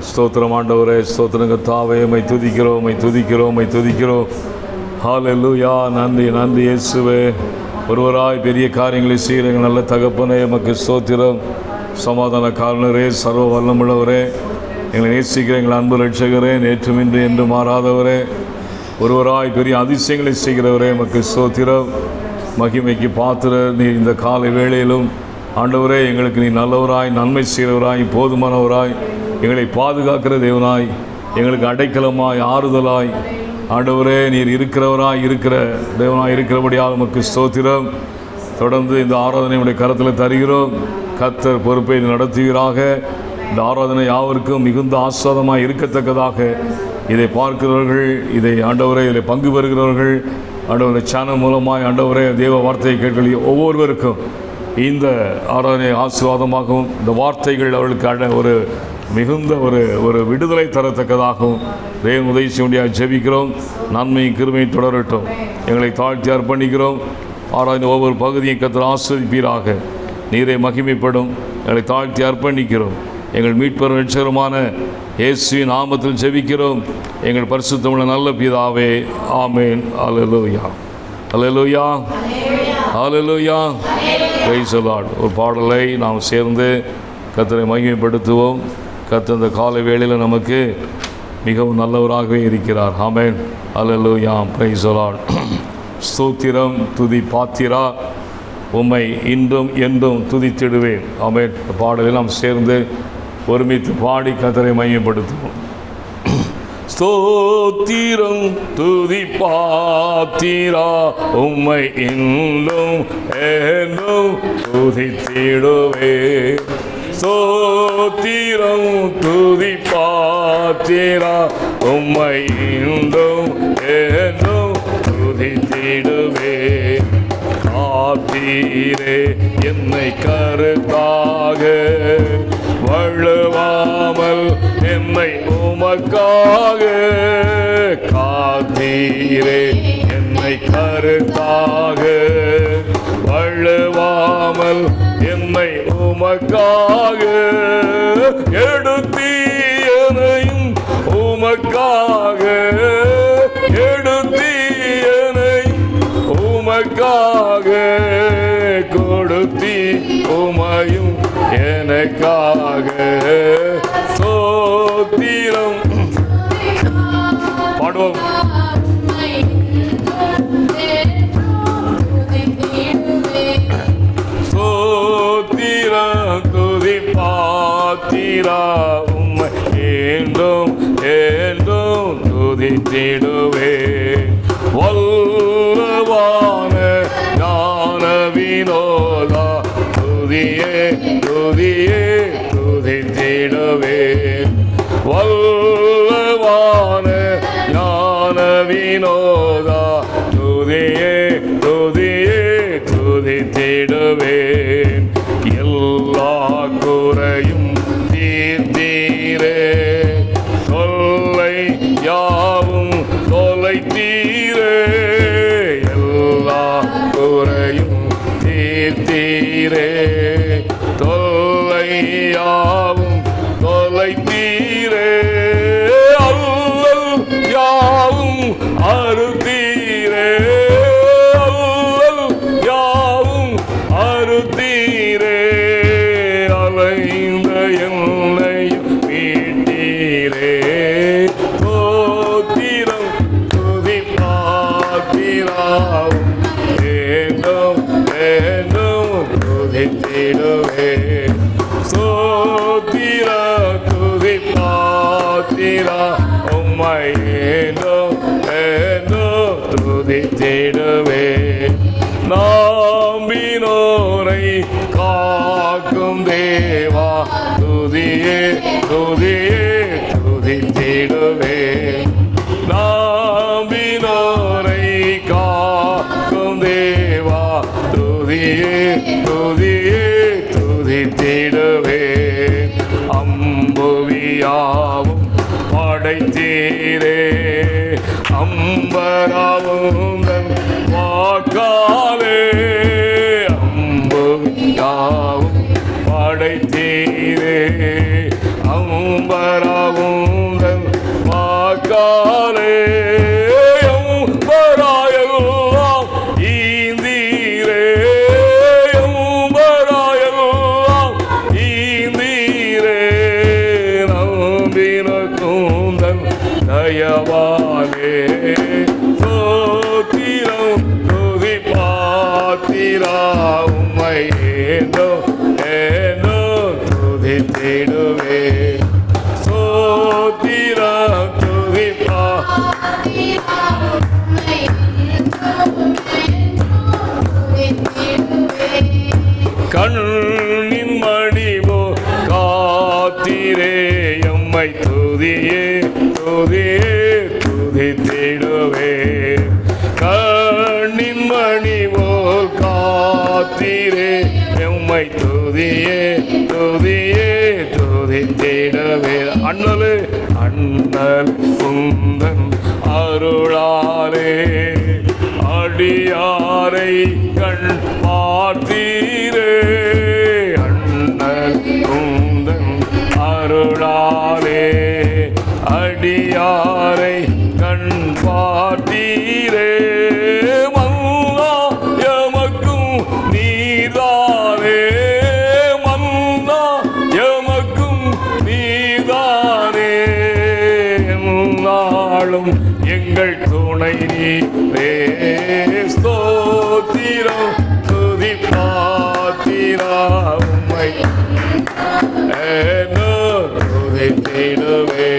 ஸ்தோத்திரம் ஆண்டவரே, ஸ்தோத்திரம் கர்த்தாவே, உம்மை துதிக்கிறோம், உம்மை துதிக்கிறோம், உம்மை துதிக்கிறோம். ஹல்லேலூயா. நன்றி நன்றி இயேசுவே. ஒருவராய் பெரிய காரியங்களை செய்கிற நல்ல தகப்பனே, எமக்கு ஸ்தோத்திரம். சமாதான காரணரே, சர்வ வல்லமுள்ளவரே, எங்களை நேசிக்கிற எங்கள் அன்பு ரட்சகரே, நேற்றுமின்றி என்று மாறாதவரே, ஒருவராய் பெரிய அதிசயங்களை செய்கிறவரே, எமக்கு ஸ்தோத்திரம். மகிமைக்கு பாத்திர நீ இந்த காலை வேளையிலும் ஆண்டவரே, எங்களுக்கு நீ நல்லவராய், நன்மை செய்கிறவராய், போதுமானவராய், எங்களை பாதுகாக்கிற தேவனாய், எங்களுக்கு அடைக்கலமாய், ஆறுதலாய் ஆண்டவரே நீர் இருக்கிறவராய், இருக்கிற தேவனாய் இருக்கிறபடியாக உமக்கு ஸ்தோத்திரம். தொடர்ந்து இந்த ஆராதனையுடைய கரத்தில் தருகிறோம். கர்த்தர் பொறுப்பை நடத்துவீராக. இந்த ஆராதனை யாவருக்கும் மிகுந்த ஆஸ்வாதமாக இருக்கத்தக்கதாக இதை பார்க்கிறவர்கள், இதை ஆண்டவரே இதில் பங்கு பெறுகிறவர்கள், ஆண்டவரை சேனல் மூலமாய் ஆண்டவரே தேவ வார்த்தையை கேட்கக்கூடிய ஒவ்வொருவருக்கும் இந்த ஆராதனை ஆசீர்வாதமாகவும், இந்த வார்த்தைகள் அவர்களுக்கு ஒரு மிகுந்த ஒரு விடுதலை தரத்தக்கதாகவும் தேவன் உதவி செய்ய ஜெபிக்கிறோம். நன்மையும் கிருமையும் தொடரட்டும். எங்களை தாழ்த்தி அர்ப்பணிக்கிறோம். ஆராய்ந்த ஒவ்வொரு பகுதியும் கர்த்தர் ஆசீர்வதிப்பீராக. நீரை மகிமைப்படும். எங்களை தாழ்த்தி அர்ப்பணிக்கிறோம். எங்கள் மீட்பர் ரட்சகருமான இயேசுவின் நாமத்தில் ஜெபிக்கிறோம் எங்கள் பரிசுத்தமுள்ள நல்ல பிதாவே. ஆமென். அல்லேலூயா, அல்லேலூயா, அல்லேலூயா. Praise the Lord. ஒரு பாடலை நாம் சேர்ந்து கர்த்தரை மகிமைப்படுத்துவோம். கர்த்தர் இந்த காலை வேளையில் நமக்கு மிகவும் நல்லவராகவே இருக்கிறார். ஆமென். அல்லேலூயா. Praise the Lord. ஸ்தோத்திரம் துதி பாத்திரா, உம்மை இன்றும் என்றும் துதித்திடுவேன். ஆமென். இந்த பாடலை நாம் சேர்ந்து ஒருமித்து பாடி கர்த்தரை மகிமைப்படுத்துவோம். ஸ்தோத்திரம் துதி பாத்திரா, உம்மை இன்றும் என்றும் துதித்திடுவேன். ஸ்தோத்திரம் துதி பாத்திரா, உம்மை இன்றும் என்றும் துதித்திடுவேன். காத்தீரே என்னை கருத்தாக, வழுவாமல் என்னை உமக்காக. காத்தீரே என்னை கருத்தாக, வழுவாமல் என்னை உமக்காக. எடுத்தீயனையும் உமக்காக, எடுத்தீயனையும் உமக்காக. கொடுத்தீ உமையும் எனக்காக. ஸ்தோத்திரம் பாடுவோம். ஸ்தோத்திரம் துதி பாத்திரா, உம்மை என்றும் என்றும் துதித்திடுவேன். வல்லவான ஞான வினோதா, துதியே துதியே துதித்திடுவேன். வல்லவான ஞான வினோதா, துதியே துதியே துதித்திடுவேன். எல்லா குறையும் தீர்த்தீரே, தொல்லை யாவும் தொலைத்தீரே. எல்லா குறையும் தீர்த்தீரே, தொல்லை யாவும் தொலைத்தீரே. அல்லல் யாவும் அறுத்தீரே, அல்லல் யாவும் அறுத்தீரே. அலைந்த என்னையும் மீட்டீரே. ஸ்தோத்திரம் துதி பாத்திராவும் என்றும் என்றும் துதித்திடுவேன். ஸ்தோத்திரம் துதி பாத்திரா, உம்மை என்றும் என்றும் துதித்திடுவேன். நம்பினோரை காக்கும் தேவா, துதியே துதியே துதித்திடுவேன். நம்பினோரை காக்கும் தேவா, துதியே துதியே துதித்திடுவேன். அம்புவியாவும் படைத்தீரே, அம்பராவும் வாக்காலே. அம்புவியாவும் படைத்தீரே, அம்பரா கூந்தல் தயவாலே சோத்திரம் துதி பாத்திரா உம்மை ஏனோ ஏனோ துதி தேடுவே சோத்திரம் துதி பாத்திரா கண்ணின் மணிவோ காத்திரே எம்மை துதியே துதியே துதி தேடுவே கண்ணின் மணிவோ காத்திரே எம்மை துதியே துதியே துதி தேடவே அண்ணலே அண்ணல் குந்தன் அருளாலே அடியாரை கண் பார்த்தீரே அண்ணல் குந்தன் அருளாலே அடியாரை கண் பார்த்தீரே மன்னா எமக்கும் நீதானே மன்னா எமக்கும் நீதானே நாளும் எங்கள் துணை நீரே ஸ்தோத்திரம் துதி பாத்திரா உம்மை ஏனோ துதி தேடுவே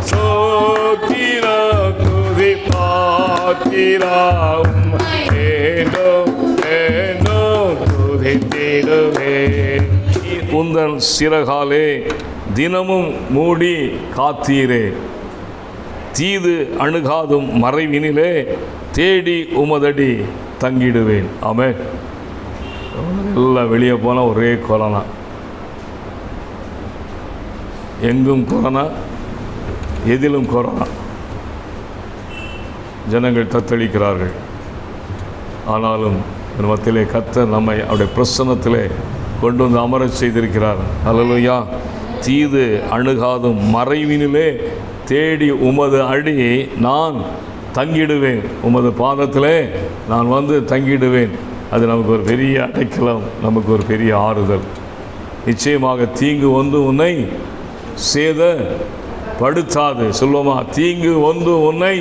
ஸ்தோத்திரம் துதி பாத்திரா உம்மை ஏனோ ஏனோ துதி தேடுவே உந்தன் சிறகாலே தினமும் மூடி காத்தீரே தீது அணுகாதும் மறைவினிலே தேடி உமதடி தங்கிடுவேன். ஆமென். எல்லாம் வெளியே போனால் ஒரே கொரோனா, எங்கும் கொரோனா, எதிலும் கொரோனா. ஜனங்கள் தத்தளிக்கிறார்கள். ஆனாலும் என் மத்தியிலே கர்த்தர் நம்மை அவருடைய பிரசன்னத்திலே கொண்டு வந்து அமரச் செய்திருக்கிறார். அல்லேலூயா. தீது அணுகாதும் மறைவினிலே தேடி உமது அடி நான் தங்கிடுவேன், உமது பாதத்திலே நான் வந்து தங்கிடுவேன். அது நமக்கு ஒரு பெரிய அடைக்கலம், நமக்கு ஒரு பெரிய ஆறுதல். நிச்சயமாக தீங்கு வந்து உன்னை சேதப்படுத்தாது. சொல்லுவோமா? தீங்கு வந்து உன்னை.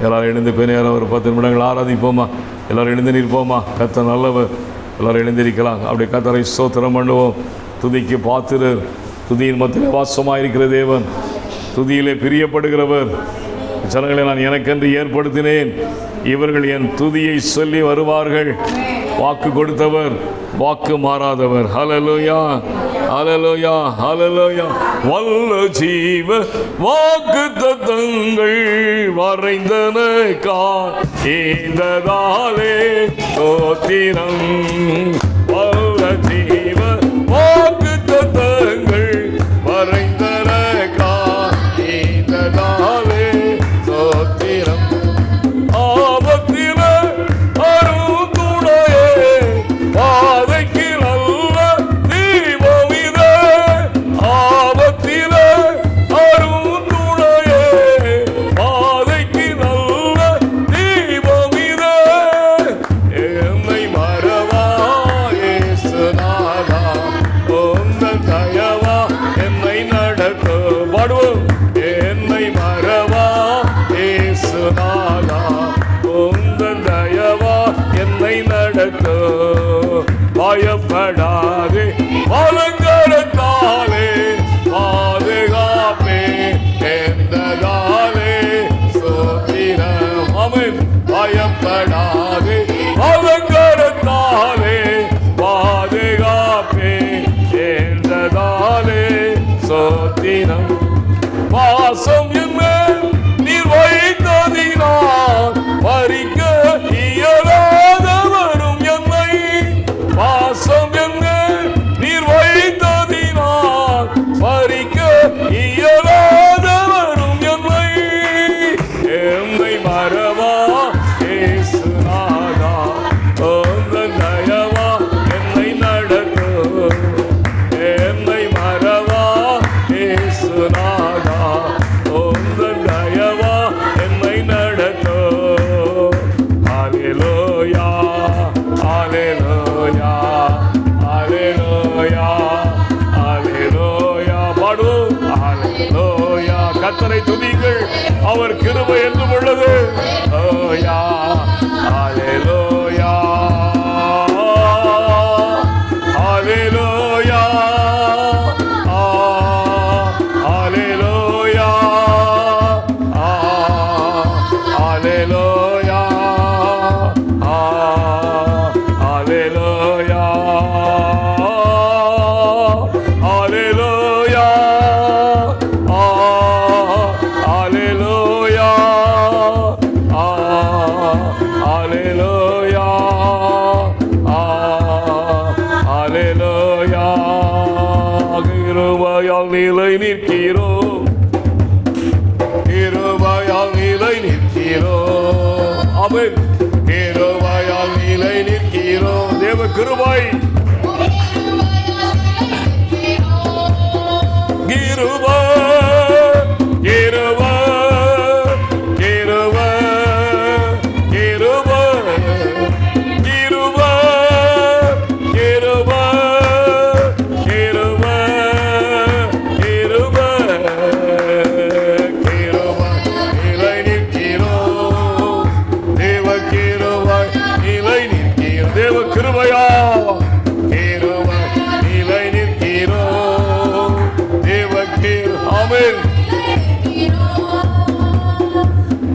எல்லாரும் எழுந்து நேரம் ஒரு 10 நிமிடங்கள் ஆராதிப்போமா? எல்லோரும் எழுந்து நிற்போமா? கர்த்தர் நல்லவர். எல்லோரும் எழுந்திருக்கலாம். அப்படி கர்த்தரை ஸ்தோத்திரம் பண்ணுவோம். துதிக்கு பாத்திரர், துதியின் மத்தியிலே வாசமாயிருக்கிற தேவன், துதியிலே பிரியப்படுகிறவர். ஜனங்களை நான் எனக்கென்று ஏற்படுத்தினேன், இவர்கள் என் துதியை சொல்லி வருவார்கள். வாக்கு கொடுத்தவர், வாக்கு மாறாதவர். ஹல்லேலூயா, ஹல்லேலூயா, ஹல்லேலூயா. வல்ல ஜீவ வாக்கு தத்தங்கள் வரைந்தன காந்ததாலே ஸ்தோத்திரம். வல்ல ஜீவ வாக்கு தத்தங்கள் வரைந்தன காந்ததாலே ஸ்தோத்திரம். ஆபத்தில அருந்துணையே பாதைக்கு நல்ல தீபமிதே. ஆபத்தில அருந்துணையே பாதைக்கு நல்ல தீபமிதே. என்னை மறவா இயேசுநாதா, உந்தன் தயவா என்னை நடத்து. பாடுவோம். என்னை மறவா இயேசுநாதா, உந்தன் தயவா என்னை நடத்து. பயப்படாதே அலங்கரத்தாலே பாதுகாப்பே என்றதாலே ஸ்தோத்திரம். ஆமென். பயப்படாதே அலங்கரத்தாலே பாதுகாப்பே என்றதாலே ஸ்தோத்திரம். பாசம் என்ன நீர் வைத்ததினால் பறிக்க இயலாதவரும் என்னை. பாசம் என்ன நீர் வைத்ததினால் பறிக்க இயலாதவரும் என்னை. என்னை மறவா இயேசுநாதா, உந்தன் தயவா என்னை நடத்து. என்னை மறவா இயேசுநாதா, உந்தன் தயவா என்னை நடத்து. லோயா. கர்த்தரை துதிங்கள், அவர் கிருபை என்றும் உள்ளது. லோயா ஹல்லேலூயா ஹல்லேலூயா ஹல்லேலூயா ஹல்லேலூயா ஹல்லேலூயா ஹல்லேலூயா ஹல்லேலூயா ஹல்லேலூயா ஹல்லேலூயா. கிருபையால் நிலை நிற்கிறோம், கிருபையால் நிலை நிற்கிறோம். ஆமென். கிருபையால் நிலை நிற்கிறோம். தேவ கிருபை கிருபை கிருபை கிருபை கிருபை கிருபை கிருபை கிருபை கிருபை கிருபை நிலை நிற்கிறோம். தேவ கிருபை நிலை நிற்கிறோம். தேவ கிருபையா கிருபை நிலை நிற்கிறோம். தேவ கிருபை. ஆமென்.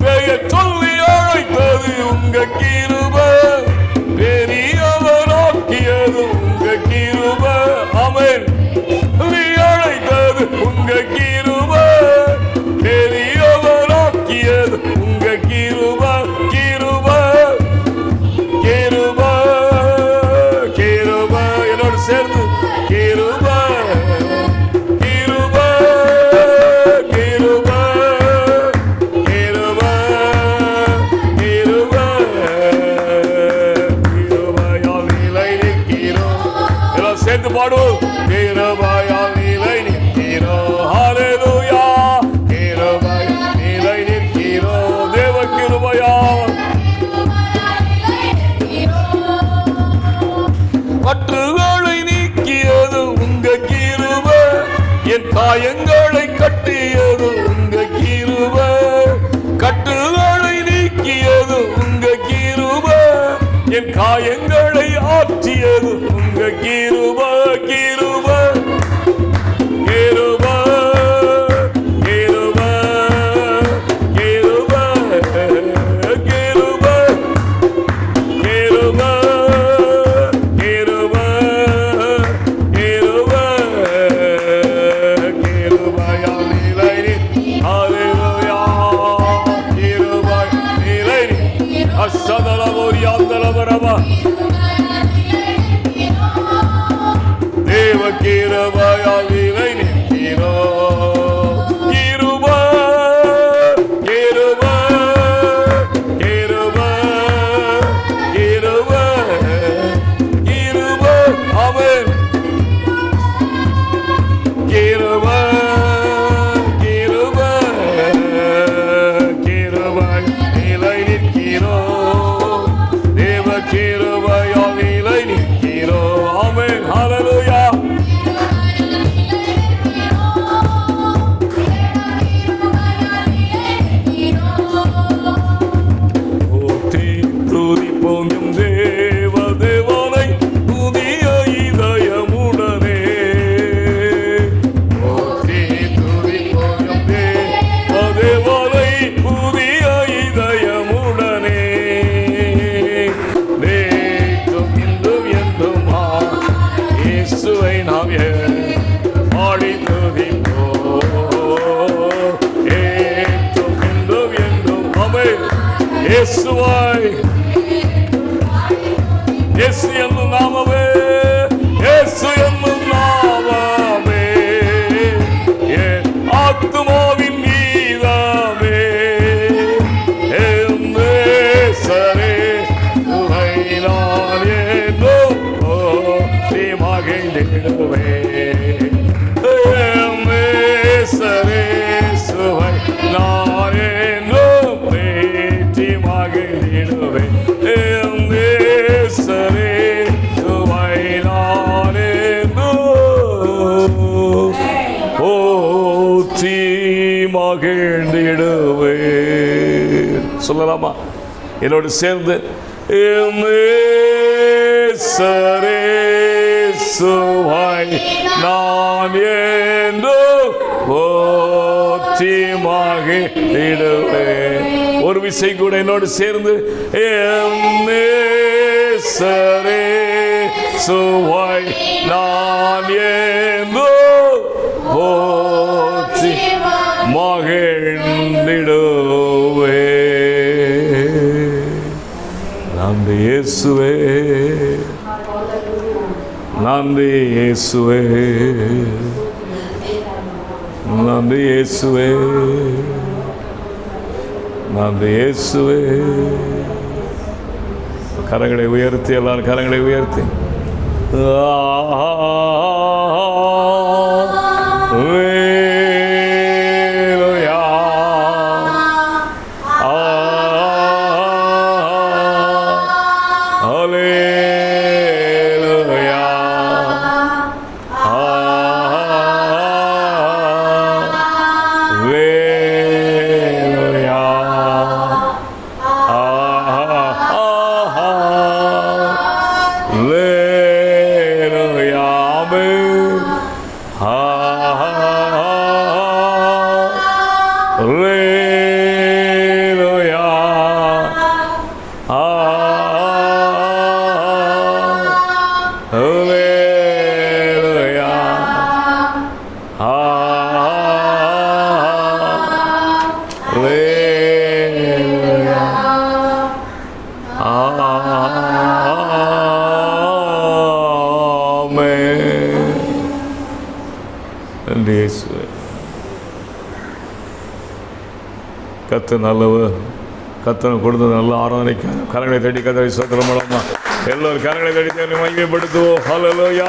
பெயர் சொல்லி அழைத்தது உங்க கிருபை, பெரியவராக்கியது உங்க கிருபை. ஆமென். சொல்லி அழைத்தது உங்க கிருபை, பெரியவராக்கியது உங்க கிருபை. கிருபை கிருபை கிருபை. என்னோடு சேர்ந்து கிருபை கிருபை கிருபை கிருபை கிருபை. கிருபையால் நிலை நிற்கிறோம். எல்லாம் சேர்ந்து பாடுவோம். கிருபையால் நிலை நிற்கிறோம். ஹல்லேலூயா. கிருபை நிலை நிற்கிறோம். தேவ கிருபையால் கட்டுகளை நீக்கியது உங்க கிருபை, என் காயங்களை கட்டியது உங்க கிருபை. கட்டுகளை நீக்கியது உங்க கிருபை, என் காயங்களை ஆற்றியது உங்க கிருபை. கிருபை கிருபை கிருபை கிருபை கிருபை கிருபை கிருபை கிருபை. கிருபையால் நிலை ஹல்லேலூயா. கிருபை நிலை அஷ்டதலபோரியாந்தலபரபா. தேவ கிருபையால் நிலை நிற்கிறோம். கிருபை கிருபை கிருபை கிருபை கிருபை. ஆமென். கிருபை கிருபை கிருபை நிலை நிற்கிறோம். தேவ கிருபையால் நிலை நிற்கிறோம். ஆமென். ஹல்லேலூயா. போற்றி துதிப்போம் எம் தேவ தேவனை புதிய இதயமுடனே. போற்றி துதிப்போம் எம் தேவ தேவனை புதிய இதயமுடனே. நேற்றும் இன்றும் என்றும் இயேசுவை நாம் பாடி துதிப்போம். நேற்றும் இன்றும் என்றும். ஆமென். இயேசுவாய் இயேசு என்னும் நாமமே, இயேசு என்னும் நாமமே, என் ஆத்துமாவின் கீதமே. என் நேசரே உம்மை நான் என்றும் போற்றி மகிழ்ந்திடுவேன். என் நேசரே சுவை நான் என்றும் போற்றி மகிழ்ந்திடுவேன். மகிழ்ந்திடுவே. சொல்லலாமா என்னோடு சேர்ந்து? சுவை நான் என்று போற்றி மகிழ்ந்திடுவே. ஒரு விசை கூட என்னோடு சேர்ந்து சுவை நான் என்று போற்றி மகிழ்ந்திடுவே. நன்றி இயேசுவே, நன்றி இயேசுவே, நன்றி இயேசுவே, நன்றி இயேசுவே. கரங்களை உயர்த்தி, எல்லாரும் கரங்களை உயர்த்தி. கர்த்தர் நல்லவர். கர்த்தர் கொடுத்தது நல்ல ஆராதனைக்கு கரங்களை தட்டி கர்த்தரை ஸ்தோத்திரம் பண்ணலாமா? எல்லோரும் கரங்களை தட்டி மகிமைப்படுத்துவோம். ஹல்லேலூயா.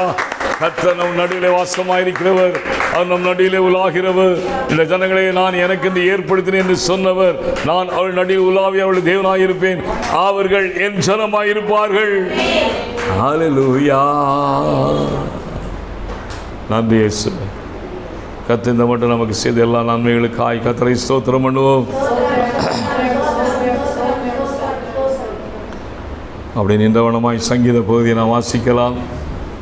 கர்த்தர் நம் நடுவிலே வாசமாயிருக்கிறவர், அவர் நம் நடுவிலே உலாகிறவர். இந்த ஜனங்களை நான் எனக்கு என்று ஏற்படுத்தினேன் என்று சொன்னவர். நான் அவள் நடுவில் உலாவி அவள் தேவனாயிருப்பேன், அவர்கள் என் ஜனமாயிருப்பார்கள். ஹல்லேலூயா. நன்றி இயேசுவே. கர்த்தர் இந்த மட்டும் நமக்கு செய்த எல்லா நன்மைகளுக்காய் கர்த்தரை ஸ்தோத்திரம் பண்ணுவோம். அப்படி நின்றவனமாய் சங்கீத பகுதியை நாம் வாசிக்கலாம்.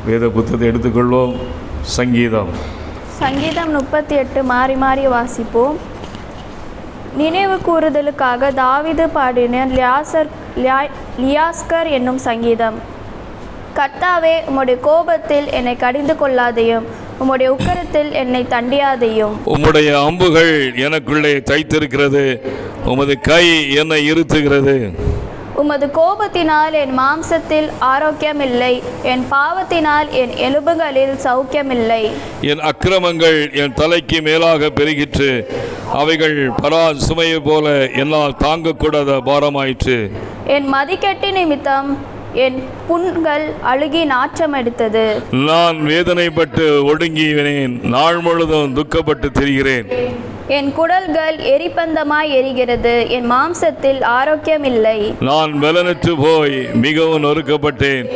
வேத புத்தகத்தை எடுத்துக்கொள்வோம். சங்கீதம் 38 மாறி மாறி வாசிப்போம். நினைவு கூறுதலுக்காக தாவீது பாடின லியாஸ்கர் என்னும் சங்கீதம். கர்த்தாவே, உம்முடைய கோபத்தில் என்னை கடிந்து கொள்ளாதையும், உம்முடைய உக்கிரத்தில் என்னை தண்டியாதையும். உம்முடைய அம்புகள் எனக்குள்ளே தைத்திருக்கிறது, உமது கை என்னை இருத்துகிறது. உமது கோபத்தினால் என் மாம்சத்தில் ஆரோக்கியமில்லை, என் பாவத்தினால் என் எலும்புகளில் சௌக்கியமில்லை. என் அக்கிரமங்கள் என் தலைக்கு மேலாக பெருகிற்று, அவைகள் பரான் சுமையை போல என்னால் தாங்கக்கூடாத பாரமாயிற்று. என் மதிக்கெட்டி நிமித்தம் என் புண்கள் அழுகி நாற்றம் எடுத்தது. நான் வேதனைப்பட்டு ஒடுங்கினேன், நாள் முழுதும் துக்கப்பட்டு திரிகிறேன். என் குடல்கள் எரிபந்தமாய் எரிகிறது, என் மாம்சத்தில் ஆரோக்கியம் இல்லை. நான் பலனற்று போய் மிகவும் நொறுக்கப்பட்டேன்,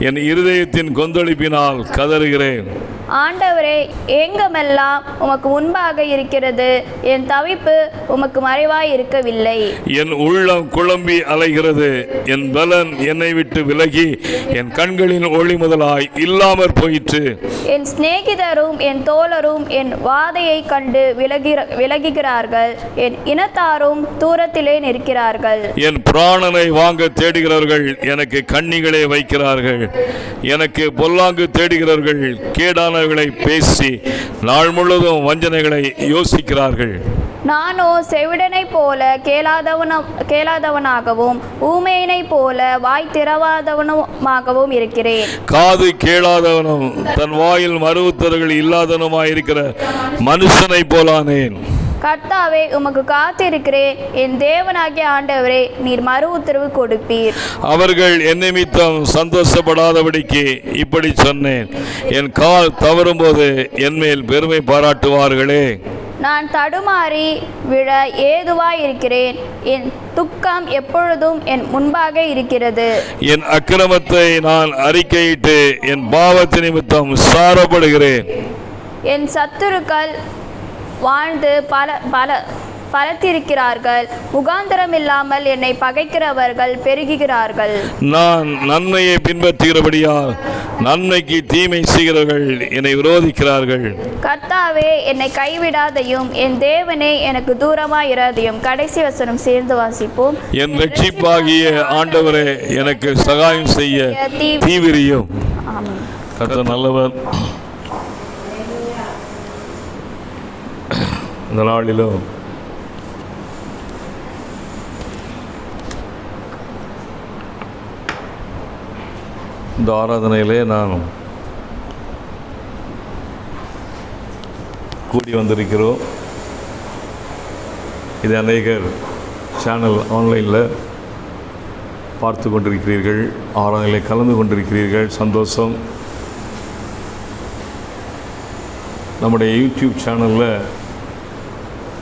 என் இருதயத்தின் கொந்தளிப்பினால் கதறுகிறேன். ஆண்டவரே, ஏங்கமெல்லாம் உமக்கு முன்பாக இருக்கிறது, என் தவிப்பு உமக்கு மறைவாய் இருக்கவில்லை. என் உள்ளம் குழம்பி அலைகிறது, என் பலன் என்னை விட்டு விலகி என் கண்களின் ஒளி முதலாய் இல்லாமற் போயிற்று. என் சிநேகிதரும் என் தோழரும் என் வாதையை கண்டு விலகுகிறார்கள், என் இனத்தாரும் தூரத்திலே நிற்கிறார்கள். என் பிராணனை வாங்க தேடுகிறவர்கள் எனக்கு கண்ணிகளே வைக்கிறார்கள், எனக்கு பொல்லாங்கு தேடுகிறவர்கள் கேடான பேசி நாள் முழுவதும் வஞ்சனைகளை யோசிக்கிறார்கள். நானோ செவிடனை போல கேளாதவனாகவும் ஊமையினை போல வாய் திறவாதவனுமாகவும் இருக்கிறேன். காது கேளாதவனும் தன் வாயில் மறுவுத்தர்கள் இல்லாதவனுமாயிருக்கிற மனுஷனை போலானேன். கர்த்தாவே, உமக்கு காத்திருக்கிறேன், என் தேவனாகிய ஆண்டவரே, நீர் மறு உத்தரவு கொடுப்பீர். அவர்கள் என் நிமித்தம் சந்தோஷப்படாதபடிக்கு இப்படி சொன்னேன், என் கால் தவறும் போது என் மேல் பெருமை பாராட்டுவார்களே. நான் தடுமாறி விழ ஏதுவாய் இருக்கிறேன், என் துக்கம் எப்பொழுதும் என் முன்பாக இருக்கிறது. என் அக்கிரமத்தை நான் அறிக்கையிட்டு என் பாவத்து நிமித்தம் சாரப்படுகிறேன். என் சத்துருக்கள் வாழ்ந்து பலத்திருக்கிறார்கள். முகாந்திரம் இல்லாமல் என்னை பகைக்கிறவர்கள் பெருகுகிறார்கள். நான் நன்மையை பின்பற்றுகிறபடியால் நன்மைக்கு தீமை செய்கிறவர்கள் என்னை விரோதிக்கிறார்கள். கர்த்தாவே, என்னை கைவிடாதையும், என் தேவனே எனக்கு தூரமாய் இராதையும். கடைசி வசனம் சேர்ந்து வாசிப்போம். என் ரட்சிப்பாகிய ஆண்டவரே, எனக்கு சகாயம் செய்ய தீவிரியும். ஆமென். கர்த்தர் நல்லவர். இந்த நாளிலும் இந்த ஆராதனையிலே நான் கூடி வந்திருக்கிறோம். இது அநேகர் சேனல் ஆன்லைனில் பார்த்து கொண்டிருக்கிறீர்கள், ஆராதனையில் கலந்து கொண்டிருக்கிறீர்கள். சந்தோஷம். நம்முடைய யூடியூப் சேனலில்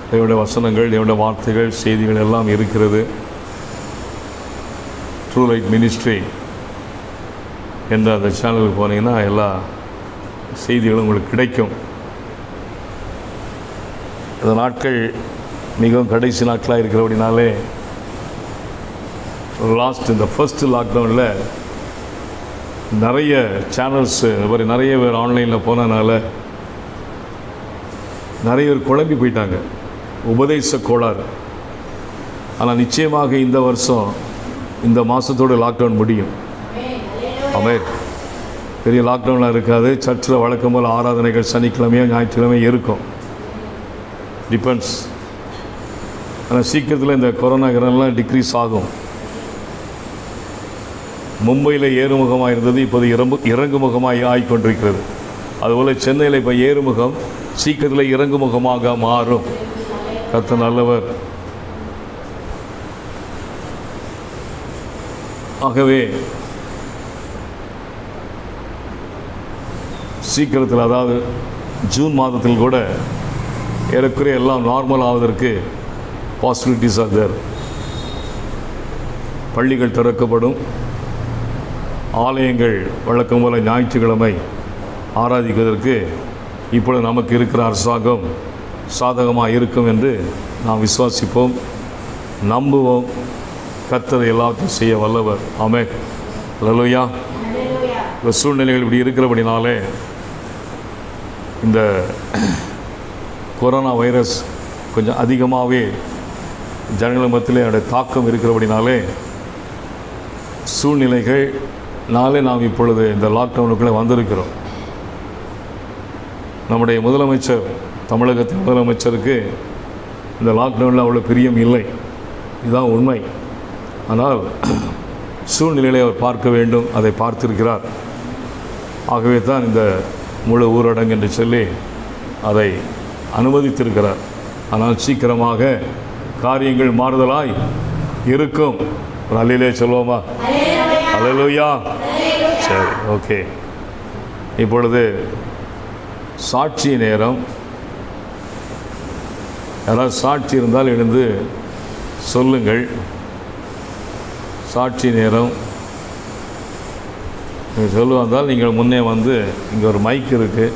தேவனுடைய வசனங்கள், தேவனுடைய வார்த்தைகள், செய்திகள் எல்லாம் இருக்கிறது. ட்ரூ லைட் மினிஸ்ட்ரி என்ற அந்த சேனலுக்கு போனீங்கன்னா எல்லா செய்திகளும் உங்களுக்கு கிடைக்கும். இந்த நாட்கள் மிகவும் கடைசி நாட்களாக இருக்கிறபடினாலே இந்த ஃபர்ஸ்ட் லாக்டவுனில் நிறைய சேனல்ஸ் நிறைய பேர் ஆன்லைனில் போனதுனால நிறைய பேர் குழம்பி போயிட்டாங்க. உபதேச கோளாறு. ஆனால் நிச்சயமாக இந்த வருஷம் இந்த மாதத்தோடு லாக்டவுன் முடியும். ஆமென். பெரிய லாக்டவுனில் இருக்காது. சர்ச்சில் வழக்கம் போல் ஆராதனைகள் சனிக்கிழமையோ ஞாயிற்றுக்கிழமையோ இருக்கும். டிபெண்ட்ஸ். ஆனால் சீக்கிரத்தில் இந்த கொரோனாலாம் டிக்ரீஸ் ஆகும். மும்பையில் ஏறுமுகமாக இருந்தது, இப்போது இறங்குமுகமாக ஆகிக்கொண்டிருக்கிறது. அதுபோல் சென்னையில் இப்போ ஏறுமுகம், சீக்கிரத்தில் இறங்குமுகமாக மாறும். கர்த்தர் நல்லவர். ஆகவே சீக்கிரத்தில், அதாவது ஜூன் மாதத்தில் கூட ஏறக்குறைய எல்லாம் நார்மல் ஆவதற்கு பாசிபிலிட்டிஸ் ஆர் தேர். பள்ளிகள் திறக்கப்படும். ஆலயங்கள் வழக்கம் போல ஞாயிற்றுக்கிழமை ஆராதிப்பதற்கு இப்பொழுது நமக்கு இருக்கிற அரசாங்கம் சாதகமாக இருக்கும் என்று நாம் விசுவாசிப்போம், நம்புவோம். கர்த்தர் எல்லாத்தையும் செய்ய வல்லவர். ஆமென். அல்லேலூயா. இந்த சூழ்நிலைகள் இப்படி இருக்கிறபடினாலே இந்த கொரோனா வைரஸ் கொஞ்சம் அதிகமாகவே ஜனங்கள் மத்தியிலே அதோடைய தாக்கம் இருக்கிறபடினாலே சூழ்நிலைகள்னாலே நாம் இப்பொழுது இந்த லாக்டவுனுக்குள்ளே வந்திருக்கிறோம். நம்முடைய முதலமைச்சர், தமிழகத்தின் முதலமைச்சருக்கு இந்த லாக்டவுனில் அவ்வளோ பிரியம் இல்லை. இதுதான் உண்மை. ஆனால் சூழ்நிலையை அவர் பார்க்க வேண்டும், அதை பார்த்திருக்கிறார். ஆகவே தான் இந்த முழு ஊரடங்கு என்று சொல்லி அதை அனுமதித்திருக்கிறார். ஆனால் சீக்கிரமாக காரியங்கள் மாறுதலாய் இருக்கும். ஒரு அல்லேலூயா சொல்லுவோமா? அல்லேலூயா. சரி, ஓகே. இப்பொழுது சாட்சி நேரம். யாராவது சாட்சி இருந்தால் எழுந்து சொல்லுங்கள். சாட்சி நேரம். நீங்கள் சொல்லுவதால் நீங்கள் முன்னே வந்து இங்கே ஒரு மைக் இருக்குது.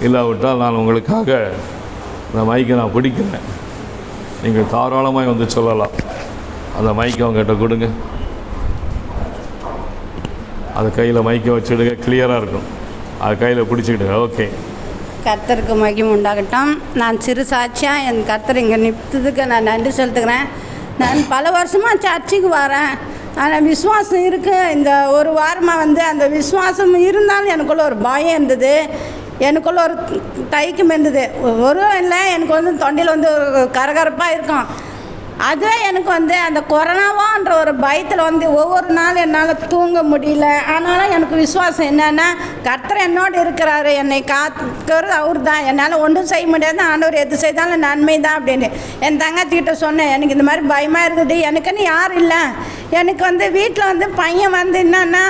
இல்லாவிட்டால் நான் உங்களுக்காக அந்த மைக்கை நான் பிடிக்கிறேன். நீங்கள் தாராளமாக வந்து சொல்லலாம். அந்த மைக்கை அவங்ககிட்ட கொடுங்க. அது கையில் மைக்கை வச்சுடுங்க, கிளியராக இருக்கும். அது கையில் பிடிச்சிக்கிடுங்க. ஓகே. கர்த்தருக்கு மகிமை உண்டாகட்டும். நான் சிறு சாட்சியாக என் கர்த்தர் இங்கே நிறுத்ததுக்கு நான் நன்றி செலுத்துக்கிறேன். நான் பல வருஷமாக சர்ச்சுக்கு வரேன். ஆனால் விசுவாசம் இருக்குது. இந்த ஒரு வாரமாக வந்து அந்த விசுவாசம் இருந்தாலும் எனக்குள்ள ஒரு பயம் இருந்தது, எனக்குள்ள ஒரு தைக்கம் இருந்தது. ஒரு இல்லை, எனக்கு வந்து தொண்டையில் வந்து ஒரு கரகரப்பாக இருக்கும். அதுவே எனக்கு வந்து அந்த கொரோனாவான்ற ஒரு பயத்தில் வந்து ஒவ்வொரு நாள் என்னால் தூங்க முடியல. ஆனாலும் எனக்கு விசுவாசம் என்னென்னா, கர்த்தர் என்னோடு இருக்கிறாரு, என்னை காத்துக்கிறது அவர் தான். என்னால் ஒன்றும் செய்ய முடியாது, ஆண்டவர் எது செய்தாலும் நன்மை தான் அப்படின்னு என் தங்கச்சிக்கிட்ட சொன்னேன். எனக்கு இந்த மாதிரி பயமாக இருக்குது, எனக்குன்னு யாரும் இல்லை. எனக்கு வந்து வீட்டில் வந்து பையன் வந்து என்னன்னா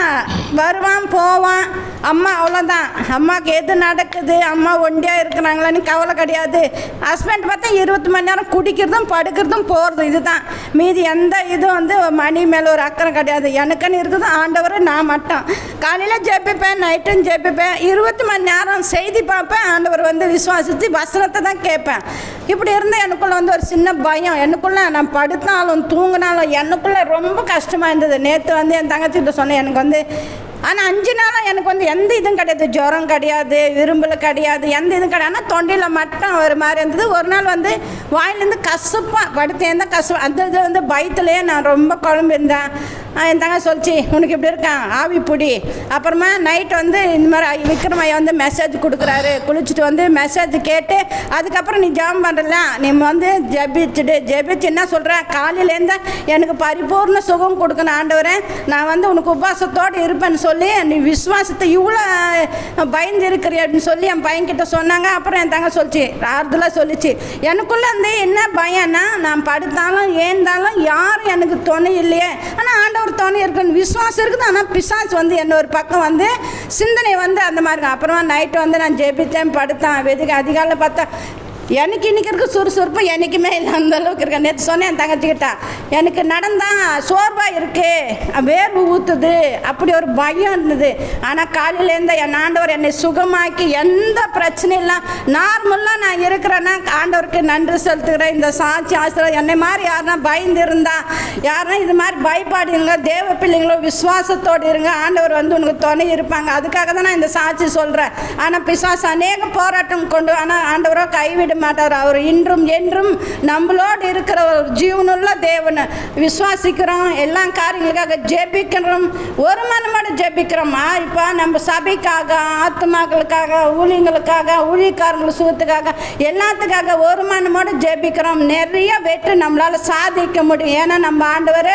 வருவான் போவான், அம்மா அவ்வளோதான். அம்மாவுக்கு எது நடக்குது, அம்மா ஒண்டியாக இருக்கிறாங்களான்னு கவலை கிடையாது. ஹஸ்பண்ட் பார்த்தா 20 மணி நேரம் குடிக்கிறதும் படுக்கிறதும் போகிறதும் போதும். இதுதான், மீதி எந்த இதுவும் வந்து மணி மேலே ஒரு அக்கறை கிடையாது. எனக்குன்னு இருக்குது ஆண்டவர். நான் மட்டும் காலையில் ஜெபிப்பேன், நைட்டும் ஜெபிப்பேன், 20 மணி நேரம் செய்தி பார்ப்பேன். ஆண்டவர் வந்து விசுவாசித்து வசனத்தை தான் கேட்பேன். இப்படி இருந்தால் எனக்குள்ளே வந்து ஒரு சின்ன பயம். எனக்குள்ளே நான் படுத்தாலும் தூங்கினாலும் எனக்குள்ளே ரொம்ப கஷ்டமாக இருந்தது. நேற்று வந்து என் தங்கச்சிகிட்ட சொன்னேன், எனக்கு வந்து ஆனால் 5 நாளாக எனக்கு வந்து எந்த இதுவும் கிடையாது, ஜுரம் கிடையாது, விரும்பல கிடையாது, எந்த இதுவும் கிடையாது. ஆனால் தொண்டையில் மட்டும் ஒரு மாதிரி இருந்தது. ஒரு நாள் வந்து வாயிலேருந்து கசப்பாக படுத்தேன் தான் கசப்பு. அந்த இது வந்து பயத்துலேயே நான் ரொம்ப குழம்பு இருந்தேன். என் தங்க சொல்லிச்சு, உனக்கு இப்படி இருக்கான் ஆவி பிடி. அப்புறமா நைட் வந்து இந்த மாதிரி விக்ரம் ஐயா வந்து மெசேஜ் கொடுக்குறாரு. குளிச்சுட்டு வந்து மெசேஜ் கேட்டு அதுக்கப்புறம் நீ ஜெபம் பண்ணுறல, நீ வந்து ஜெபிச்சு என்ன சொல்கிற, காலையிலேருந்து எனக்கு பரிபூர்ண சுகம் கொடுக்கணும் ஆண்டவரே, நான் வந்து உனக்கு உபவாசத்தோடு இருப்பேன்னு சொல்லி நீ விசுவாசத்தை இவ்வளோ பயந்து இருக்கிறியன்னு சொல்லி என் பையன்கிட்ட சொன்னாங்க. அப்புறம் என் தங்க சொல்லிச்சு, ஆறுதலாக சொல்லிச்சு. எனக்குள்ளே வந்து என்ன பயம்னா, நான் படுத்தாலும் ஏந்தாலும் யாரும் எனக்கு துணை இல்லையே, ஆனால் ஆண்டவர் துணை இருக்குன்னு விசுவாசம் இருக்குது. ஆனால் பிசாசு வந்து என்ன ஒரு பக்கம் வந்து சிந்தனை வந்து அந்த மாதிரி. அப்புறமா நைட்டு வந்து நான் ஜெபித்தேன், படுத்தேன். வெதுக்கு அதிகாலையில் பார்த்தா எனக்கு இன்றைக்கி இருக்க சுறுசுறுப்பு என்றைக்குமே இல்லை, அந்த அளவுக்கு இருக்கேன். நேற்று சொன்னேன் என் தங்கச்சிக்கிட்ட, எனக்கு நடந்தால் சோர்வாக இருக்குது, வேர்வு ஊற்றுது, அப்படி ஒரு பயம் இருந்தது. ஆனால் காலையிலேருந்து என் ஆண்டவர் என்னை சுகமாக்கி எந்த பிரச்சனையும் இல்லை நார்மலாக நான் இருக்கிறேன்னா ஆண்டவருக்கு நன்றி செலுத்துகிறேன். இந்த சாட்சி ஆசிரியர் என்னை மாதிரி யாருன்னா பயந்து இருந்தா, யாருன்னா இது மாதிரி பயப்பாடுங்க, தேவ பிள்ளைங்களோ விசுவாசத்தோடு இருங்க, ஆண்டவர் வந்து உனக்கு துணை இருப்பாங்க. அதுக்காக தான் நான் இந்த சாட்சி சொல்கிறேன். ஆனால் பிசாசு அநேக போராட்டம் கொண்டு, ஆனால் ஆண்டவரோ கைவிட மாட்டார். அவர் இன்றும் என்றும் நம்மளோடு இருக்கிற ஒரு ஜீவனுள்ள தேவனை விசுவாசிக்கிறோம். எல்லா காரியங்களுக்காக ஜெபிக்கிறோம், ஒரு மனமோடு ஜெபிக்கிறோம். இப்போ நம்ம சபைக்காக, ஆத்மாக்களுக்காக, ஊழியங்களுக்காக, ஊழியக்காரங்கள் சுகத்துக்காக, எல்லாத்துக்காக ஒரு மனமோடு ஜெபிக்கிறோம். நிறைய வெற்றி நம்மளால் சாதிக்க முடியும். ஏன்னா நம்ம ஆண்டவர்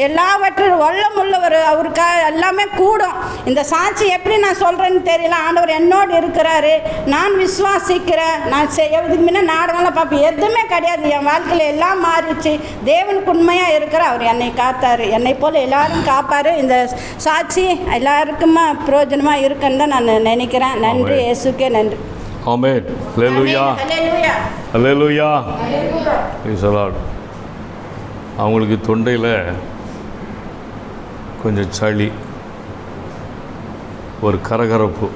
எல்லாவற்றும் வல்லமுள்ளவர், அவருக்காக எல்லாமே கூடும். இந்த சாட்சி எப்படி நான் சொல்கிறேன்னு தெரியல. ஆண்டவர் என்னோடு இருக்கிறாரு, நான் விசுவாசிக்கிறேன். நான் செய்யறதுக்கு முன்னே நாடகம்லாம் பார்ப்பேன், எதுவுமே கிடையாது. என் வாழ்க்கையில் எல்லாம் மாறிச்சு. தேவனுக்கு உண்மையாக இருக்கிற அவர் என்னை காத்தார், என்னை போல் எல்லாரும் காப்பார். இந்த சாட்சி எல்லாருக்குமா பிரயோஜனமாக இருக்குன்னு தான் நான் நினைக்கிறேன். நன்றி, இயேசுக்கே நன்றி. ஆமென். ஹல்லேலூயா, ஹல்லேலூயா, பிரைஸ் தி லார்ட். அவங்களுக்கு தொண்டையில் கொஞ்சம் சளி, ஒரு கரகரப்பு,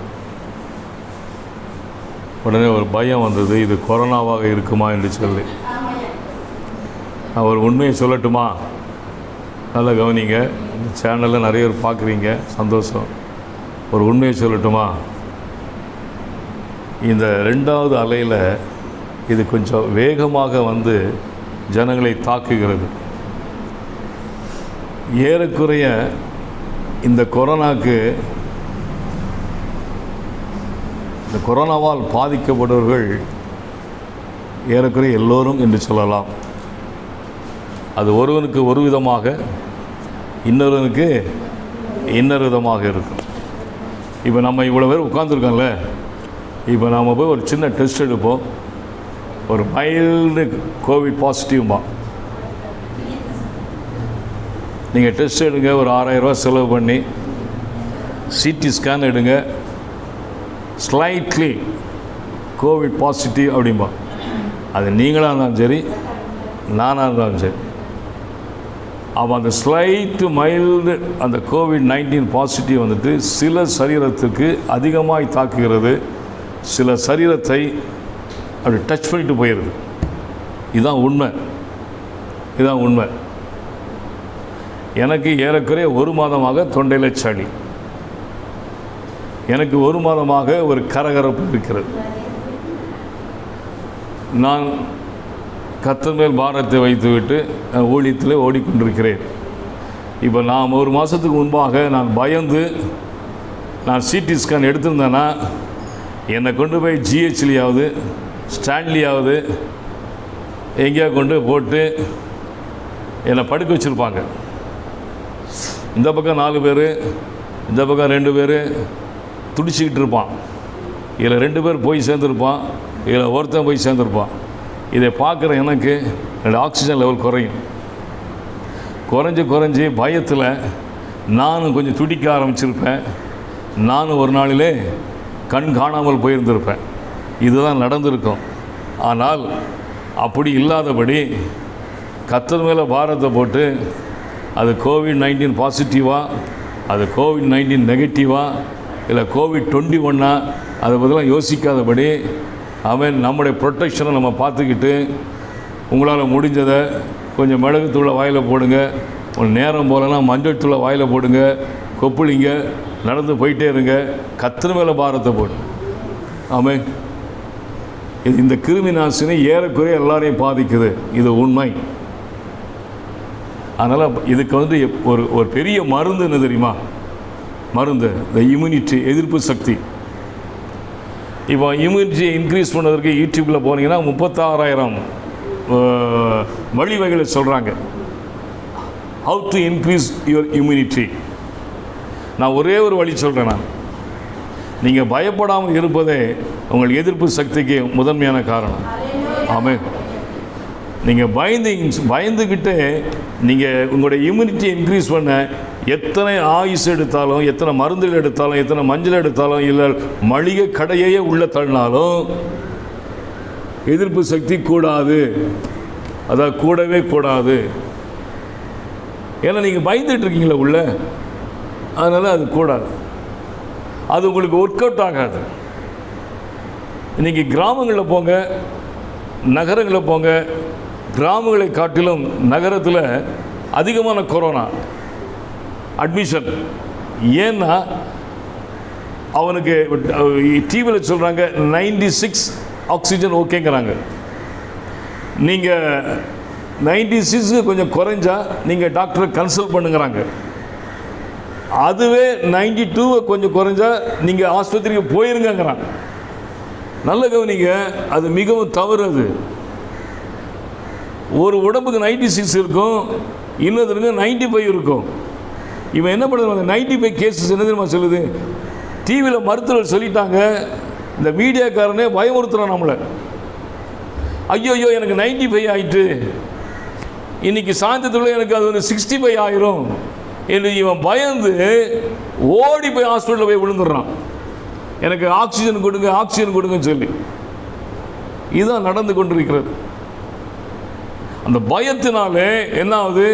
உடனே ஒரு பயம் வந்தது, இது கொரோனாவாக இருக்குமா என்று சொல்லி. நான் ஒரு உண்மையை சொல்லட்டுமா? நல்லா கவனிங்க, இந்த சேனலில் நிறைய பேர் பார்க்குறீங்க, சந்தோஷம். ஒரு உண்மையை சொல்லட்டுமா? இந்த 2வது அலையில் இது கொஞ்சம் வேகமாக வந்து ஜனங்களை தாக்குகிறது. ஏறக்குறைய இந்த கொரோனாவால் பாதிக்கப்படுவர்கள் ஏறக்குறைய எல்லோரும் என்று சொல்லலாம். அது ஒருவனுக்கு ஒரு விதமாக, இன்னொருவனுக்கு இன்னொரு விதமாக இருக்கும். இப்போ நம்ம இவ்வளோ பேர் உட்காந்துருக்கோம்ல, இப்போ நாம் போய் ஒரு சின்ன டெஸ்ட் எடுப்போம், ஒரு மைல்டு கோவிட் பாசிட்டிவ்மா. நீங்கள் டெஸ்ட் எடுங்க, ஒரு 6000 ரூபா செலவு பண்ணி சிடி ஸ்கேன் எடுங்க, ஸ்லைட்லி கோவிட் பாசிட்டிவ் அப்படிம்பா. அது நீங்களாக இருந்தாலும் சரி, நானாக இருந்தாலும் சரி. அப்போ அந்த ஸ்லைட்டு மைல்டு அந்த COVID-19 பாசிட்டிவ் வந்துட்டு சில சரீரத்துக்கு அதிகமாக தாக்குகிறது, சில சரீரத்தை அப்படி டச் பண்ணிட்டு போயிடுது. இதுதான் உண்மை, இதுதான் உண்மை. எனக்கு ஏறக்குறைய 1 மாதமாக தொண்டையில் சளி, எனக்கு 1 மாதமாக ஒரு கரகரப்பு இருக்கிறது. நான் கர்த்தர் மேல் பாரத்தை வைத்துவிட்டு ஊழியத்தில் ஓடிக்கொண்டிருக்கிறேன். இப்போ நான் 1 மாதத்துக்கு முன்பாக நான் பயந்து நான் சிடி ஸ்கேன் எடுத்திருந்தேன்னா என்னை கொண்டு போய் ஜிஹெச்லியாவது ஸ்டான்லியாவது எங்கேயா கொண்டு போட்டு என்னை படுக்க வச்சுருப்பாங்க. இந்த பக்கம் 4 பேர், இந்த பக்கம் 2 பேர் துடிச்சிக்கிட்டு இருப்பான். இதில் 2 பேர் போய் சேர்ந்துருப்பான், இதில் ஒருத்தன் போய் சேர்ந்துருப்பான். இதை பார்க்குற எனக்கு என்னோடய ஆக்சிஜன் லெவல் குறையும். குறைஞ்சி பயத்தில் நானும் கொஞ்சம் துடிக்க ஆரம்பிச்சிருப்பேன். நானும் ஒரு நாளிலே கண் காணாமல் போயிருந்திருப்பேன். இதுதான் நடந்திருக்கும். ஆனால் அப்படி இல்லாதபடி கர்த்தர் மேலே பாரத்தை போட்டு அது கோவிட்-19 பாசிட்டிவா, அது கோவிட்-19 நெகட்டிவா, இல்லை கோவிட்-21 அதை பற்றிலாம் யோசிக்காதபடி அவன் நம்முடைய ப்ரொட்டெக்ஷனை நம்ம பார்த்துக்கிட்டு உங்களால் முடிஞ்சதை கொஞ்சம் மிளகுத்தூளை வாயில் போடுங்க, ஒரு நேரம் போலனா மஞ்சள் தூளை வாயில் போடுங்க, கொப்புளிங்க, நடந்து போயிட்டே இருங்க, கர்த்தர் மேலே பாரத்தை போடு. ஆமென். இந்த கிருமி நாசினி ஏறக்குறைய எல்லாரையும் பாதிக்குது, இது உண்மை. அதனால் இதுக்கு வந்து ஒரு பெரிய மருந்து என்ன தெரியுமா? மருந்து இந்த இம்யூனிட்டி, எதிர்ப்பு சக்தி. இப்போ இம்யூனிட்டியை இன்க்ரீஸ் பண்ணுவதற்கு யூடியூப்பில் போனீங்கன்னா 36,000 வழிவகைகளை சொல்கிறாங்க. How to increase your immunity. நான் ஒரே ஒரு வழி சொல்கிறேன். நீங்கள் பயப்படாமல் இருப்பதே உங்கள் எதிர்ப்பு சக்திக்கு முதன்மையான காரணம். ஆமென். நீங்கள் பயந்துக்கிட்டே நீங்கள் உங்களுடைய இம்யூனிட்டியை இன்க்ரீஸ் பண்ண எத்தனை ஆயுஸ் எடுத்தாலும், எத்தனை மருந்துகள் எடுத்தாலும், எத்தனை மஞ்சள் எடுத்தாலும், இல்லை மளிகை கடையே உள்ள தள்ளினாலும் எதிர்ப்பு சக்தி கூடாது. அதான் கூடவே கூடாது. ஏன்னா நீங்கள் பயந்துட்டு இருக்கீங்களா உள்ள, அதனால் அது கூடாது. அது உங்களுக்கு ஒர்க் அவுட் ஆகாது. இன்றைக்கி கிராமங்களில் போங்க, நகரங்களில் போங்க. கிராமங்களை காட்டிலும் நகரத்தில் அதிகமான கொரோனா அட்மிஷன். ஏன்னா அவனுக்கு டிவியில் சொல்கிறாங்க 96 ஆக்சிஜன் ஓகேங்கிறாங்க. நீங்கள் 96 கொஞ்சம் குறைஞ்சா நீங்கள் டாக்டரை கன்சல்ட் பண்ணுங்கிறாங்க. அதுவே 92 கொஞ்சம் குறைஞ்சா நீங்கள் ஆஸ்பத்திரிக்கு போயிருங்கிறாங்க. நல்ல கவனிங்க, அது மிகவும் தவறு. அது ஒரு உடம்புக்கு 96 இருக்கும், இன்னொருத்தருக்கு 95 இருக்கும். இவன் என்ன பண்ணுறாங்க? 95 கேசஸ் என்ன தெரியுமா சொல்லுது? டிவியில் மருத்துவர் சொல்லிட்டாங்க. இந்த மீடியாக்காரனே பயமுறுத்துறான் நம்மளை. ஐயோ எனக்கு 95 ஆகிட்டு, இன்றைக்கி சாயந்தரத்தில் எனக்கு அது வந்து 65 ஆயிரும் என்று இவன் பயந்து ஓடி போய் ஹாஸ்பிட்டலில் போய் விழுந்துடுறான். எனக்கு ஆக்சிஜன் கொடுங்க, ஆக்சிஜன் கொடுங்கன்னு சொல்லி. இதுதான் நடந்து கொண்டிருக்கிறது. அந்த பயத்தினாலே என்ன ஆகுது?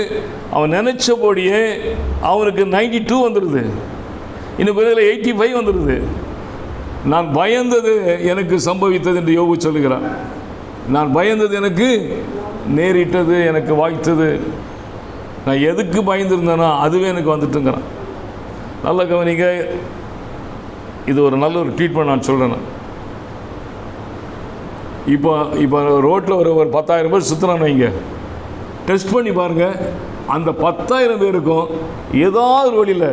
அவன் நினைச்சபடியே அவனுக்கு 92 வந்துடுது, இன்னும் பிறகு 85 வந்துடுது. நான் பயந்தது எனக்கு சம்பவித்தது என்று யோபு சொல்லுகிறான். நான் பயந்தது எனக்கு நேரிட்டது, எனக்கு வாய்த்தது. நான் எதுக்கு பயந்துருந்தேனோ அதுவே எனக்கு வந்துட்டுங்கிறான். நல்ல கவனிங்க, இது ஒரு நல்ல ஒரு ட்ரீட்மெண்ட் நான் சொல்கிறேன். இப்போ ரோட்டில் ஒரு 10,000 பேர் சுற்றுறான்னு வைங்க, டெஸ்ட் பண்ணி பாருங்கள். அந்த 10,000 பேருக்கும் ஏதாவது வழியில்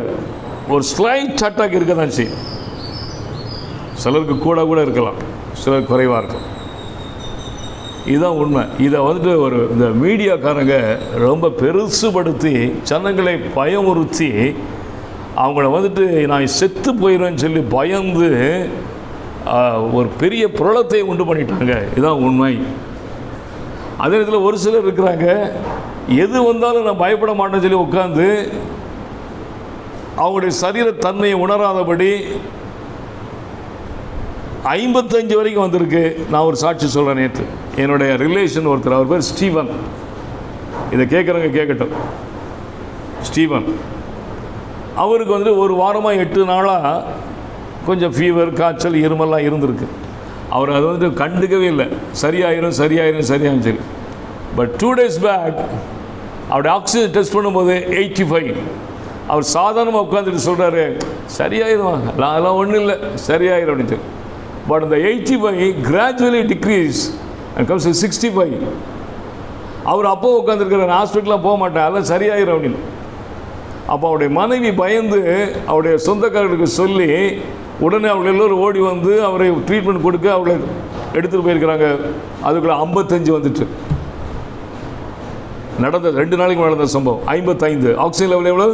ஒரு ஸ்லைட் அட்டாக் இருக்க தான் செய்யும். சிலருக்கு கூட இருக்கலாம், சிலர் குறைவாக இருக்கும். இதுதான் உண்மை. இதை வந்துட்டு இந்த மீடியாக்காரங்க ரொம்ப பெருசுபடுத்தி ஜனங்களை பயமுறுத்தி அவங்கள வந்துட்டு நான் செத்து போயிடுவேன்னு சொல்லி பயந்து ஒரு பெரிய புரளத்தை உண்டு பண்ணிட்டாங்க. இதுதான் உண்மை. அதே நேரத்தில் ஒரு சிலர் இருக்கிறாங்க, எது வந்தாலும் நான் பயப்பட மாட்டேன்னு சொல்லி உட்காந்து அவங்களுடைய சரீரத்தன்மையை உணராதபடி 55 வரைக்கும் வந்திருக்கு. நான் ஒரு சாட்சி சொல்கிறேன். நேற்று என்னுடைய ரிலேஷன் ஒருத்தர், அவர் பேர் ஸ்டீவன். இதை கேட்குறவங்க கேட்கட்டும். ஸ்டீவன் அவருக்கு வந்து ஒரு வாரமாக 8 நாளாக கொஞ்சம் ஃபீவர், காய்ச்சல், இருமல்லாம் இருந்திருக்கு. அவர் அதை வந்து கண்டுக்கவே இல்லை. சரியாயிரும் சரி. பட் 2 days பேக் அவருடைய ஆக்சிஜன் டெஸ்ட் பண்ணும்போது 85. அவர் சாதாரணமாக உட்காந்துட்டு சொல்கிறாரு, சரியாயிரும், அதெல்லாம் ஒன்றும் இல்லை, சரியாயிரும் அப்படின்னு சொல்லி. பட் இந்த 85 கிராஜுவலி டிக்ரீஸ் அண்ட் கம்ஸ் 65. அவர் அப்போ உட்காந்துருக்கிறார், ஹாஸ்பிட்டலாம் போக மாட்டேன், அதெல்லாம் சரியாயிரும் அப்படின்னு. அப்போ அவருடைய மனைவி பயந்து அவருடைய சொந்தக்காரர்களுக்கு சொல்லி உடனே அவங்க எல்லோரும் ஓடி வந்து அவரை ட்ரீட்மெண்ட் கொடுக்க அவளை எடுத்துகிட்டு போயிருக்கிறாங்க. அதுக்குள்ளே 55 வந்துட்டு. நடந்த 2 நாளைக்கு நடந்த சம்பவம். 55 ஆக்சிஜன் லெவல் எவ்வளோ?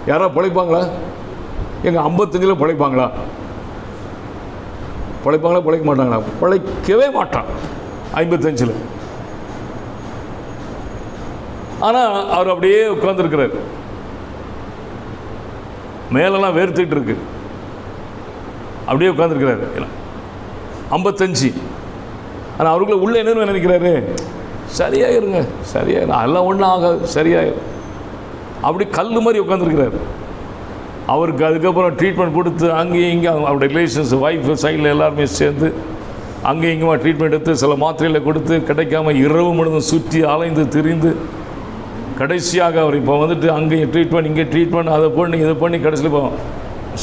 யாராவது பிழைப்பாங்களா? எங்கள் 55 பிழைப்பாங்களா? பிழைக்க மாட்டாங்களா? பிழைக்கவே மாட்டான் 55. ஆனால் அவர் அப்படியே உட்கார்ந்துருக்கிறார். மேலெல்லாம் வேர்த்துக்கிட்டு இருக்கு, அப்படியே உட்காந்துருக்கிறாரு. 55. ஆனால் அவருக்குள்ள உள்ள என்ன நினைக்கிறாரு? சரியாயிருங்க, சரியாயிரும், அதெல்லாம் ஒன்றும் ஆகாது, சரியாயிரும். அப்படி கல் மாதிரி உட்காந்துருக்கிறார். அவருக்கு அதுக்கப்புறம் ட்ரீட்மெண்ட் கொடுத்து அங்கேயும் இங்கே அவருடைய ரிலேஷன்ஸ், ஒய்ஃபு சைடில் எல்லாருமே சேர்ந்து அங்கேயும் இங்கேயுமா ட்ரீட்மெண்ட் எடுத்து சில மாத்திரைகளை கொடுத்து கிடைக்காம இரவு முழுதும் சுற்றி அலைந்து திரிந்து கடைசியாக அவர் இப்போ வந்துட்டு அங்கேயும் ட்ரீட்மெண்ட், இங்கே ட்ரீட்மெண்ட், அதை பண்ணி இதை பண்ணி கடைசியில் இப்போ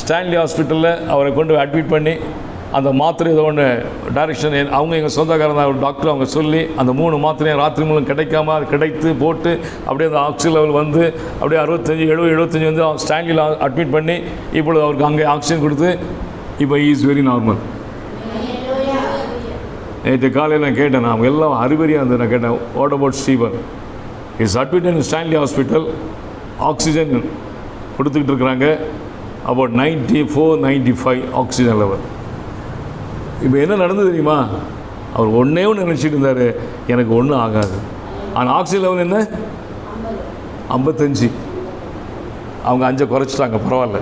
ஸ்டான்லி ஹாஸ்பிட்டலில் அவரை கொண்டு அட்மிட் பண்ணி அந்த மாத்திரை இதை ஒன்று டைரெக்ஷன் அவங்க எங்கள் சொந்தக்காரன் ஒரு டாக்டர் அவங்க சொல்லி அந்த 3 மாத்திரையும் ராத்திரி மூலம் கிடைக்காம அது கிடைத்து போட்டு அப்படியே அந்த ஆக்சிஜன் லெவல் வந்து அப்படியே 65 வந்து ஸ்டான்லியில் அட்மிட் பண்ணி இப்பொழுது அவருக்கு அங்கே ஆக்சிஜன் கொடுத்து இப்போ இஸ் வெரி நார்மல். நேற்று காலையில் நான் கேட்டேன், நான் எல்லாம் அறிவறியாக இருந்து நான் கேட்டேன், what about Steven is admit in Stanley hospital, oxygen கொடுத்துக்கிட்டு இருக்கிறாங்க, அபவுட் 94-95 ஆக்சிஜன் லெவல். இப்போ என்ன நடந்தது தெரியுமா? அவர் ஒன்றே ஒன்று நினச்சிட்டு இருந்தார், எனக்கு ஒன்றும் ஆகாது. ஆனால் ஆக்சிஜன் லெவல் என்ன 55, அவங்க 5 குறைச்சிட்டாங்க, பரவாயில்ல.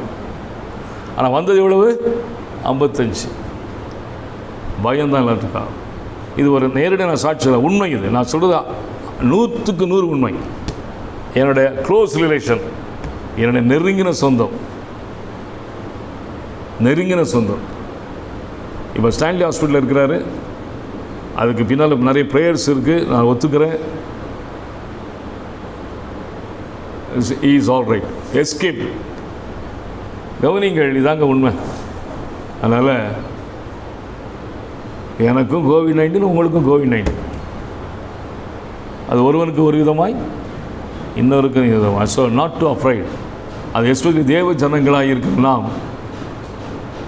ஆனால் வந்தது எவ்வளவு 55. பயம்தான் எல்லாத்துக்கும். இது ஒரு நேரடியான சாட்சி, உண்மை. இது நான் சொல்கிறது 100க்கு 100 உண்மை. என்னுடைய க்ளோஸ் ரிலேஷன், என்னுடைய நெருங்கின சொந்தம் இப்போ ஸ்டான்லி ஹாஸ்பிட்டலில் இருக்கிறாரு. அதுக்கு பின்னால் நிறைய ப்ரேயர்ஸ் இருக்குது, நான் ஒத்துக்கிறேன். Is all right, escape. கவனிங்கள், இதாங்க உண்மை. அதனால் எனக்கும் கோவிட்-19, உங்களுக்கும் கோவிட்-19. அது ஒருவனுக்கு ஒரு விதமாய், இன்னொருக்கு விதமாய். So not to afraid. அது எஸ்பெஷலி தேவ ஜனங்களாக இருக்கிற நாம்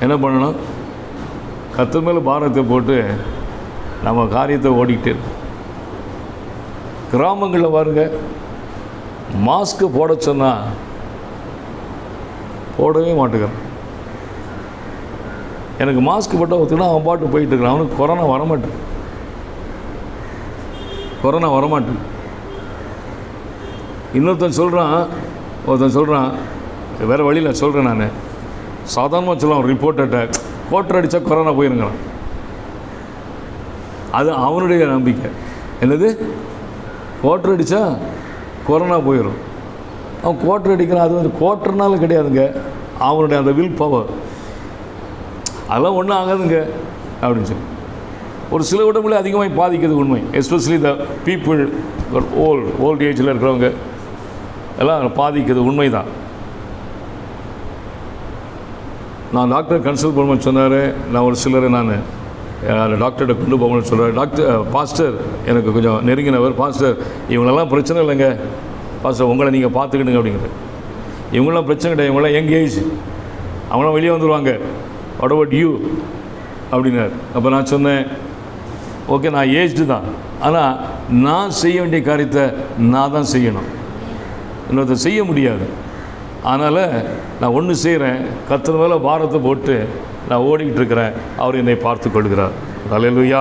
என்ன பண்ணணும்? கர்த்தர் மேலே பாரத்தை போட்டு நம்ம காரியத்தை ஓடிக்கிட்டு. கிராமங்களில் பாருங்க, மாஸ்க்கு போட சொன்னால் போடவே மாட்டேங்கிறான். எனக்கு மாஸ்க் போட்டால் ஒருத்தனா அவன் பாட்டு போயிட்டு இருக்கிறான், அவனுக்கு கொரோனா வரமாட்டேன். ஒருத்தன் சொல்கிறான், வேறு வழியில் சொல்கிறேன், நான் சாதாரணமாக சொல்லுவான், ரிப்போர்ட்டை கோட்டர் அடித்தா கொரோனா போயிருங்கிறான். அது அவனுடைய நம்பிக்கை. என்னது? கோட்டர் அடித்தா கொரோனா போயிடும். அவன் கோட்டர் அடிக்கிறான். அது வந்து கோட்டர்னால கிடையாதுங்க, அவனுடைய அந்த வில் பவர். அதெல்லாம் ஒன்றும் ஆகாதுங்க அப்படின்னு சொல்லி ஒரு சில உடம்புல அதிகமாக பாதிக்கிறது உண்மை. எஸ்பெஷலி த பீப்புள் ஓல்ட் ஏஜில் இருக்கிறவங்க எல்லாம் பாதிக்கிறது உண்மை தான். நான் டாக்டரை கன்சல்ட் பண்ணுவேன்னு சொன்னார். நான் ஒரு சிலரை நான் டாக்டர்கிட்ட கொண்டு போகணும்னு சொல்கிறேன். பாஸ்டர் எனக்கு கொஞ்சம் நெருங்கினவர், பாஸ்டர் இவங்களெல்லாம் பிரச்சனை இல்லைங்க பாஸ்டர், உங்களை நீங்கள் பார்த்துக்கிடுங்க அப்படிங்கிற. இவங்களாம் பிரச்சனை கிடையாது, இவங்களாம் யங் ஏஜ், அவங்களாம் வெளியே வந்துடுவாங்க. வாட் அபவுட் யூ அப்படின்னார். அப்போ நான் சொன்னேன், ஓகே நான் ஏஜ்டு தான், ஆனால் நான் செய்ய வேண்டிய காரியத்தை நான் தான் செய்யணும், இன்னொருத்தர் செய்ய முடியாது. அதனால் நான் ஒன்று செய்கிறேன், கர்த்தர் மேலே பாரத்தை போட்டு நான் ஓடிக்கிட்டு இருக்கிறேன், அவர் என்னை பார்த்து கொள்கிறார். அல்லேலூயா.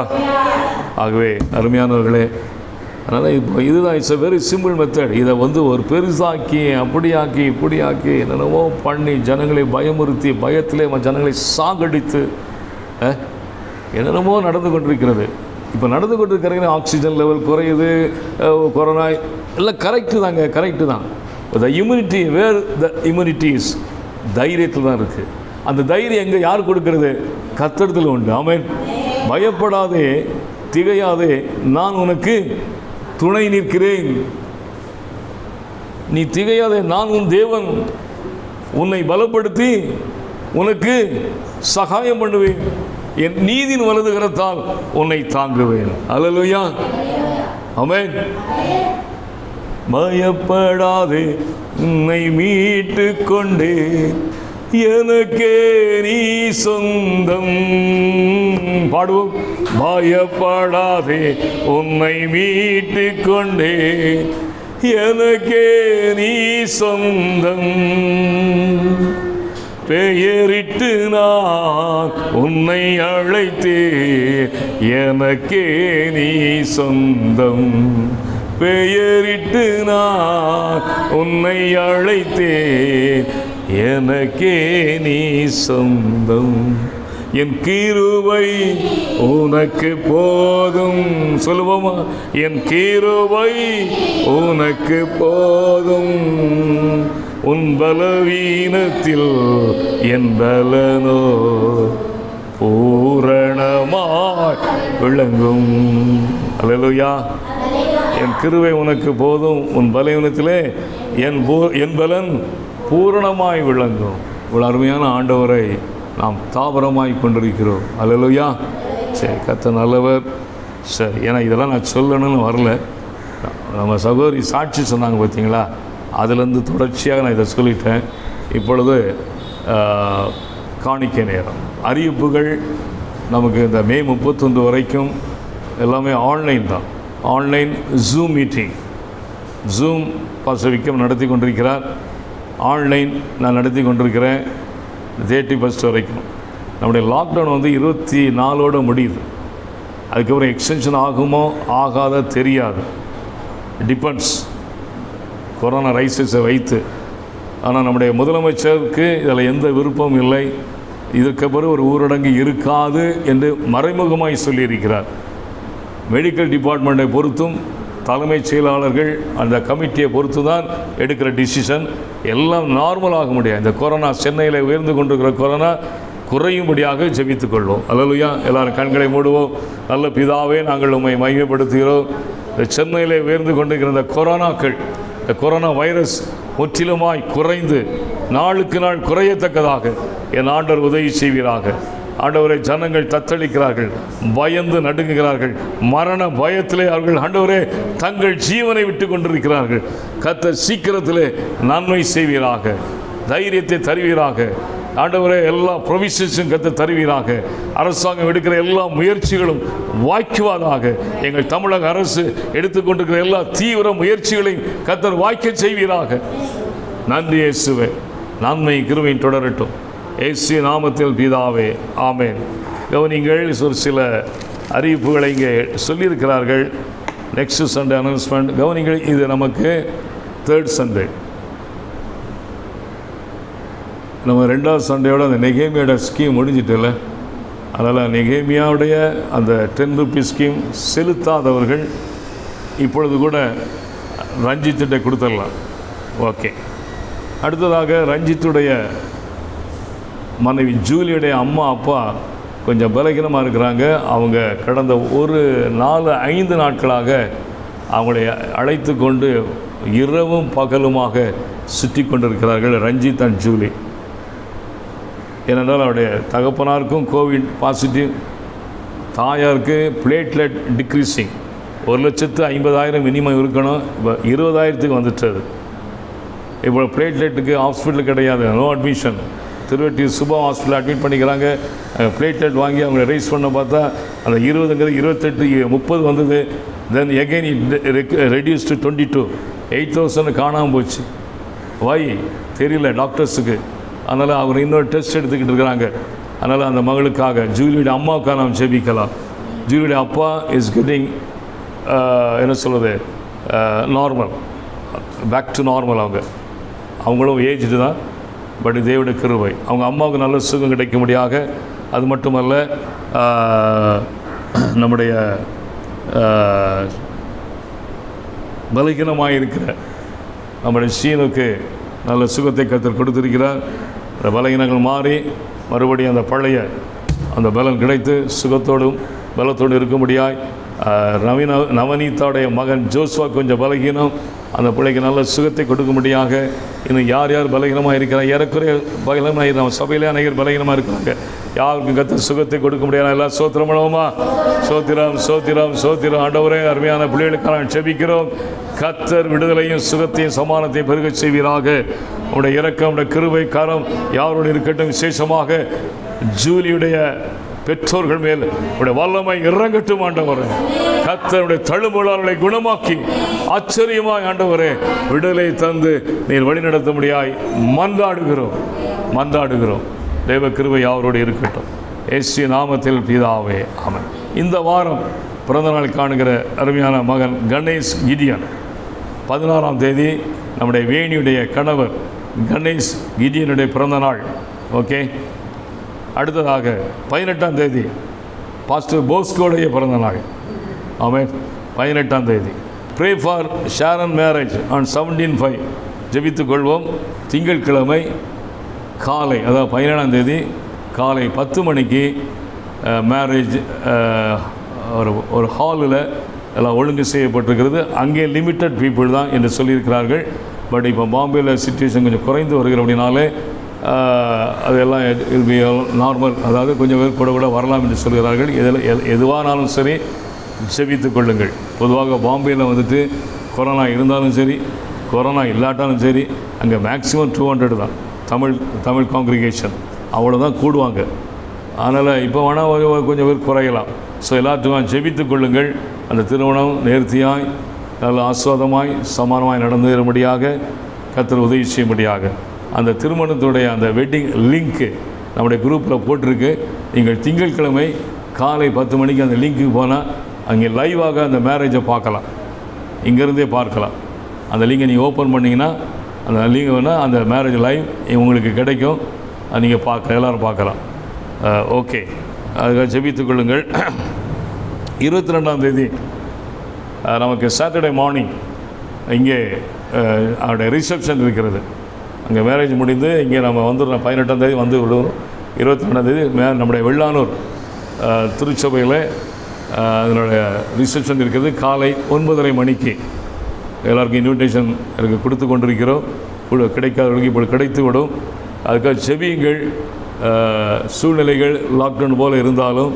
ஆகவே அருமையானவர்களே, அதனால் இப்போ இதுதான் இட்ஸ் வெரி சிம்பிள் மெத்தட். இதை வந்து ஒரு பெருசாக்கி அப்படியாக்கி இப்படியாக்கி என்னென்னவோ பண்ணி ஜனங்களை பயமுறுத்தி பயத்திலே ஜனங்களை சாகடித்து என்னென்னமோ நடந்து கொண்டிருக்கிறது. இப்போ நடந்து கொண்டிருக்கிற ஆக்சிஜன் லெவல் குறையுது, கொரோனா எல்லாம் கரெக்டு தான். த இம்யூனிட்டி, வேர் த இம்யூனிட்டிஸ் தைரியத்தில் தான் இருக்குது. அந்த தைரியம் எங்கே யார் கொடுக்கறது? கர்த்தரிடத்தில் உண்டு. ஆமென். பயப்படாதே, திகையாதே, நான் உனக்கு துணை நிற்கிறேன். நீ திகையாதே, நான் உன் தேவன், உன்னை பலப்படுத்தி உனக்கு சகாயம் பண்ணுவேன், என் நீதியின் வலது கரத்தால் உன்னை தாங்குவேன். அல்லேலூயா. ஆமென். பயப்படாதே, உன்னை மீட்டு கொண்டே, எனக்கே நீ சொந்தம். பாடுவோம். பயப்படாதே, உன்னை மீட்டு கொண்டே, எனக்கே நீ சொந்தம். பெயரிட்டு நான் உன்னை அழைத்தேன், எனக்கே நீ சொந்தம். பெயரிட்டு நான் உன்னை அழைத்தேன், எனக்கே நீ சொந்தம். என் கிருபை உனக்கு போதும். சொல்லுவோமா? என் கிருபை உனக்கு போதும், உன் பலவீனத்தில் என் பலனோ பூரணமாய் விளங்கும். அல்லேலூயா. என் கிருபை உனக்கு போதும், உன் பலவீனத்திலே என் பலன் பூரணமாய் விளங்கும். இவ்வளோ அருமையான ஆண்டவரை நாம் தாபரமாய் கொண்டிருக்கிறோம். அல்லேலூயா. சரி, கர்த்தர் நல்லவர். சரி, ஏன்னா இதெல்லாம் நான் சொல்லணும்னு வரல. நம்ம சகோதரி சாட்சி சொன்னாங்க பார்த்தீங்களா, அதுலேருந்து தொடர்ச்சியாக நான் இதை சொல்லிட்டேன். இப்பொழுது காணிக்கை நேரம். அறிவிப்புகள் நமக்கு இந்த மே 31 வரைக்கும் எல்லாமே ஆன்லைன் தான். Online zoom meeting, zoom pastor Vikram நடத்தி கொண்டிருக்கிறார். ஆன்லைன் நான் நடத்தி கொண்டிருக்கிறேன் 31 வரைக்கும். நம்முடைய லாக்டவுன் வந்து 24 முடியுது. அதுக்கப்புறம் எக்ஸ்டென்ஷன் ஆகுமோ ஆகாத தெரியாது, டிபெண்ட்ஸ் கொரோனா ரைசஸை வைத்து. ஆனால் நம்முடைய முதலமைச்சருக்கு இதில் எந்த விருப்பமும் இல்லை. இதற்கு பிறகு ஒரு ஊரடங்கு இருக்காது என்று மறைமுகமாய் சொல்லியிருக்கிறார். மெடிக்கல் டிபார்ட்மெண்ட்டை பொறுத்தும் தலைமைச் செயலாளர்கள் அந்த கமிட்டியை பொறுத்து தான் எடுக்கிற டிசிஷன். எல்லாம் நார்மலாக முடியாது. இந்த கொரோனா சென்னையில் உயர்ந்து கொண்டிருக்கிற கொரோனா குறையும்படியாக ஜெபித்துக் கொள்வோம். அல்லேலூயா. எல்லாரும் கண்களை மூடுவோம். நல்ல பிதாவே, நாங்கள் உம்மை மகிமைப்படுத்துகிறோம். இந்த சென்னையிலே உயர்ந்து கொண்டிருக்கிற இந்த கொரோனாக்கள், இந்த கொரோனா வைரஸ் முற்றிலுமாய் குறைந்து நாளுக்கு நாள் குறையத்தக்கதாக என் ஆண்டவர் உதவி செய்வீராக. ஆண்டவரை, ஜனங்கள் தத்தளிக்கிறார்கள், பயந்து நடுங்குகிறார்கள், மரண பயத்திலே அவர்கள் ஆண்டவரே தங்கள் ஜீவனை விட்டு கொண்டிருக்கிறார்கள். கர்த்தர் சீக்கிரத்திலே நன்மை செய்வீராக, தைரியத்தை தருவீராக. ஆண்டவரே, எல்லா ப்ரொவிஷன்ஸும் கர்த்தர் தருவீராக. அரசாங்கம் எடுக்கிற எல்லா முயற்சிகளும் வாய்க்குவதாக. எங்கள் தமிழக அரசு எடுத்துக்கொண்டிருக்கிற எல்லா தீவிர முயற்சிகளையும் கர்த்தர் வாய்க்க செய்வீராக. நன்றி இயேசுவே. நன்மை கிருபையும் தொடரட்டும் இயேசு நாமத்தில் பிதாவே, ஆமேன். கவனிங்கள், ஒரு சில அறிவிப்புகளை இங்கே சொல்லியிருக்கிறார்கள். நெக்ஸ்ட் சண்டே அனௌன்ஸ்மெண்ட் கவனிங்கள். இது நமக்கு 3rd சண்டே. நம்ம 2வது சண்டேயோட அந்த நெகேமியோட ஸ்கீம் முடிஞ்சிட்டில்ல. அதனால் நெகேமியாவுடைய அந்த 10 ரூபீஸ் ஸ்கீம் செலுத்தாதவர்கள் இப்பொழுது கூட ரஞ்சித்திட்ட கொடுத்துடலாம். ஓகே. அடுத்ததாக ரஞ்சித்துடைய மனைவி ஜூலியுடைய அம்மா அப்பா கொஞ்சம் பலகீனமாக இருக்கிறாங்க. அவங்க கடந்த ஒரு 4-5 நாட்களாக அவங்களை அழைத்து கொண்டு இரவும் பகலுமாக சுற்றி கொண்டிருக்கிறார்கள் ரஞ்சித் அண்ட் ஜூலி. ஏனென்றால் அவருடைய தகப்பனாருக்கும் கோவிட் பாசிட்டிவ், தாயாருக்கு பிளேட்லெட் டிக்ரீஸிங். 1,50,000 மினிமம் இருக்கணும். இப்போ 20,000க்கு வந்துட்டது. இப்போ பிளேட்லெட்டுக்கு ஹாஸ்பிட்டல் கிடையாது, no admission. Thiruvottiyur Subha hospital admit பண்ணிக்கிறாங்க. பிளேட்லெட் வாங்கி அவங்க ரைஸ் பண்ண பார்த்தா அந்த 20ங்கிறது 28, 30 வந்தது. தென் எகெயின் ரெடியூஸ் டு 22, 8,000 காணாமல் போச்சு. வாய் தெரியல டாக்டர்ஸுக்கு. அதனால் அவர் இன்னொரு டெஸ்ட் எடுத்துக்கிட்டு இருக்கிறாங்க. அதனால் அந்த மகளுக்காக, ஜூலியுடைய அம்மாவுக்காக நாம் ஜெபிக்கலாம். ஜூலியுடைய அப்பா இஸ் கெட்டிங் என்ன சொல்கிறது, நார்மல், பேக் டு நார்மல். அவங்களும் ஏஜ்டு தான், பட் தேவனுடைய கிருபை. அவங்க அம்மாவுக்கு நல்ல சுகம் கிடைக்கும்படியாக. அது மட்டுமல்ல, நம்முடைய பலகீனமாக இருக்கிற நம்முடைய சீனுக்கு நல்ல சுகத்தை கர்த்தர் கொடுத்திருக்கிறார். அந்த பலகீனங்கள் மாறி மறுபடியும் அந்த பழைய அந்த பலன் கிடைத்து சுகத்தோடும் பலத்தோடு இருக்கும்படியாய். நவநீதாவுடைய மகன் ஜோஸ்வா கொஞ்சம் பலகீனம், அந்த பிள்ளைக்கு நல்ல சுகத்தை கொடுக்கும்படியாக. இன்னும் யார் யார் பலகீனமாக இருக்கிறார், ஏறக்குறைய பலகீனமாக நம்ம சபையிலே அநேகர் பலகீனமாக இருக்கிறாங்க. யாருக்கும் கர்த்தர் சுகத்தை கொடுக்க முடியாது. எல்லாம் சோத்திரம் பண்ணுவோமா? சோத்திரம் சோத்திரம் சோத்திரம். ஆண்டவரே, அருமையான பிள்ளைகளுக்காக ஜெபிக்கிறோம். கர்த்தர் விடுதலையும் சுகத்தையும் சமானத்தையும் பெருக செய்வீராக. உடைய இரக்கம், உடைய கிருபை கரம் யாரோடு இருக்கட்டும். விசேஷமாக ஜூலியுடைய பெற்றோர்கள் மேல் உடைய வல்லமை இறங்கட்டும் ஆண்டவரே. கர்த்தருடைய தழும்புகளை குணமாக்கி ஆச்சரியமாய் ஆண்டவரே விடுதலை தந்து நீர் வழிநடத்த முடியாய் மன்றாடுகிறோம். தேவ கிருபை அவரோடு இருக்கட்டும். இயேசு நாமத்தில் பிதாவே, ஆமென். இந்த வாரம் பிறந்தநாள் காணுகிற அருமையான மகன் கணேஷ் கிடியன், 16ஆம் தேதி நம்முடைய வேணியுடைய கணவர் கணேஷ் கிடியனுடைய பிறந்த நாள். ஓகே, அடுத்ததாக 18ஆம் தேதி பாஸ்டர் போஸ்கோடைய பிறந்த நாள். ஆமென். 18ஆம் தேதி pray for Sharon marriage on 17/5 ஜெபித்துக் கொள்வோம். திங்கட்கிழமை காலை, அதாவது 17ஆம் தேதி காலை 10 மணிக்கு மேரேஜ் ஒரு ஹாலில் எல்லாம் ஒழுங்கு செய்யப்பட்டிருக்கிறது. அங்கே லிமிட்டட் பீப்புள் தான் என்று சொல்லியிருக்கிறார்கள். பட் இப்போ பாம்பேயில் சிச்சுவேஷன் கொஞ்சம் குறைந்து வருகிற அப்படின்னாலே அதெல்லாம் நார்மல், அதாவது கொஞ்சம் பேர் கூட வரலாம் என்று சொல்கிறார்கள். இதில் எதுவானாலும் சரி செவித்துக் கொள்ளுங்கள். பொதுவாக பாம்பேயில் வந்துட்டு கொரோனா இருந்தாலும் சரி கொரோனா இல்லாட்டாலும் சரி அங்கே மேக்ஸிமம் 200 தான் தமிழ் காங்கிரிகேஷன், அவ்வளோதான் கூடுவாங்க. அதனால் இப்போ வேணால் கொஞ்சம் பேர் குறையலாம். ஸோ எல்லாத்துக்கும் ஜெபித்துக் கொள்ளுங்கள். அந்த திருமணம் நேர்த்தியாய் நல்ல ஆஸ்வாதமாய் சமானமாய் நடந்துரும்படியாக கர்த்தர் உதவி செய்யும்படியாக அந்த திருமணத்துடைய அந்த வெட்டிங் லிங்க்கு நம்முடைய குரூப்பில் போட்டிருக்கு. நீங்கள் திங்கட்கிழமை காலை 10 மணிக்கு அந்த லிங்க்குக்கு போனால் அங்கே லைவாக அந்த மேரேஜை பார்க்கலாம், இங்கேருந்தே பார்க்கலாம். அந்த லிங்கை நீங்கள் ஓப்பன் பண்ணிங்கன்னா அந்த லிங்க் வேணால் அந்த மேரேஜ் லைவ் உங்களுக்கு கிடைக்கும். அது நீங்கள் எல்லோரும் பார்க்கலாம். ஓகே, அதுக்காக ஜெபித்துக் கொள்ளுங்கள். 22ஆம் தேதி நமக்கு சாட்டர்டே மார்னிங் இங்கே அவருடைய ரிசப்ஷன் இருக்கிறது. அங்கே மேரேஜ் முடிந்து இங்கே நம்ம வந்துடுறோம். 18ஆம் தேதி வந்து விடுவோம். 22ஆம் தேதி நம்முடைய வெள்ளானூர் திருச்சபையில் அதனுடைய ரிசப்ஷன் இருக்கிறது. காலை 9:30 மணிக்கு எல்லாருக்கும் இன்விடேஷன் எனக்கு கொடுத்து கொண்டிருக்கிறோம். கிடைக்காதவர்களுக்கு இப்போ கிடைத்து விடும். அதுக்காக செவியுங்கள். சூழ்நிலைகள் லாக்டவுன் போல் இருந்தாலும்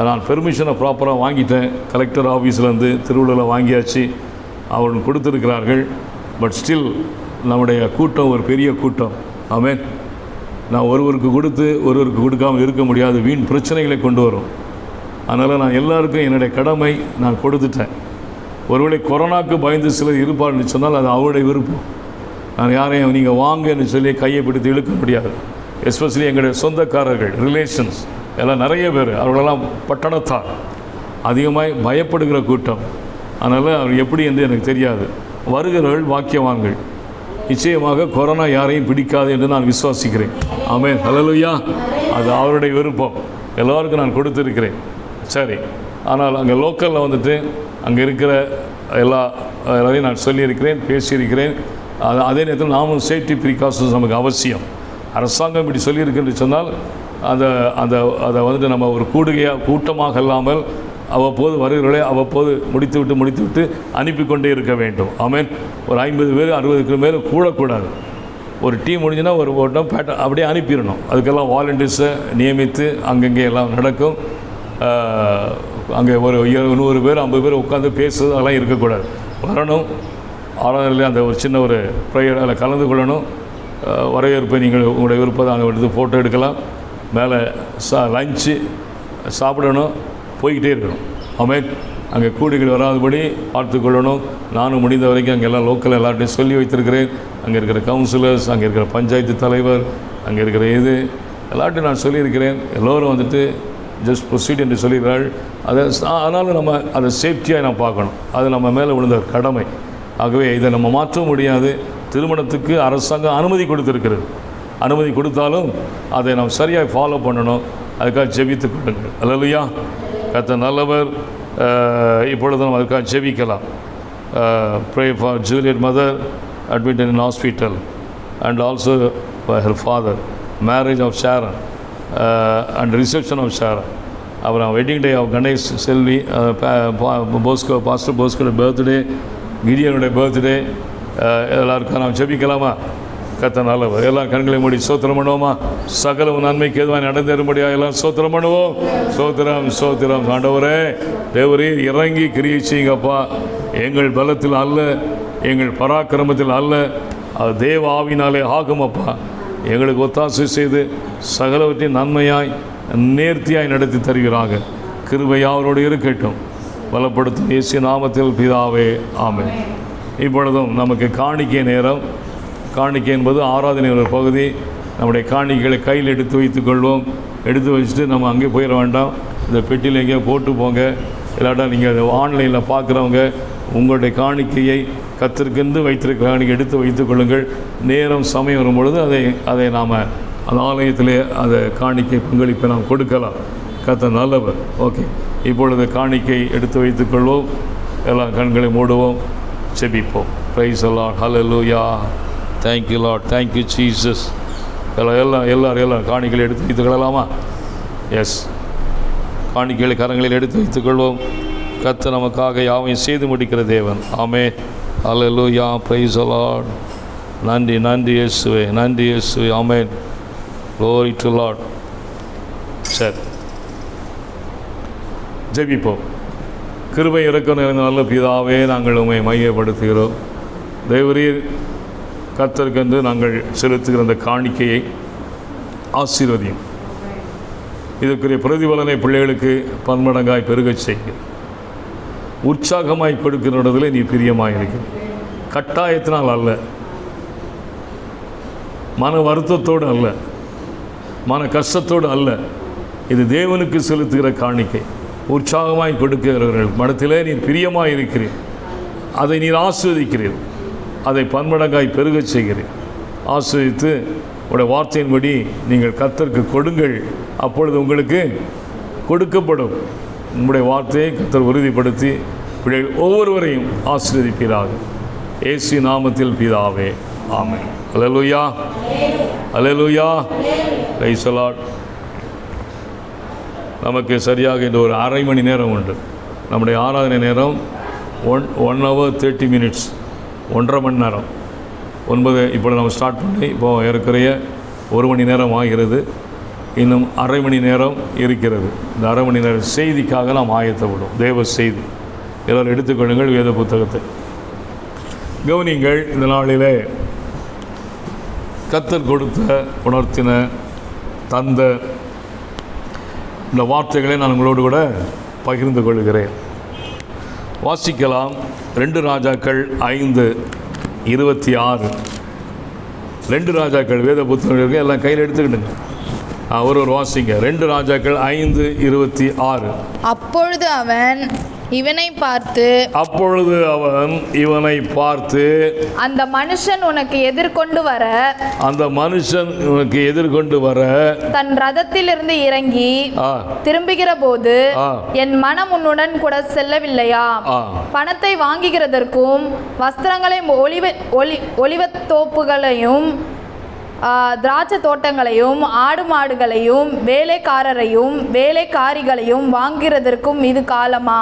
நான் பெர்மிஷனை ப்ராப்பராக வாங்கிட்டேன். கலெக்டர் ஆஃபீஸ்லேருந்து திருவள்ளூரில் வாங்கியாச்சு, அவர்கள் கொடுத்துருக்கிறார்கள். பட் ஸ்டில் நம்முடைய கூட்டம் ஒரு பெரிய கூட்டம். ஆமென். நான் ஒருவருக்கு கொடுத்து ஒருவருக்கு கொடுக்காமல் இருக்க முடியாது, வீண் பிரச்சனைகளை கொண்டு வரும். அதனால் நான் எல்லாருக்கும் என்னுடைய கடமை நான் கொடுத்துட்டேன். ஒருவேளை கொரோனாவுக்கு பயந்து சிலர் இருப்பார்னு சொன்னால் அது அவருடைய விருப்பம். நான் யாரையும் நீங்கள் வாங்கன்னு சொல்லி கையை பிடித்து இழுக்க முடியாது. எஸ்பெஷலி எங்களுடைய சொந்தக்காரர்கள், ரிலேஷன்ஸ் எல்லாம் நிறைய பேர், அவர்களெல்லாம் பட்டணத்தார், அதிகமாக பயப்படுகிற கூட்டம். அதனால் அவர் எப்படி என்று எனக்கு தெரியாது. வருகிறவர்கள் வாக்கியவான்கள். நிச்சயமாக கொரோனா யாரையும் பிடிக்காது என்று நான் விசுவாசிக்கிறேன். ஆமென். ஹல்லேலூயா. அது அவருடைய விருப்பம். எல்லோருக்கும் நான் கொடுத்துருக்கிறேன். சரி, ஆனால் அங்கே லோக்கலில் வந்துட்டு அங்கே இருக்கிற எல்லாரையும் நான் சொல்லியிருக்கிறேன், பேசியிருக்கிறேன். அதே நேரத்தில் நாமும் சேஃப்டி ப்ரிகாஷன்ஸ் நமக்கு அவசியம். அரசாங்கம் இப்படி சொல்லியிருக்குன்னு சொன்னால் அதை வந்துட்டு நம்ம ஒரு கூட்டமாக இல்லாமல் அவ்வப்போது வருகிறவர்களை அவ்வப்போது முடித்துவிட்டு அனுப்பி கொண்டே இருக்க வேண்டும். ஆமென். ஒரு 50 பேர் 60க்கு மேலே கூடக்கூடாது. ஒரு டீம் முடிஞ்சுன்னா ஒரு ஓட்டம் பேட்டர்ன் அப்படியே அனுப்பிடணும். அதுக்கெல்லாம் வாலண்டியர்ஸை நியமித்து அங்கங்கே எல்லாம் நடக்கும். அங்கே ஒரு 100 பேர் 50 பேர் உட்காந்து பேசுறது அதெல்லாம் இருக்கக்கூடாது. வரணும், ஆராதனையில் அந்த ஒரு சின்ன ஒரு ப்ரேயர் அதில் கலந்து கொள்ளணும். வரவேற்பை நீங்கள் உங்களுடைய விருப்பத்தை அங்கே எடுத்து ஃபோட்டோ எடுக்கலாம். மேலே லஞ்சு சாப்பிடணும், போய்கிட்டே இருக்கணும். ஆமென். அங்கே கூடிகள் வராதபடி பார்த்து கொள்ளணும். நானும் முடிந்த வரைக்கும் அங்கே எல்லாம் லோக்கல் எல்லார்ட்டையும் சொல்லி வைத்திருக்கிறேன். அங்கே இருக்கிற கவுன்சிலர்ஸ், அங்கே இருக்கிற பஞ்சாயத்து தலைவர், அங்கே இருக்கிற எல்லார்ட்டையும் நான் சொல்லியிருக்கிறேன். எல்லோரும் வந்துட்டு ஜஸ்ட் ப்ரொசீட் என்று சொல்லிடுறாள். ஆனாலும் நம்ம அதை சேஃப்டியாக நான் பார்க்கணும். அது நம்ம மேலே விழுந்த கடமை. ஆகவே இதை நம்ம மாற்ற முடியாது. திருமணத்துக்கு அரசாங்கம் அனுமதி கொடுத்துருக்கிறது. அனுமதி கொடுத்தாலும் அதை நாம் சரியாக ஃபாலோ பண்ணணும். அதுக்காக ஜெபித்துக் கொள்ளுங்கள். அல்லேலூயா. கர்த்தர் நல்லவர். இப்பொழுது நம்ம அதுக்காக ஜெபிக்கலாம். Pray for Juliet mother admitted in hospital and also for her father, marriage of Sharon and reception of Sharon. அப்புறம் wedding day of Ganesh Selvi, Bosco, pastor போஸ்கோட பர்த்டே, கிடியனுடைய பர்த்டே. எல்லாருக்கும் நாம் ஜெபிக்கலாமா? கர்த்தர் நல்லவர். எல்லாம் கண்களை மூடி ஸ்தோத்திரம் பண்ணுவோமா? சகல நன்மைக்கு எதுவாக நடந்தேறும்படியாக எல்லாம் ஸ்தோத்திரம் பண்ணுவோம். ஸ்தோத்திரம். ஆண்டவரே, தேவரே, இறங்கி கிரியை செய்யுங்கப்பா. எங்கள் பலத்தில் அல்ல, எங்கள் பராக்கிரமத்தில் அல்ல, அது தேவ ஆவினாலே ஆகுமப்பா. எங்களுக்கு ஒத்தாசை செய்து சகலவற்றையும் நன்மையாய் நேர்த்தியாய் நடத்தி தருகிறாங்க. கிருபை அவரோடு இருக்கட்டும். பலப்படுத்தும் இயேசு நாமத்தில் பிதாவே, ஆமென். இப்பொழுதும் நமக்கு காணிக்கை நேரம். காணிக்கை என்பது ஆராதனை ஒரு பகுதி. நம்முடைய காணிக்கைகளை கையில் எடுத்து வைத்துக் கொள்வோம். எடுத்து வச்சுட்டு நம்ம அங்கே போயிட வேண்டாம். இந்த பெட்டியில் எங்கேயோ போட்டு போங்க. இல்லாட்டா நீங்கள் ஆன்லைனில் பார்க்குறவங்க உங்களுடைய காணிக்கையை கர்த்தருக்கென்று வைத்திருக்கிற காணிக்கை எடுத்து வைத்துக் கொள்ளுங்கள். நேரம் சமயம் வரும்பொழுது அதை நாம் அந்த ஆலயத்திலே அந்த காணிக்கை பங்களிப்பை நாம் கொடுக்கலாம். கர்த்தர் நல்லவர். ஓகே, இப்பொழுது காணிக்கை எடுத்து வைத்துக்கொள்வோம். எல்லாம் கண்களை மூடுவோம், செபிப்போம். Praise the Lord. ஹல்லேலூயா. Thank you Lord. Thank you Jesus. எல்லாரும் காணிக்கைகளை எடுத்து வைத்துக் கொள்ளலாமா? எஸ், காணிக்கைகளை கரங்களில் எடுத்து வைத்துக்கொள்வோம். கர்த்தர் நமக்காக யாவையும் செய்து முடிக்கிற தேவன். ஆமென். ஹல்லேலூயா. Praise the Lord. நன்றி நன்றி இயேசுவே, நன்றி இயேசுவே. ஆமென். Glory to Lord. சரி, ஜெபிப்போம். கிருபை இரக்கம் நிறைந்த நல்ல பிதாவே, நாங்கள் உம்மை மையப்படுத்துகிறோம். தேவரீர் கர்த்தருக்கென்று நாங்கள் செலுத்துகிற அந்த காணிக்கையை ஆசீர்வதியும். இதற்குரிய பிரதிபலனை பிள்ளைகளுக்கு பன்மடங்காய் பெருகச் செய்ய உற்சாகமாய் கொடுக்கிறதில் நீ பிரியமாக இருக்கிற. கட்டாயத்தினால் அல்ல, மன வருத்தத்தோடு அல்ல, மன கஷ்டத்தோடு அல்ல. இது தேவனுக்கு செலுத்துகிற காணிக்கை. உற்சாகமாய் கொடுக்கிறவர்கள் மனத்திலே நீர் பிரியமாக இருக்கிறீர். அதை நீர் ஆஸ்வதிக்கிறீர். அதை பன்மடங்காய் பெருகச் செய்கிறீர். ஆஸ்வதித்து உடைய வார்த்தையின்படி நீங்கள் கர்த்தருக்கு கொடுங்கள், அப்பொழுது உங்களுக்கு கொடுக்கப்படும். உங்களுடைய வார்த்தையை கர்த்தர் உறுதிப்படுத்தி பிள்ளைகள் ஒவ்வொருவரையும் ஆசீர்வதிப்பீராக. இயேசு நாமத்தில் பிதாவே, ஆமென். அல்லேலூயா, அல்லேலூயா. Praise the Lord. நமக்கு சரியாக இந்த ஒரு அரை மணி நேரம் உண்டு. நம்முடைய ஆராதனை நேரம் 1 hour 30 minutes, 1.5 மணி நேரம். 9 இப்போ நம்ம ஸ்டார்ட் பண்ணி இப்போது ஏறக்குறைய 1 மணி நேரம் ஆகிறது. இன்னும் அரை மணி நேரம் இருக்கிறது. இந்த அரை மணி நேரம் செய்திக்காக நாம் ஆயத்தப்படும். தேவ செய்தி எல்லோரும் எடுத்துக்கொள்ளுங்கள். வேத புத்தகத்தை கவனிங்கள். இந்த நாளிலே கர்த்தர் கொடுத்த, உணர்த்தின, தந்த இந்த வார்த்தைகளை நான் உங்களோடு கூட பகிர்ந்து கொள்கிறேன். வாசிக்கலாம். 2 ராஜாக்கள் 5:26. 2 ராஜாக்கள் வேத புத்தகங்கள் எல்லாம் கையில் எடுத்துக்கிட்டுங்க. ஒரு வாசிங்க. 2 ராஜாக்கள் 5:26. அப்பொழுது அவன் இவனை பார்த்து அந்த மனுஷன் உனக்கு எதிர்கொண்டு வர தன் ரதத்திலிருந்து இறங்கி திரும்புகிற போது என் மனம் உன்னுடன் கூட செல்லவில்லையா? பணத்தை வாங்குகிறதற்கும் வஸ்திரங்களையும் ஒலிவத் தோப்புகளையும் திராட்சை தோட்டங்களையும் ஆடு மாடுகளையும் வேலைக்காரரையும் வேலைக்காரிகளையும் வாங்குகிறதற்கும் இது காலமா?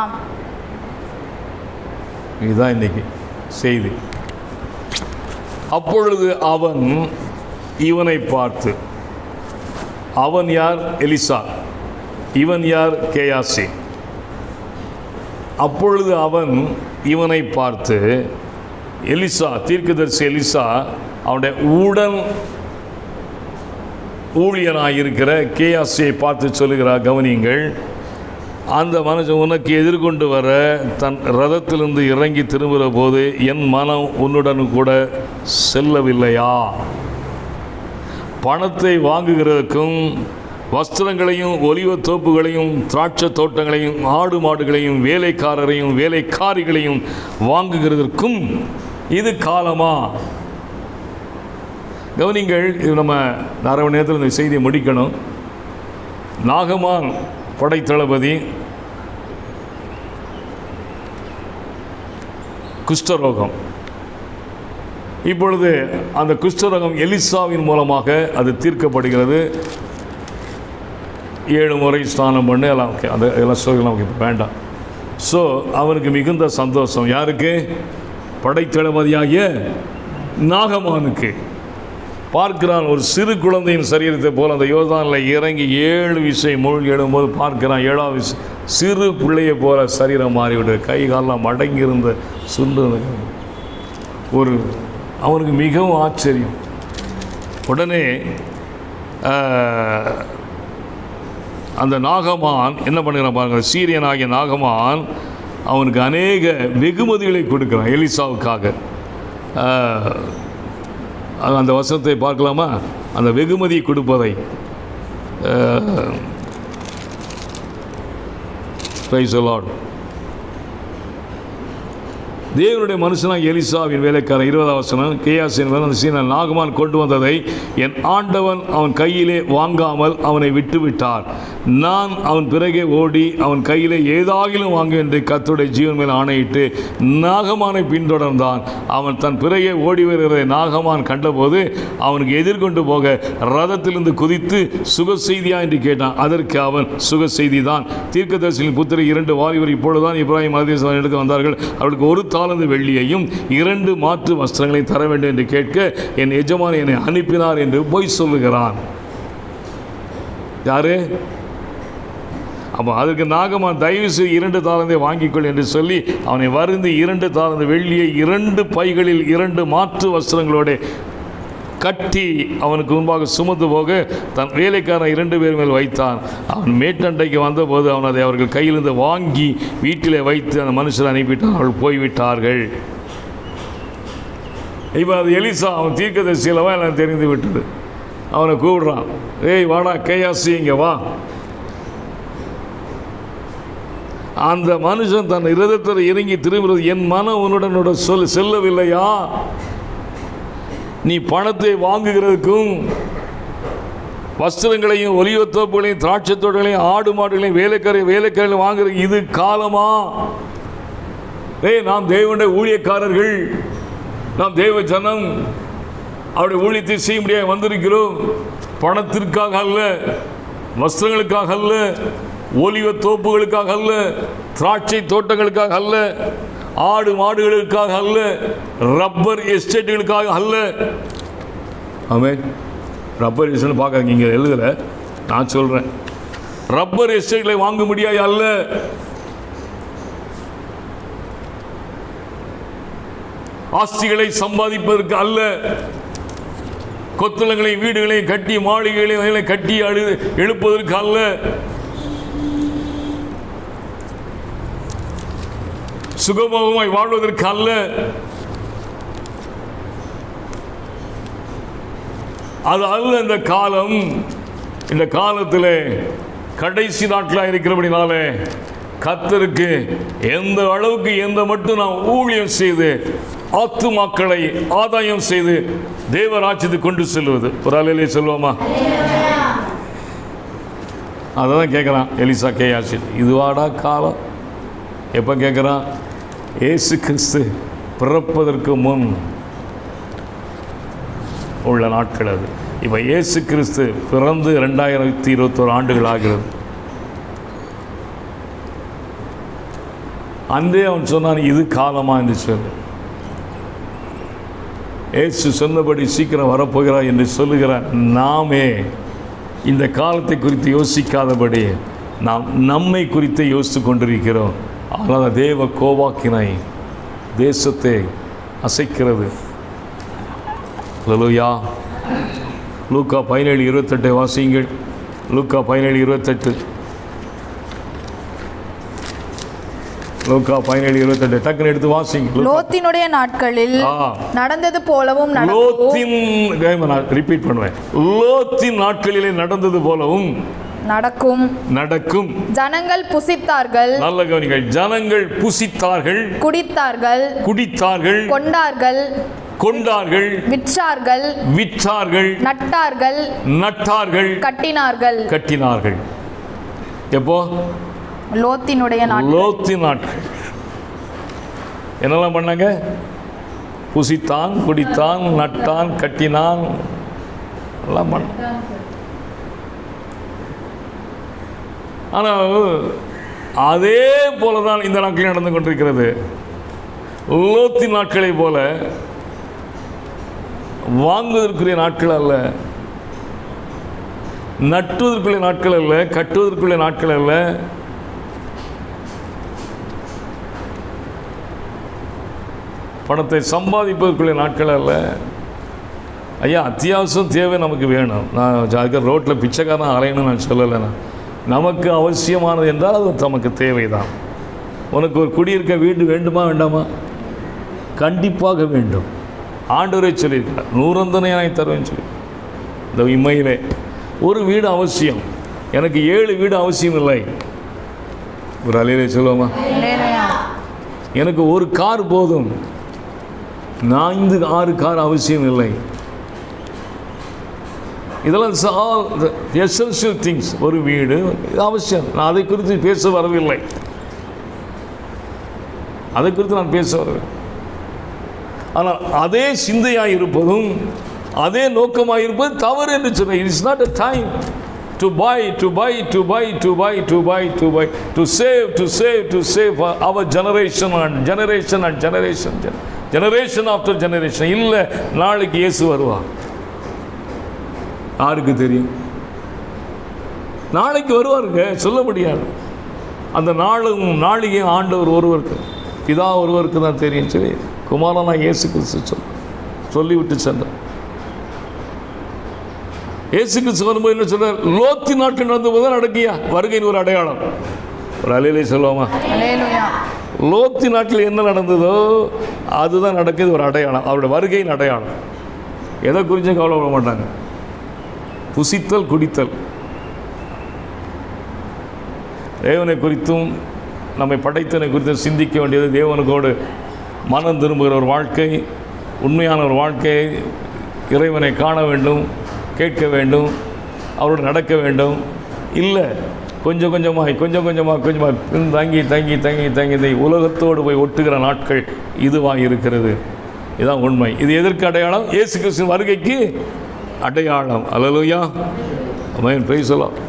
இதுதான் இன்னைக்கு செய்தி. அப்பொழுது அவன் இவனை பார்த்து, அவன் யார்? எலிசா. இவன் யார்? கேயாசி. அப்பொழுது அவன் இவனை பார்த்து, எலிசா, தீர்க்கதரிசி எலிசா அவனுடைய உடன் ஊழியனாயிருக்கிற கேயாசியை பார்த்து சொல்லுகிறார். கவனியுங்கள். அந்த மனுஷன் உனக்கு எதிர்கொண்டு வர தன் ரதத்திலிருந்து இறங்கி திரும்புகிற போது என் மனம் உன்னுடன் கூட செல்லவில்லையா? பணத்தை வாங்குகிறதுக்கும் வஸ்திரங்களையும் ஒலிவத் தோப்புகளையும் திராட்சை தோட்டங்களையும் ஆடு மாடுகளையும் வேலைக்காரரையும் வேலைக்காரிகளையும் வாங்குகிறதற்கும் இது காலமா? கவனிங்கள். இது நம்ம அரை மணி நேரத்தில் இந்த செய்தியை முடிக்கணும். நாகமான் படைத்தளபதி, குஷ்டரோகம். இப்பொழுது அந்த குஷ்டரோகம் எலிசாவின் மூலமாக அது தீர்க்கப்படுகிறது. 7 முறை ஸ்நானம் பண்ணு எல்லாம். ஓகே, அந்த எல்லாம் சொல்லிக்கலாம். ஓகே, வேண்டாம். ஸோ அவனுக்கு மிகுந்த சந்தோஷம். யாருக்கு? படைத்தளபதியாகிய நாகமானுக்கு. பார்க்கிறான், ஒரு சிறு குழந்தையின் சரீரத்தை போல் அந்த யோர்தானில் இறங்கி 7 விசை மூழ்கி எழும்போது பார்க்கிறான், 7ஆவது விசை சிறு பிள்ளையை போல சரீரம் மாறிவிடு. கை காலெல்லாம் மடங்கியிருந்த சுண்டு ஒரு அவனுக்கு மிகவும் ஆச்சரியம். உடனே அந்த நாகமான் என்ன பண்ணுகிறான் பாருங்கள். சீரியனாகிய நாகமான் அவனுக்கு அநேக வெகுமதிகளை கொடுக்குறான் எலிசாவுக்காக. அந்த வசனத்தை பார்க்கலாமா? அந்த வெகுமதி கொடுப்பதை. Price the Lord. தேவனுடைய மனுஷனாக எலிசாவின் வேலைக்காரன் 20ஆம் வசனம் கேயாசின் அந்த சீனன் நாகமான் கொண்டு வந்ததை என் ஆண்டவன் அவன் கையிலே வாங்காமல் அவனை விட்டுவிட்டார். நான் அவன் பிறகே ஓடி அவன் கையிலே ஏதாகிலும் வாங்கு என்று கர்த்தருடைய ஜீவன் மேல் ஆணையிட்டு நாகமானை பின்தொடர்ந்தான். அவன் தன் பிறகே ஓடி வருகிறதை நாகமான் கண்டபோது அவனுக்கு எதிர்கொண்டு போக ரதத்திலிருந்து குதித்து சுக செய்தியா என்று கேட்டான். அதற்கு அவன் சுக செய்தி தான். தீர்க்கதரிசியின் புத்திரர் 2 வாலிபர் இப்பொழுதுதான் இப்ராஹிம் மதேசம் எடுக்க வந்தார்கள். அவர்களுக்கு 1 தாலந்து வெள்ளியையும் 2 மாற்று வஸ்திரங்களை தர வேண்டும் என்று கேட்க என் எஜமான் என்னை அனுப்பினார் என்று பொய் சொல்லுகிறான். யாரு? அப்போ அதற்கு நாகமான் தயவு செய்து 2 தாலந்தை வாங்கிக்கொள் என்று சொல்லி அவனை வருந்தி 2 தாலந்து வெள்ளியை 2 பைகளில் 2 மாற்று வஸ்திரங்களோடு கட்டி அவனுக்கு முன்பாக சுமந்து போக தன் வேலைக்காரன் 2 பேர் மேல் வைத்தான். அவன் மேட்டண்டைக்கு வந்தபோது அவன் அதை அவர்கள் கையிலிருந்து வாங்கி வீட்டிலே வைத்து அந்த மனுஷரை அனுப்பிட்டான். அவர்கள் போய்விட்டார்கள். இப்போ அது எலிசா அவன் தீர்க்கதரிசியிலவா எல்லாம் தெரிந்து விட்டது. அவனை கூப்பிடுறான். ஏய் வாடா கேயாசி, இங்கே வா. அந்த மனுஷன் தன் இருதயத்தில் இறங்கி திரும்புறது, என் மனம் உன்னுடனோட செல்லவில்லையா? நீ பணத்தை வாங்குகிறதுக்கும் வஸ்திரங்களையும் ஒலிவத்தோப்புகளையும் திராட்சை தோட்டங்களையும் ஆடு மாடுகளையும் வேலைக்காரையும் வாங்குறது இது காலமா? நாம் தேவனுடைய ஊழியக்காரர்கள், நாம் தேவ ஜனம், அவருடைய ஊழியத்தை செய்ய முடியாது வந்திருக்கிறோம். பணத்திற்காக அல்ல, வஸ்திரங்களுக்காக அல்ல, ஒலிவ தோப்புகளுக்காக அல்ல, திராட்சை தோட்டங்களுக்காக அல்ல, ஆடு மாடுகளுக்காக அல்ல, ரப்பர் எஸ்டேட்டுகளுக்காக அல்ல. ஆமென். ரப்பர் எஸ்டேட் பார்க்காதீங்க, இங்கே எழுதலை, நான் சொல்கிறேன். ரப்பர் எஸ்டேட்களை வாங்க முடியாது அல்ல. ஆஸ்திகளை சம்பாதிப்பதற்கு அல்ல. கொத்தளங்களையும் வீடுகளையும் கட்டி மாளிகைகளையும் கட்டி எழுப்பதற்கு அல்ல. சுகபோகமாய் வாழ்வதற்கு அல்ல. அது அல்ல இந்த காலம். இந்த காலத்தில் கடைசி நாட்களாக இருக்கிறபடினாலே கர்த்தருக்கு எந்த அளவுக்கு எந்த மட்டும் நாம் ஊழியம் செய்து ஆத்துமாக்களை ஆதாயம் செய்து தேவராஜ்யத்துக்கு கொண்டு செல்வது. ஒரு அலையிலே சொல்லுவோமா? அதான் கேட்குறான் எலிசா கேயாசி. இதுவாடா காலம்? எப்போ கேட்குறான்? இயேசு கிறிஸ்து பிறப்பதற்கு முன் உள்ள நாட்கள் அது. இப்போ இயேசு கிறிஸ்து பிறந்து 2021 ஆண்டுகள் ஆகிறது. அன்றே அவன் சொன்னான், இது காலமா என்று சொல்லு. இயேசு சொன்னபடி சீக்கிரம் வரப்போகிறார் என்று சொல்லுகிறார். நாமே இந்த காலத்தை குறித்து யோசிக்காதபடி நாம் நம்மை குறித்து யோசித்து கொண்டிருக்கிறோம். ஆனால் தேவ கோபாக்கினை தேசத்தை அசைக்கிறது. அல்லேலூயா. லூக்கா 17:28 வாசியுங்கள். லூக்கா 17:28. லூக்கா 17:28 டக்குன்னு எடுத்து வாசிங்க. லோத்தினுடைய நாட்களில் நடந்தது போலவும் ரிப்பீட் பண்ணுவேன். லோத்தின் நாட்களிலே நடந்தது போலவும் நடக்கும். ஜனங்கள் புசித்தார்கள். நல்ல கவனிங்கள். ஜனங்கள் புசித்தார்கள், குடித்தார்கள், கொண்டார்கள், விற்றார்கள், நட்டார்கள், கட்டினார்கள். எப்போ? லோத்தினுடைய நாட்கள். என்னெல்லாம் பண்ணாங்க? புசித்தான், குடித்தான், நட்டான், கட்டினான், எல்லாம் பண்ண. ஆனால் அதே போலதான் இந்த நாட்களில் நடந்து கொண்டிருக்கிறது. லோத்தின் நாட்களை போல வாங்குவதற்குரிய நாட்கள் அல்ல, நட்டுவதற்குரிய நாட்கள் அல்ல, கட்டுவதற்குரிய நாட்கள் அல்ல. பணத்தை சம்பாதிப்பதற்குரிய நாட்கள் அல்ல. ஐயா, அத்தியாவசியம் தேவை நமக்கு வேணும். நான் அதுக்கு ரோட்டில் பிச்சைக்காரன் அலையணும்னு நான் சொல்லலை. நமக்கு அவசியமானது என்றால் அது நமக்கு தேவைதான். உனக்கு ஒரு குடியிருக்க வீடு வேண்டுமா வேண்டாமா? கண்டிப்பாக வேண்டும். ஆண்டவரே சொல்லியிருக்கிறார், 100 தருவேன்னு சொல்லி. இந்த இம்மையிலே ஒரு வீடு அவசியம். எனக்கு 7 வீடு அவசியம் இல்லை. ஒரு அலையிலே சொல்லுவோமா? எனக்கு ஒரு கார் போதும், 5-6 கார் அவசியம் இல்லை. இதெல்லாம் எசென்ஷியல் திங்ஸ். ஒரு வீடு அவசியம். நான் அதை குறித்து பேச வரவில்லை. அதை குறித்து நான் பேச வரவில்லை. ஆனால் அதே சிந்தையாக இருப்பதும் அதே நோக்கமாக இருப்பது தவறு என்று சொன்னேன். It is not a time to buy to save for our generation after generation. இல்லை, நாளைக்கு இயேசு வருவார். யாருக்கு தெரியும்? நாளைக்கு வருவாருங்க, சொல்ல முடியாது. அந்த நாளும் நாளிகையும் ஆண்டவர் ஒருவருக்கு, பிதா ஒருவருக்கு தான் தெரியும். சரி, குமாரனா இயேசு கிறிஸ்து சொல்லிவிட்டு சென்றார். இயேசு கிறிஸ்து வரும்போது என்ன சொல்றார்? லோத்தி நாட்டில் நடந்த போது தான் நடக்கியா வருகையின் ஒரு அடையாளம். ஒரு அலையிலே சொல்லுவோமா? லோத்தி நாட்டில் என்ன நடந்ததோ அதுதான் நடக்குது, ஒரு அடையாளம், அவருடைய வருகையின் அடையாளம். எதை குறிச்சும் கவலைப்பட மாட்டாங்க. புசித்தல் குடித்தல், தேவனை குறித்தும் நம்மை படைத்தனை குறித்தும் சிந்திக்க வேண்டியது. தேவனுக்கோடு மனம் திரும்புகிற ஒரு வாழ்க்கை, உண்மையான ஒரு வாழ்க்கையை, இறைவனை காண வேண்டும், கேட்க வேண்டும், அவரோடு நடக்க வேண்டும். இல்லை, கொஞ்சம் கொஞ்சமாக தங்கி உலகத்தோடு போய் ஒட்டுகிற நாட்கள் இதுவாக இருக்கிறது. இதுதான் உண்மை. இது எதற்கு அடையாளம்? இயேசு கிறிஸ்துவின் வருகைக்கு அடையாளம். அல்லேலூயா, ஆமென், பிரைஸ் தி லார்ட்.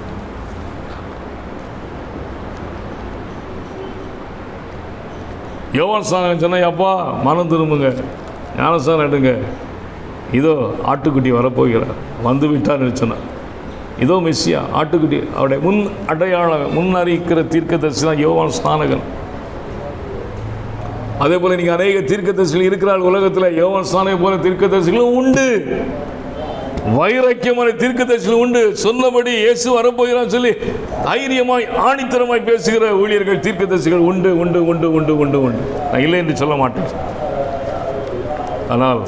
யோவான் ஸ்நானகன் சொன்னா, அப்பா மனம் திரும்புங்க, ஞானஸ்நானம் எடுங்க, இதோ ஆட்டுக்குட்டி வரப்போகிறார், வந்து விட்டார்னு சொன்னார். இதோ மெஸ்ஸியா, ஆட்டுக்குட்டி. அவருடைய முன் அடையாளம், முன் அறிவிக்கிற தீர்க்கதரிசி தான் யோவான் ஸ்நானகன். அதே போல் நீங்கள் அநேக தீர்க்கதரிசிகள் இருக்கிறார்கள் உலகத்தில். யோவான் ஸ்நானகன் போல தீர்க்கதரிசிகளும் உண்டு, வைராக்கியமான தீர்க்கதரிசிகள் உண்டு. சொன்னபடி இயேசு வரப்போகிறான்னு சொல்லி தைரியமாய் ஆணித்தரமாய் பேசுகிற ஊழியர்கள், தீர்க்கதரிசிகள் உண்டு உண்டு உண்டு உண்டு உண்டு உண்டு. நான் இல்லை என்று சொல்ல மாட்டேன். ஆனால்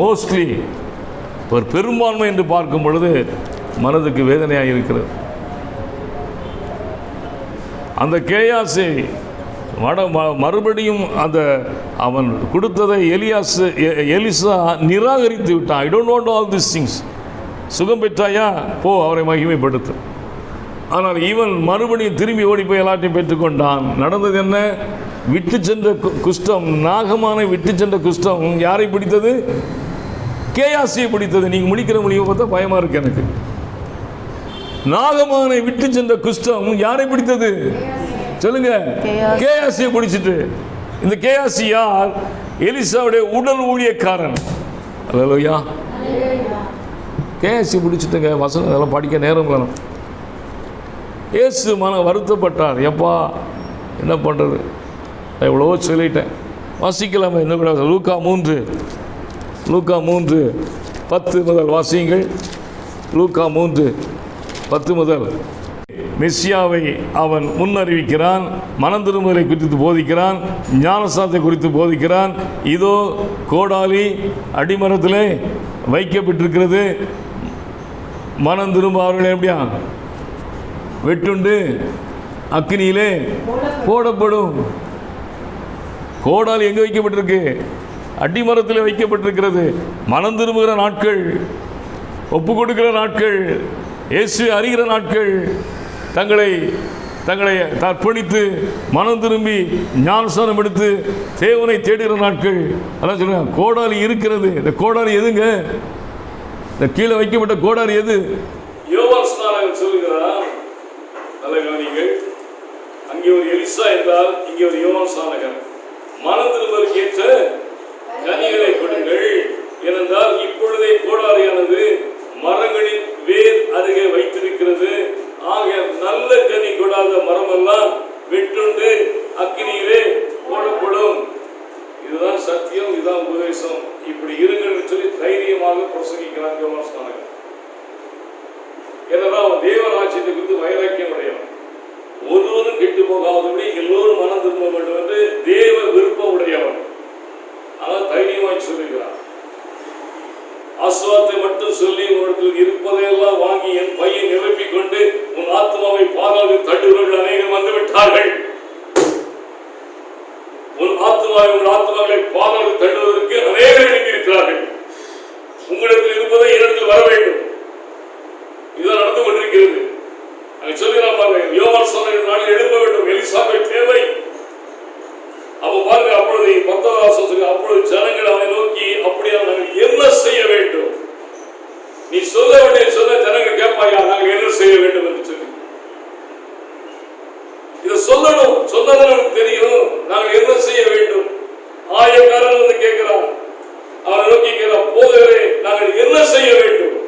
மோஸ்ட்லி ஒரு பெரும்பான்மை என்று பார்க்கும் பொழுது மனதுக்கு வேதனையாக இருக்கிறது. அந்த கேயாசை மறுபடியும் அந்த அவன் கொடுத்ததை எலிசா நிராகரித்து விட்டான். I don't want all this things. சுகம் பெற்றாயா, போ, அவரை மகிமைப்படுத்து. ஆனால் இவன் மறுபடியும் திரும்பி ஓடி போய் எல்லாத்தையும் பெற்றுக்கொண்டான். நடந்தது என்ன? விட்டு சென்ற குஷ்டம், நாகமானை விட்டு சென்ற குஷ்டம் யாரை பிடித்தது? கேயாசியை பிடித்தது. நீங்கள் முடிக்கிற முடிவை பார்த்தா பயமாக இருக்கு எனக்கு. நாகமானை விட்டு சென்ற குஷ்டம் யாரை பிடித்தது? சொல்லுங்க. கேயாசியை பிடிச்சிட்டு. இந்த கேயாசி யார்? எலிசாவுடைய உடல் ஊழியக்காரன். அல்லேலூயா. கேயாசி பிடிச்சிட்டுங்க. வசனம் அதெல்லாம் படிக்க நேரம் வேணும். இயேசு வருத்தப்பட்டார். எப்பா என்ன பண்ணுறது, எவ்வளவோ சொல்லிட்டேன். வாசிக்கலாமே இன்னும் கூட. லூக்கா 3:10 முதல் வாசியுங்கள். லூக்கா 3:10 முதல். மெஸ்ஸியாவை அவன் முன்னறிவிக்கிறான், மனம் திரும்புதலை குறித்து போதிக்கிறான், ஞானஸ்நானத்தை குறித்து போதிக்கிறான். இதோ கோடாலி அடிமரத்திலே வைக்கப்பட்டிருக்கிறது, மனம் திரும்ப அவர்கள் எப்படியா வெட்டுண்டு அக்னியிலே போடப்படும். கோடாலி எங்கே வைக்கப்பட்டிருக்கு? அடிமரத்தில் வைக்கப்பட்டிருக்கிறது. மனம் திரும்புகிற நாட்கள், ஒப்பு கொடுக்கிற நாட்கள், இயேசு அறிகிற நாட்கள், தங்களை அர்ப்பணித்து மனம் திரும்பி ஞானஸ்நானம் எடுத்து தேவனை தேடுகிற நாட்கள். அதான் சொல்லுங்க, கோடாலி இருக்கிறது. இந்த கோடாலி எதுங்க? இந்த கீழே வைக்கப்பட்ட கோடாலி எது? யோவான் ஸ்நானகன் சொல்லுகிறார். நல்ல கவனிங்கள். அங்கே ஒரு எலிசா என்றால் இங்கே ஒரு யோவான் ஸ்நானகன். மனம் திரும்பலுக்கு ஏற்ற கனிகளை கொடுங்கள், ஏனென்றால் இப்பொழுதே கோடாலியானது மரங்களின் வேர் அருகே வைத்திருக்கிறது. ஆக நல்ல கனி கொடாத மரமெல்லாம் வெட்டுண்டு அக்னியிலே போடப்படும். இதுதான் சத்தியம், இதுதான் உபதேசம். இப்படி இருங்கள் சொல்லி தைரியமாக பிரசங்கிக்கிறாங்க யோவான் ஸ்நானகன். ஏன்னா அவன் தேவராஜ்யத்தை குறித்து வைராக்கியம் உடையவன். ஒருவரும் கெட்டு போகாதபடி எல்லோரும் மனம் திரும்ப வேண்டும் என்று தேவ விருப்பம் உடையவன். ஆனால் தைரியமாய் சொல்லுகிறான். ஆசுவாத்தை மட்டும் சொல்லி உன்னிடத்தில் இருப்பதையெல்லாம் வாங்கி என் பையை நிரப்பிக் கொண்டு உன் ஆத்மாவை பாதாளத்தில் தள்ளுகிறவர்கள் அநேகம் வந்து விட்டார்கள். பாதாளத்தில் தள்ளுவதற்கு அநேகர் எழுப்பியிருக்கிறார்கள். உங்களிடத்தில் இருப்பதை என்னிடத்தில் வர வேண்டும். இதுதான் நடந்து கொண்டிருக்கிறது. அங்கே சொல்கிறான் பாருங்க, யோவான் சொன்ன நாளில் எழுப்ப வேண்டும், எலிசாபெத் தேவை. அப்ப பாருங்க, அப்பொழுது 10வது வசனத்துக்கு, அப்பொழுது ஜனங்கள் அவனை நோக்கி, அப்படியா நாங்கள் என்ன செய்ய வேண்டும்? நீ சொல்ல வேண்டிய சொல்ல ஜனங்கள் கேட்பாயா, நாங்கள் என்ன செய்ய வேண்டும் என்று சொல்லி. இதை சொல்லணும், சொன்னது நமக்கு தெரியும். நாங்கள் என்ன செய்ய வேண்டும்? ஆயக்காரன் வந்து கேட்கிறான், அவனை நோக்கி கேட்கிறான், போதகரே நாங்கள் என்ன செய்ய வேண்டும்?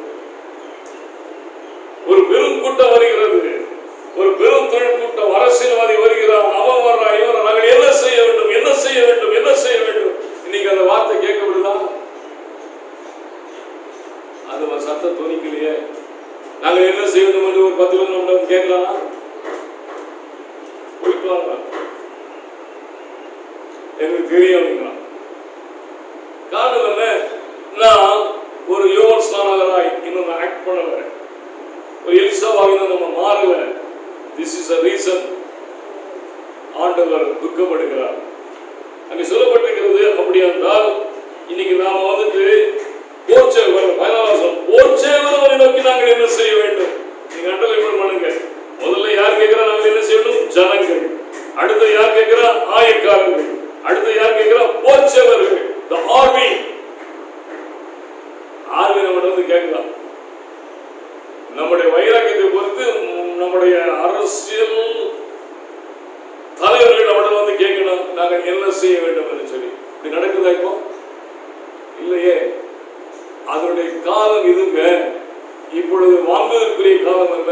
ஒரு பெரும் கூட்டம் வருகிறது, ஒரு பெரும் தொழில் கூட்டம், அரசியல்வாதி வருகிறான், அவன் வர்றான், இவன், நாங்கள் என்ன செய்ய வேண்டும், என்ன செய்ய வேண்டும், என்ன செய்ய வேண்டும்? இன்னைக்கு அந்த வார்த்தை கேட்கப்படுதா? அது சத்தம் துணிக்கலையே. நாங்கள் என்ன செய்ய வேண்டும் என்று ஒரு 10 பேர் நம்ம கேட்கலாம். போயிட்டு வாங்க, எனக்கு தெரியும் அப்படிங்களா. காரணம் என்ன? நான் ஒரு யோவான் ஸ்நானகராய் இன்னும் ஆக்ட் பண்ணல, ஒரு எலிசாவாக நம்ம மாறல. திஸ் இஸ் a reason ஆண்டவர் துக்கப்படுகிறார். அங்கே சொல்லப்பட்டிருக்கிறது. அப்படி என்றால் இன்னைக்கு நாம வந்துட்டு போர்ச்சேவர் 14 போர்ச்சேவரை நோக்கி நாங்கள் என்ன செய்ய வேண்டும்? நீங்க அண்டர்லைன் பண்ணுங்க. முதல்ல யார் கேட்கிறா? நாங்கள் என்ன செய்யணும்? ஜனங்கள். அடுத்து யார் கேட்கிறா? ஆயக்காரர்கள். அடுத்து யார் கேட்கிறா? போர்ச்சேவர்கள். the army நம்ம வந்து கேட்கலாம். நம்முடைய வைராக்கியத்தை பொறுத்து நம்முடைய அரசியல் தலைவர்கள் நம்மிடம் வந்து கேட்கணும், நாங்கள் என்ன செய்ய வேண்டும் என்று சொல்லி. இது நடக்குதா இப்போ? இல்லையே. அதனுடைய காலம் இதுங்க. இப்பொழுது வாங்குவதற்குரிய காலம் அல்ல,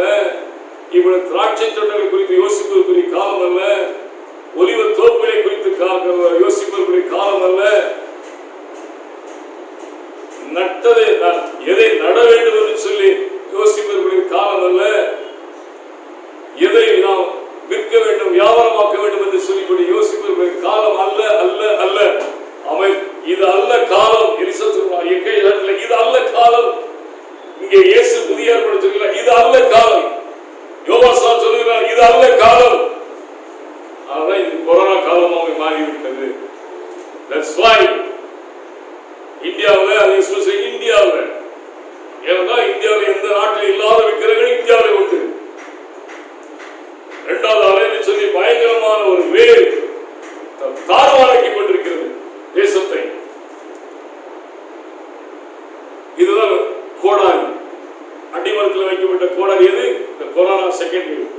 இப்பொழுது திராட்சை தோட்டங்களை குறித்து யோசிப்பதற்குரிய காலம் அல்ல, ஒலிவ தோப்புகளை குறித்து யோசிப்பதற்குரிய காலம் அல்ல, நட்டதை எதை நட வேண்டும் என்று சொல்லி யோசிப்பதற்குரிய காலம் அல்ல, எதை நாம் விற்க வேண்டும், வியாபாரமாக்க வேண்டும் என்று சொல்லி யோசிப்பதற்குரிய காலம் அல்ல அல்ல அல்ல. அவன் இது அல்ல காலம். எலிசா சொல்றான், இது அல்ல காலம். இங்கே இயேசு புதிய ஏற்பாடு சொல்கிறார், இது அல்ல காலம். யோவான் சொல்கிறார், இது அல்ல காலம். அதான் இது கொரோனா காலமாக மாறிவிட்டது. That's why இந்தியாவில், அதை இந்தியாவில், ஏன்னா இந்தியாவில் எந்த நாட்டில் இல்லாத விக்கிரகங்கள் இந்தியாவில் உண்டு. 2வது அலைன்னு சொல்லி பயங்கரமான ஒரு வேல் தாறுமாறாக்கி கொண்டிருக்கிறது தேசத்தை. இதுதான் கோடாரி, அடிமரத்தில் வைக்கப்பட்ட கோடாரி. எது? இந்த கொரோனா செகண்ட் வேவ்.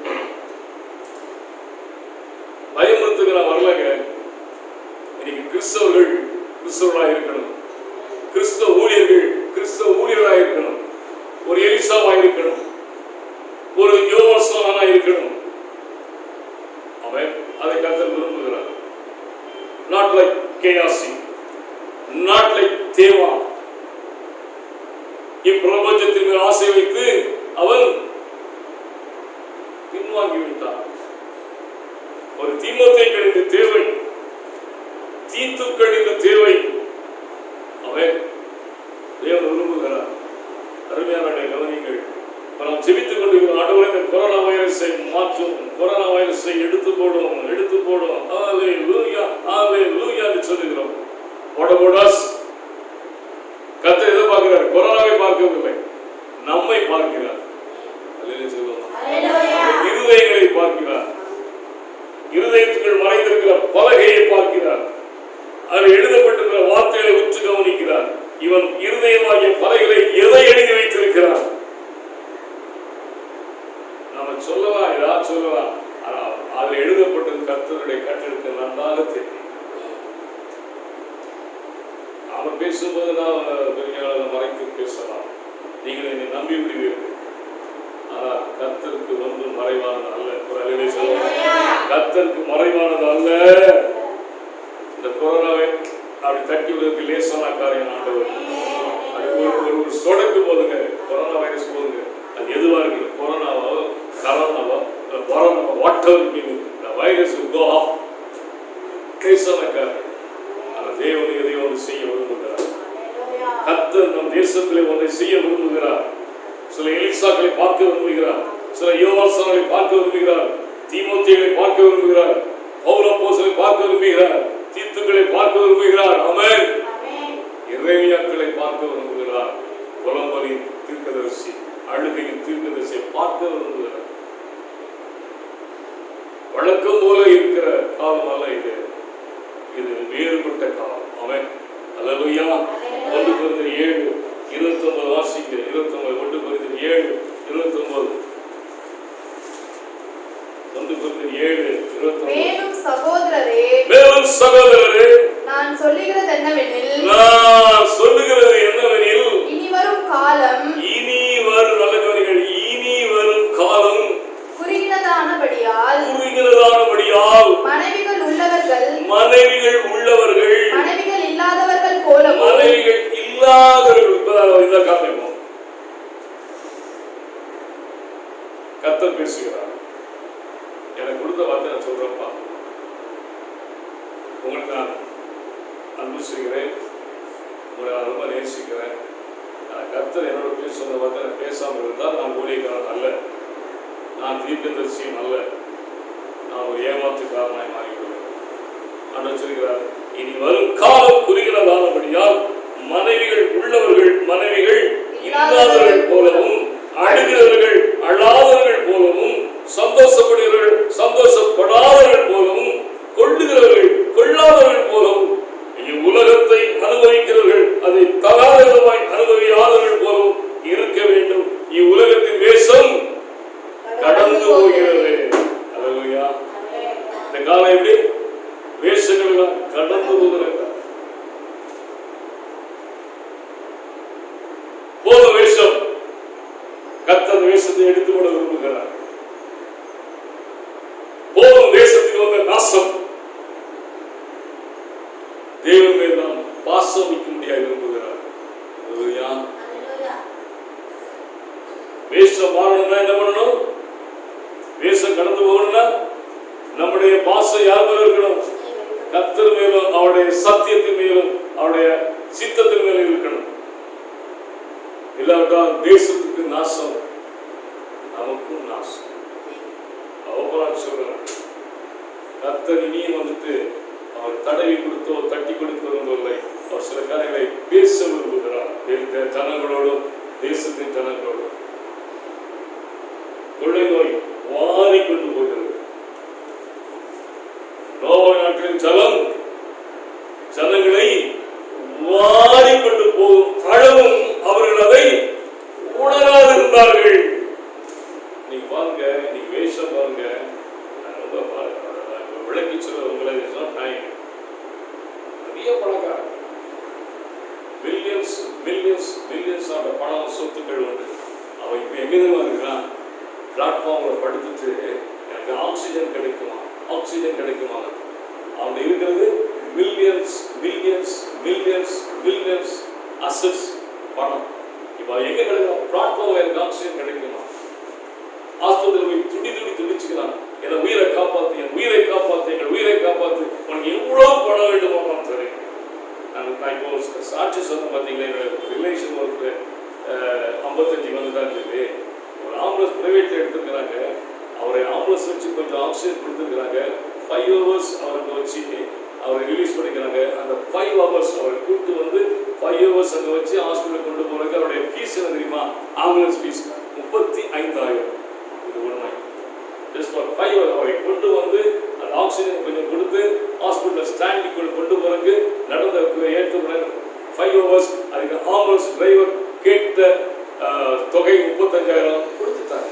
பயமுறுத்துக்கு நான் வரலங்க. இன்னைக்கு கிறிஸ்தவர்களாக இருக்கணும், கிறிஸ்தவ ஊழியர்களாக இருக்கணும், ஒரு எலிசாவாக இருக்கணும், ஒரு யோவான் இருக்கணும். அவன் அதை கர்த்தர் விரும்புகிறார். Not like Gehazi, not like தேவா. இப்பிரபஞ்சத்தின் மேல் ஆசை வைத்து அவன் பின்வாங்கி விட்டார். ஒரு தீமோத்தேயுக்கு இந்த தேவை, தீத்துக்கள் இந்த தேவை. அவன் தேவன் விரும்புகிறார். அருமையான கவனிங்கள். நாம் ஜெபித்துக் கொண்டிருக்கிறோம், ஆண்டவரே இந்த கொரோனா வைரஸை மாற்றும், கொரோனா வைரஸை எடுத்து போடும். ஹல்லேலூயா ஹல்லேலூயா என்று சொல்லுகிறோம். கர்த்தர் எதை பார்க்கிறார்? கொரோனாவை பார்க்கவில்லை, நம்மை பார்க்கிறார். இருதயங்களை பார்க்கிறார், இருதயத்துக்குள் மறைந்திருக்கிற பலகையை பார்க்கிறார், அதில் எழுதப்பட்டிருக்கிற வார்த்தைகளை உற்று கவனிக்கிறார். இவன் இருதயமாகிய பலகைகளை எதை எழுதி வைத்திருக்கிறார்? நாம சொல்லலாம், ஏதாவது சொல்லலாம், ஆனால் அதில் எழுதப்பட்டது கர்த்தருடைய கட்டளைக்கு நன்றாக தெரியும். அவன் பேசும்போது நான் மறைத்து பேசலாம், நீங்கள் என்னை நம்பி விடுவீர்கள். ஆனால் கர்த்தருக்கு ஒன்றும் மறைவானது அல்ல. ஒரு அலையிலே சொல்லுவாங்க, கர்த்தருக்கு மறைவானது அல்ல. இந்த கொரோனாவை அப்படி தட்டி விடுவதற்கு லேசான காரியம் ஆண்டவர். ஒரு சொடக்கு போதுங்க, கொரோனா வைரஸ் போதுங்க, அது எதுவா இருக்கு, கொரோனாவோ கரோனாவோ வாட்டர் வைரஸ் லேசான காரியம். ஆனால் தேவன் எதை ஒன்று செய்ய விரும்புகிறார். கர்த்தர் நம் தேசத்திலே ஒன்றை செய்ய விரும்புகிறார். சில எலிசாக்களை பார்க்க விரும்புகிறார், சில யோவான்களை பார்க்க விரும்புகிறார், தீமோத்தேயுவை பார்க்க விரும்புகிறார், பவுல் அப்போஸ்தலரை பார்க்க விரும்புகிறார், தீத்துக்களை பார்க்க விரும்புகிறார். ஆமென். எரேமியாக்களை பார்க்க விரும்புகிறார். புலம்பலின் தீர்க்கதரிசி, அழுகையின் தீர்க்கதரிசியை பார்க்க விரும்புகிறார். வழக்கம் போல இருக்கிற காலம் அல்ல இது. இது வேறுபட்ட காலம். ஆமென். அல்லேலூயா. 1 கொரிந்தியர் 7:29 வாசிங்க. 29 1 கொரிந்தியர் 7:29. 1 கொரிந்தியர் 7:29. மேலும் சகோதரரே, நான் சொல்லுகிறது என்னவெனில், இனி வரும் காலம் குறுகினதானபடியால் மனைவிகள் உள்ளவர்கள் மனைவிகள் இல்லாதவர்கள் போலவும் கர்த்தர் பேசுகிறார். எனக்கு கொடுத்த வார்த்தை நான் சொல்றேன்ப்பா. உங்களுக்கு நான் அன்பு செய்கிறேன், உங்களை நான் ரொம்ப நேசிக்கிறேன். கர்த்தர் என்னோட பேசுகிற வார்த்தை நான் பேசாமல் இருந்தால் நான் ஊழியக்காரன் அல்ல, நான் தீர்க்கதரிசியும் அல்ல, நான் ஒரு ஏமாற்றுக்காரனாய் மாறிவிடுவேன். ஆண்டவர் சொல்கிறார், இனி வரும் காலம் குறுகினதானபடியால் மனைவிகள் உள்ளவர்கள் மனைவிகள் இல்லாதவர்கள் போலவும், அழுகிறவர்கள் அழாதவர்கள் போலவும், சந்தோஷப்படுகிறவர்கள் சந்தோஷப்படாதவர்கள் போலவும், கொள்ளுகிறவர்கள் கொள்ளாதவர்கள் போலவும், உலகத்தை அனுபவிக்கிறவர்கள் அதை தகாதமாய் அனுபவியாதவர்கள் போலவும் இருக்க வேண்டும். இவ்வுலகத்தின் வேஷம் கடந்து போகிறது. அல்லேலூயா. இந்த காலம் எப்படி வேஷங்கள் எல்லாம் கடந்து போகிறது. போத வேஷம், கர்த்தர் வேஷத்தை எடுத்துக்கொள்ள விரும்புகிறார். போதும் தேசத்தில் வந்த நாசம், தேவன் மேல் நாம் பாசம் வைக்க முடியாது விரும்புகிறார். வேஷம் மாறணும்னா என்ன பண்ணணும்? வேஷம் கடந்து போகணும்னா நம்முடைய பாசம் யார் மேல இருக்கணும்? கர்த்தர் மேலும் அவருடைய சத்தியத்தின் மேலும் அவருடைய சித்தத்தின் மேலும் இருக்கணும். இல்லாவிட்டால் தேசத்துக்கு நாசம், நமக்கும் நாசம். அவன் சொல்றான், கர்த்தர் இனியும் வந்துட்டு அவர் தடவி கொடுத்தோ தட்டி கொடுத்து வருவதில்லை. அவர் சில காரியங்களை பேச விரும்புகிறார். ஜனங்களோடும் தேசத்தின் ஜனங்களோடும். கொள்ளை நோய் வாரிக்கொண்டு போகிறது. நோவா நாட்டின் ஜலம் ஜனங்களை வாரிக்கொண்டு போகும் அளவும் அவர்கள் அதை உணராது இருந்தார்கள். நீங்க பாருங்க, நீங்க வேஷம் பாருங்க, ரொம்ப விளக்கி சொல்ல உங்களை நிறைய பணக்காரன், மில்லியன்ஸ் மில்லியன்ஸ் மில்லியன்ஸ் ஆன பணம் சொத்துக்கள் உண்டு. அவன் இப்ப எங்க இருக்கிறான்? பிளாட்ஃபார்ம்ல படுத்துட்டு எனக்கு ஆக்சிஜன் கிடைக்குமா, ஆக்சிஜன் கிடைக்குமா? அவன் இருக்கிறது millions millions millions millions assets, பணம். இப்ப எங்க கிடைக்கும்? பிளாட்ஃபார்ம்ல எனக்கு ஆக்சிஜன் கிடைக்குமா? ஆஸ்பத்திரியில் போய் துடி துடி துடிச்சுக்கிறான், என் உயிரை காப்பாத்து, என் உயிரை காப்பாத்து, எங்கள் உயிரை காப்பாத்து, உனக்கு எவ்வளவு பணம் வேண்டுமோ நான் தரேன். நான் இப்போ சாட்சி சொன்ன பார்த்தீங்களா, ரிலேஷன் ஒர்க்கு 55 வந்துதான் சொல்லி ஒரு ஆம்புலன்ஸ் பிரைவேட்ல எடுத்துருக்கிறாங்க. அவரை ஆம்புலன்ஸ் வச்சு கொஞ்சம் ஆக்சிஜன் கொடுத்துருக்கிறாங்க. 5 hours அவருக்கு வச்சு அவரை ரிலீஸ் பண்ணிக்கிறாங்க. அந்த 5 hours அவரை கூப்பிட்டு வந்து 5 hours அங்கே வச்சு ஹாஸ்பிட்டல் கொண்டு போறதுக்கு அவருடைய ஃபீஸ் என்ன தெரியுமா? Ambulance fees 35,000. இது உண்மை. ஜஸ்ட் ஃபார் 5 hours அவரை கொண்டு வந்து அந்த ஆக்சிஜன் கொஞ்சம் கொடுத்து ஹாஸ்பிட்டல் ஸ்டாண்டிங் கொண்டு போறதுக்கு நடந்த ஏற்ற 5 hours. அதுக்கு ஆம்புலன்ஸ் டிரைவர் கேட்ட தொகை 35,000 கொடுத்துட்டாங்க.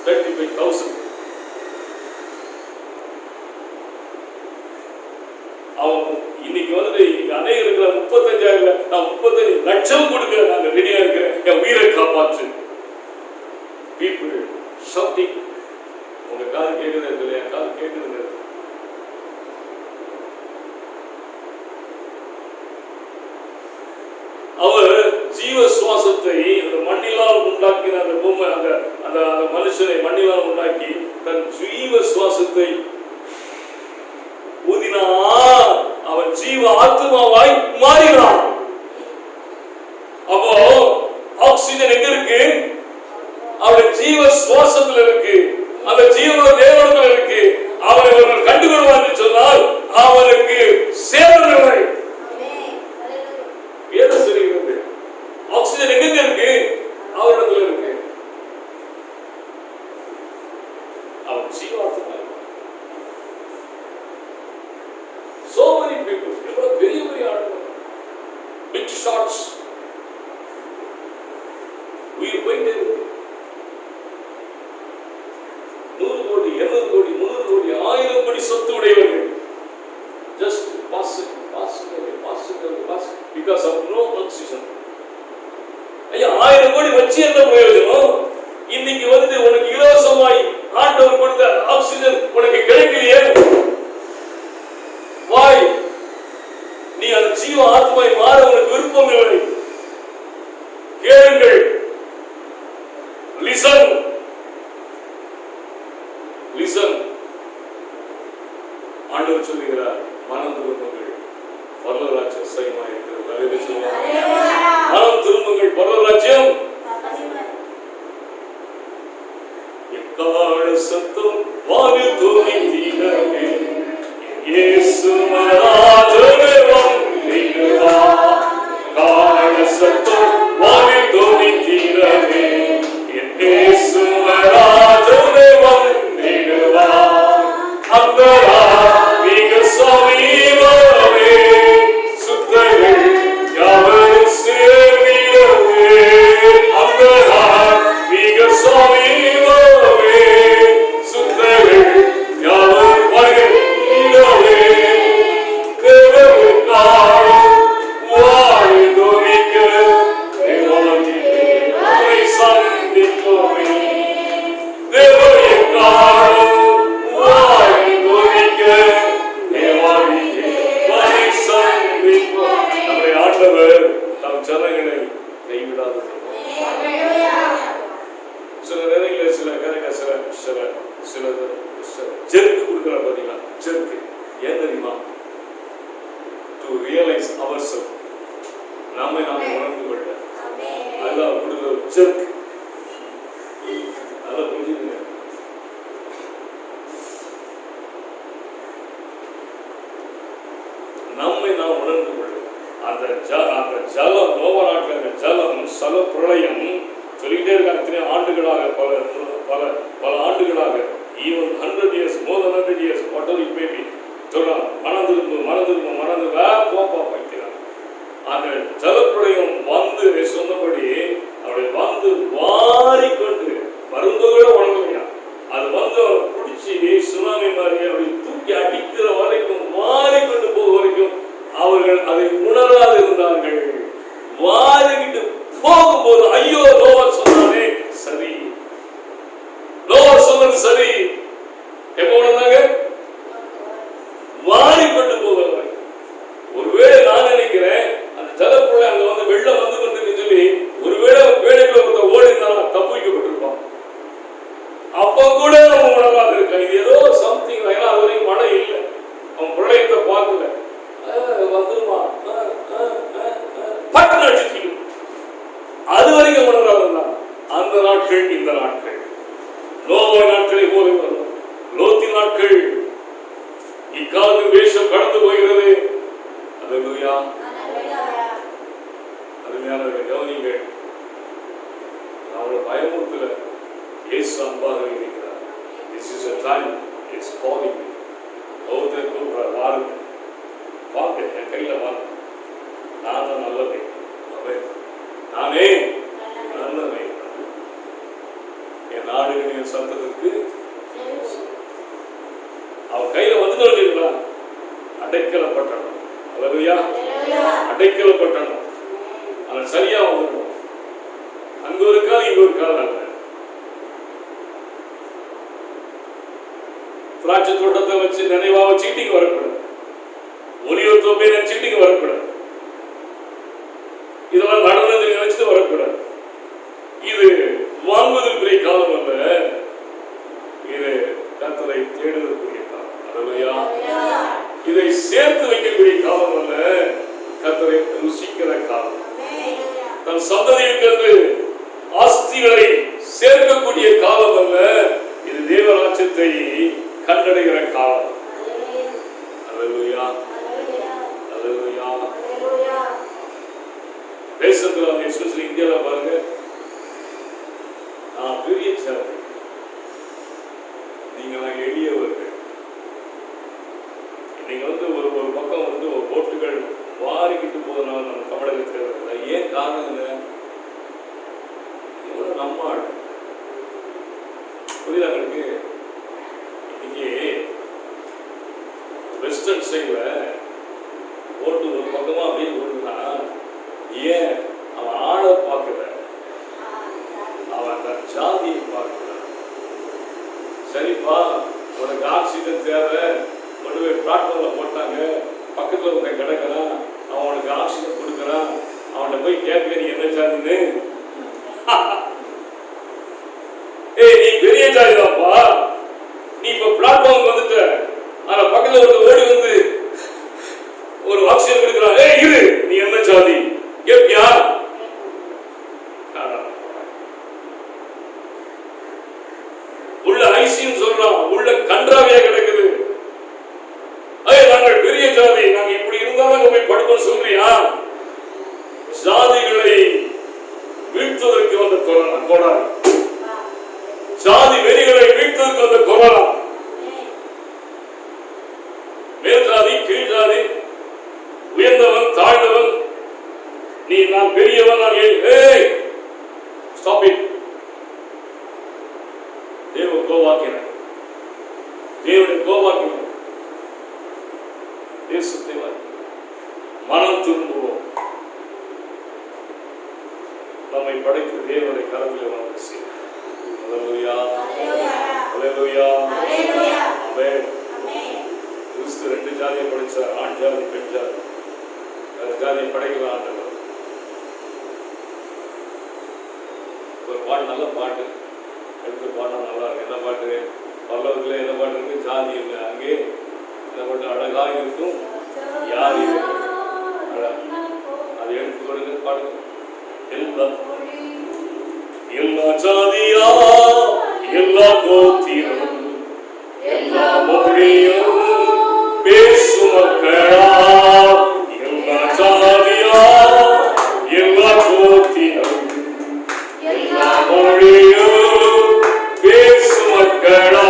35,000. அவன் இன்னைக்கு வந்துட்டு இன்னைக்கு அநேகம் இருக்கிற 35,000 நான் 35 லட்சம் கொடுக்க நாங்க ரெடியா இருக்கிறேன், என் உயிரை காப்பாற்று. People shouting. உங்க காது கேட்குது இல்லையா? காது கேட்குதுங்க. அவர் ஜீவ சுவாசத்தை அந்த மண்ணிலால் உண்டாக்கின அந்த பொம்மை, அந்த அந்த மனுஷனை மண்ணிலால் உண்டாக்கி தன் ஜீவ சுவாசத்தை ஊதினா அவன் ஜீவ ஆத்மாவாய் மாறினான். அப்போ ஆக்சிஜன் எங்க இருக்கு? அவருடைய ஜீவ சுவாசத்துல இருக்கு. அந்த ஜீவனோட தேவனத்துல இருக்கு. அவரை அவர்கள் கண்டுகொள்வார் என்று சொன்னால் அவனுக்கு சேரவில்லை. வேதம் சொல்லுகிறது ஆக்சிஜன் எங்க இருக்கு? அவரிடத்துல இருக்கு. அவன் ஜீவாத்மா. So many people, எவ்வளவு பெரிய பெரிய ஆட்கள், big shots, உயிர் போயிட்டே இருக்கு. 100 கோடி 200 கோடி 300 கோடி 1000 கோடி சொத்து உடையவர்கள் just passing because of no oxygen. ஐயா 1000 கோடி வச்சு என்ன பிரயோஜனம்? இன்னைக்கு வந்து உனக்கு இலவசமாய் ஆண்டவர் கொடுத்த ஆக்சிஜன் உனக்கு கிடைக்கலையே. வாய் நீ அந்த ஜீவ ஆத்மாய் மாற உனக்கு விருப்பம் இல்லை. கேளுங்கள். லிசன். ஆண்டவர் சொல்லுகிறார், மனம் திரும்புங்கள், பரலோகராஜ்யம் சமீபமாய் இருக்கிறது. மனம் திரும்புங்கள், பரலோகராஜ்யம். எக்கால சத்தம் வானில் தோன்றினதே, இயேசு மராஜனே வந்திடுவா. கால சத்தம் வானில் தோன்றினதே, இயேசு மராஜனே வந்திடுவா. அந்த மிக சமீபமே சுத்தர்கள் யாவரும் சேர்ந்திடவே. அந்த மிக சமீபமே சுத்தர்கள் யாவரும் வருகிடவே. தேவனுக்காக வாழ்ந்தோமிக்க தேவனை சந்தித்தோமே. தேவனுக்காக ஆண்டவர் நம் ஜனங்களை கைவிடாது. சில நேரங்களில் சில ஜெர்க்கு கொடுக்கிறார் பாத்தீங்களா? ஜெர்க்கு ஏன் தெரியுமா? டு ரியலைஸ் அவர் செல்ஃப், நாம உணர்ந்து கொள்ள அதான் கொடுக்கிற ஜெர்க்கு. நல்லா புரிஞ்சுக்கங்க. நம்மை நாம் உணர்ந்து கொள்ள அந்த ஜலம், நோவ நாட்டில் அந்த ஜலம் சல பிரளயம் சொல்லிக்கிட்டே இருக்காங்க. இத்தனை ஆண்டுகளாக, பல ஆண்டுகளாக, even 100 years, more than 100 years, whatever it may be, சொல்றான். மனம் திரும்ப போப்பா வைக்கிறான். அந்த ஜலப்பிரளயம் வந்து சொன்னபடி அப்படி வந்து வாரிக்கொண்டு வரும்போது உணர்வையா அது வந்து பிடிச்சி சுனாமி மாதிரி அப்படி தூக்கி அடிக்கிற வரைக்கும், மாறிக்கொண்டு போக வரைக்கும் அவர்கள் அதை உணராது இருந்தார்கள். மாறிக்கிட்டு போகும்போது ஐயோ நோவா சொன்னானே சரி, நோவா சொன்னது சரி. எப்ப உணர்ந்தாங்க? மாறிக்கொண்டு போகிறாங்க. ஒருவேளை நான் நினைக்கிறேன் அந்த ஜலக்குள்ள அங்க வந்து வெள்ளம் வந்து கொண்டு சொல்லி ஒருவேளை வேலைக்குள்ள ஒருத்த ஓடி இருந்தாலும் தப்பு வைக்கப்பட்டிருப்பான். அப்ப கூட அவன் உணராது இருக்கான். இது ஏதோ சம்திங். ஏன்னா அது வரைக்கும் மழை இல்லை, அவன் பிரளயத்தை பார்க்கல. வந்துருமா பட்டு அடிச்சு அது வரைக்கும் உணராதுதான். அந்த நாட்கள் இந்த நாட்கள் நோவா நாட்களை போல வரும். லோத்தி நாட்கள் இக்காலத்தின் வேஷம் கடந்து போகிறது. அல்லேலூயா. அருமையானவர்களே கவனிங்கள். அவளை பயமுறுத்தல, இயேசு அன்பாக இருக்கிறார். This is a time, it's calling me. ஒவ்வொருத்தர் கூப்பிடுறார், வாருங்க வாங்க, என் கையில வாங்க, நான் தான் நல்லவன், நானே நல்லவன். என் நாடுகளின் சத்தத்திற்கு அவன் கையில வந்து சொல்லிருக்கா. அடைக்கலப்பட்டணும். அல்லேலூயா. அடைக்கலப்பட்டணும். அவன் சரியா வந்துடும். அங்க ஒரு கால் இங்க ஒரு கால் அல்ல. திராட்சை தோட்டத்தை வச்சு நினைவா வச்சுக்கிட்டு வரக்கூடாது. ஒலியோர் தோப்பை நினைச்சுக்கிட்டு வரக்கூடாது. இதெல்லாம் நடந்தது நினைச்சிட்டு வரக்கூடாது. இது வாங்குவதற்குரிய காலம் அல்ல, இது கர்த்தரை தேடுவதற்குரிய காலம். அல்லேலூயா. இதை சேர்த்து வைக்கக்கூடிய காலம் அல்ல, கர்த்தரை ருசிக்கிற காலம். தன் சந்ததிக்கு ஆஸ்திகளை சேர்க்கக்கூடிய காலம் அல்ல, இது தேவராஜ்யத்தை கண்டடைகிற காலம். அல்லேலூயா. தேசத்தில் எஸ்பெஷலி இந்தியாவில் பாருங்க, நான் பெரிய சாதி, நீங்களாம் எளியவர்கள். இன்னைக்கு ஒரு பக்கம் ஒரு ஓட்டுகள் வாரிக்கிட்டு போதனால நம்ம தமிழகத்தில் ஏன் காரணம் இல்லை? இவ்வளவு நம்மாள் புரியுதா உங்களுக்கு? இன்னைக்கு வெஸ்டர்ன் சைட்ல ஓட்டு ஒரு பக்கமா அப்படின்னு ஓடுனா ஏன் அவன் ஆளை பார்க்கல, அவன் தன் ஜாதியை பார்க்கல. சரிப்பா, உனக்கு ஆக்சிஜன் தேவை, கொண்டு போய் பிளாட்ஃபார்ம்ல போட்டாங்க, பக்கத்துல உங்க கிடக்கிறான், அவனுக்கு ஆக்சிஜன் கொடுக்குறான், அவனை போய் கேட்க நீ என்ன ஜாதின்னு? ஏய், நீ பெரிய ஜாதிதான்ப்பா, நீ இப்ப பிளாட்ஃபார்ம் வந்துட்ட, ஆனா பக்கத்துல ஒரு ஓடி வந்து ஒரு ஆக்சிஜன் கொடுக்குறான், ஏய் இரு, நீ என்ன ஜாதி கேப்பியா? உள்ள ஐசின்னு சொல்றான், உள்ள கன்றாவியா கிடக்குது. நாங்கள் பெரிய ஜாதி, நாங்க இப்படி இருந்தாலும் போய் படுப்போம் சொல்றியா? ஜாதிகளை வீழ்த்துவதற்கு வந்த கொரோனா, ஜாதி வெறிகளை வீழ்த்துவதற்கு வந்த கொரோனா. மேல் ஜாதி கீழ் ஜாதி, உயர்ந்தவன் தாழ்ந்தவன், நீ நான் பெரியவன், நான் ஏய் ஸ்டாப் இட். தேவன் கோபாக்கினார், தேவனை கோபாக்கினார். தேசத்தை மனம் திரும்புவோம். நம்மை படைத்த தேவனை கரத்தில் வந்து செய்வோம். அல்லேலூயா, அல்லேலூயா, ஆமென். கிறிஸ்து ரெண்டு ஜாதியை படைச்சார், ஆண் ஜாதி பெண் ஜாதி. அந்த ஜாதியை படைக்கலாம் ஆண்டவர். ஒரு பாட்டு, நல்ல பாட்டு எடுத்து பாடினா நல்லா இருக்கு. என்ன பாட்டு? பல்லவத்துல என்ன பாட்டு இருக்கு? ஜாதி இல்லை, அங்கே என்ன பாட்டு அழகாக இருக்கும், யார் அதை எடுத்து கொடுங்க, பாடுங்க. எல்லா ஜாதியா, எல்லா கோத்திரம், எல்லா மொழியும் பேசும் மக்களா, எல்லா ஜாதியா, எல்லா கோத்திரம், எல்லா மொழியும் பேசும் மக்களா,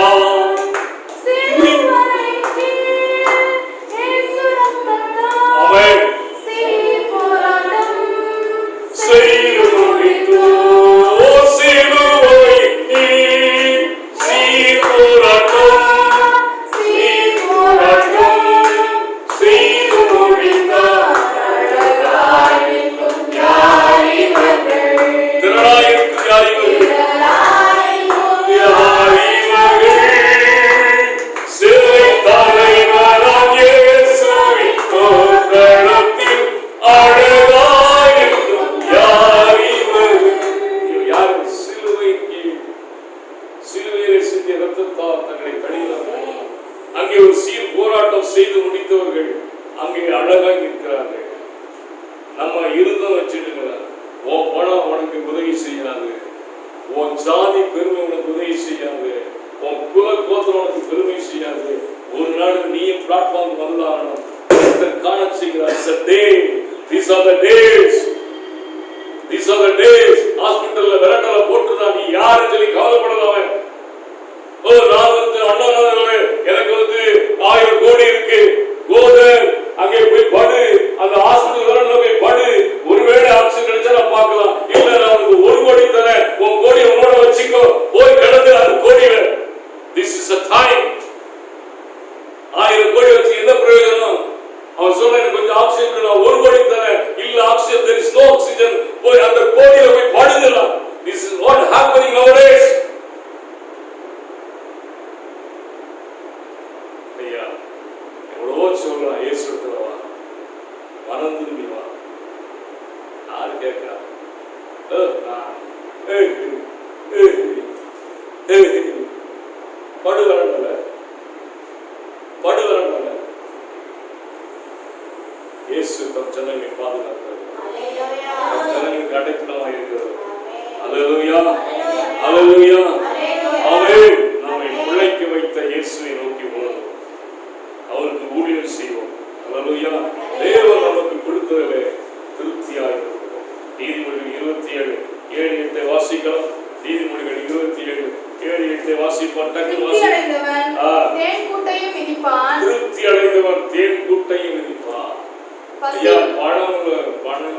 ஐயா பணம்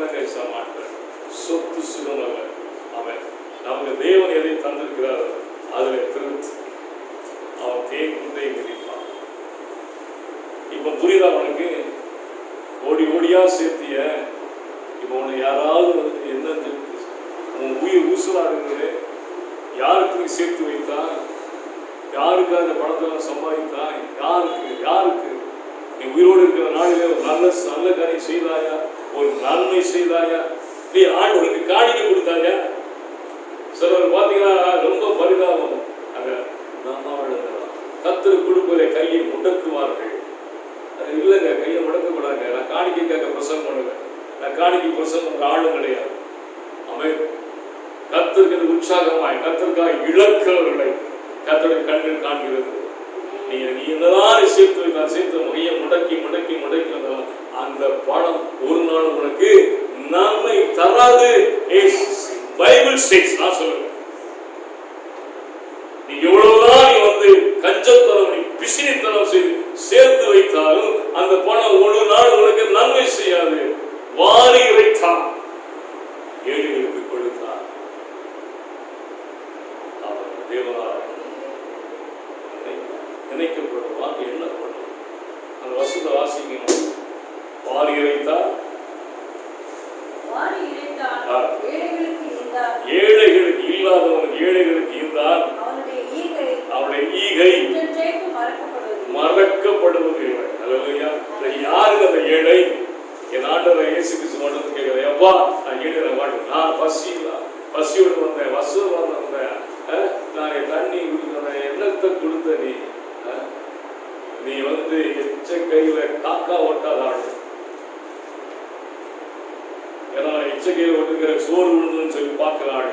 மாற்ற சொத்து சுகம் அல்ல. அவன் நமக்கு தேவன் எதை தந்திருக்கிறாரோ அதில் திருப்தி. அவன் தேங்குந்தை மிதிப்பான். இப்ப புரியுதா உனக்கு? ஓடி ஓடியா சேர்த்திய இப்ப உன்னை யாராவது என்ன உன் உயிர் ஊசலா இருக்குது, யாருக்கு சேர்த்து வைத்தான், யாருக்கு அந்த பணத்தெல்லாம் சம்பாதித்தான், யாருக்கு நீ உயிரோடு இருக்கிற நாளிலே ஒரு நல்ல காரியம் செய்தாயா, ஒரு நன்மை செய்தாயா, நீ ஆண்டவருக்கு காணிக்கை கொடுத்தாயா? சிலர் பார்த்தீங்கன்னா ரொம்ப பரிதாபம். அங்க நம்ம கர்த்தர் கொடுப்பதை கையை முடக்குவார்கள். அது இல்லைங்க, கையை முடக்கப்படாங்க. நான் காணிக்கைக்காக பிரசங்கம் பண்ணுவேன், நான் காணிக்கை பிரசங்கம் பண்ற ஆளும் கிடையாது. அவன் கர்த்தருக்கு உற்சாகமாய் கர்த்தருக்காக இழக்கிறவர்களை கர்த்தருடைய கண்கள் காண்கிறது. நீ என்னதான் சேர்த்து நான் சேர்த்து மையை முடக்கி வந்தாலும் அந்த பணம் ஒரு நாள் உனக்கு நன்மை தராது. Bible chase. நான் சொல்லுவேன், நீ எவ்வளவுதான் நீ வந்து கஞ்சத்தனம், நீ பிசினித்தனம் செய்து சேர்த்து வைத்தாலும் அந்த பணம் ஒரு நாள் உனக்கு நன்மை செய்யாது. வாரி இறைத்தான், ஏழைகளுக்கு கொடுத்தான். அவர் தேவனார் நினைக்கப்படுவான், எண்ணப்படும். அந்த வசந்த வாசிக்கணும். வாரி இறைத்தார், ஏழைகளுக்கு இல்லாதவனுக்கு ஏழைகளுக்கு இருந்தால் அவனுடைய ஈகை மறக்கப்படுவது இல்லை. அல்லேலூயா. யாருக்கு அந்த ஏழை? என் ஆண்டவர் இயேசு கிறிஸ்து மட்டும் கேட்கிறேன், அப்பா நான் ஏழை மாட்டேன், நான் பசியோடு வந்தேன், வசூல் வந்தேன், நான் என் தண்ணி குடிக்கிறேன், என்னத்தை கொடுத்த நீ வந்து எச்ச கையில காக்கா ஓட்டாத ஆடு. ஏன்னா எச்சகையில் ஒட்டுக்கிற சோறு விழுந்துன்னு சொல்லி பார்க்கிறாள்.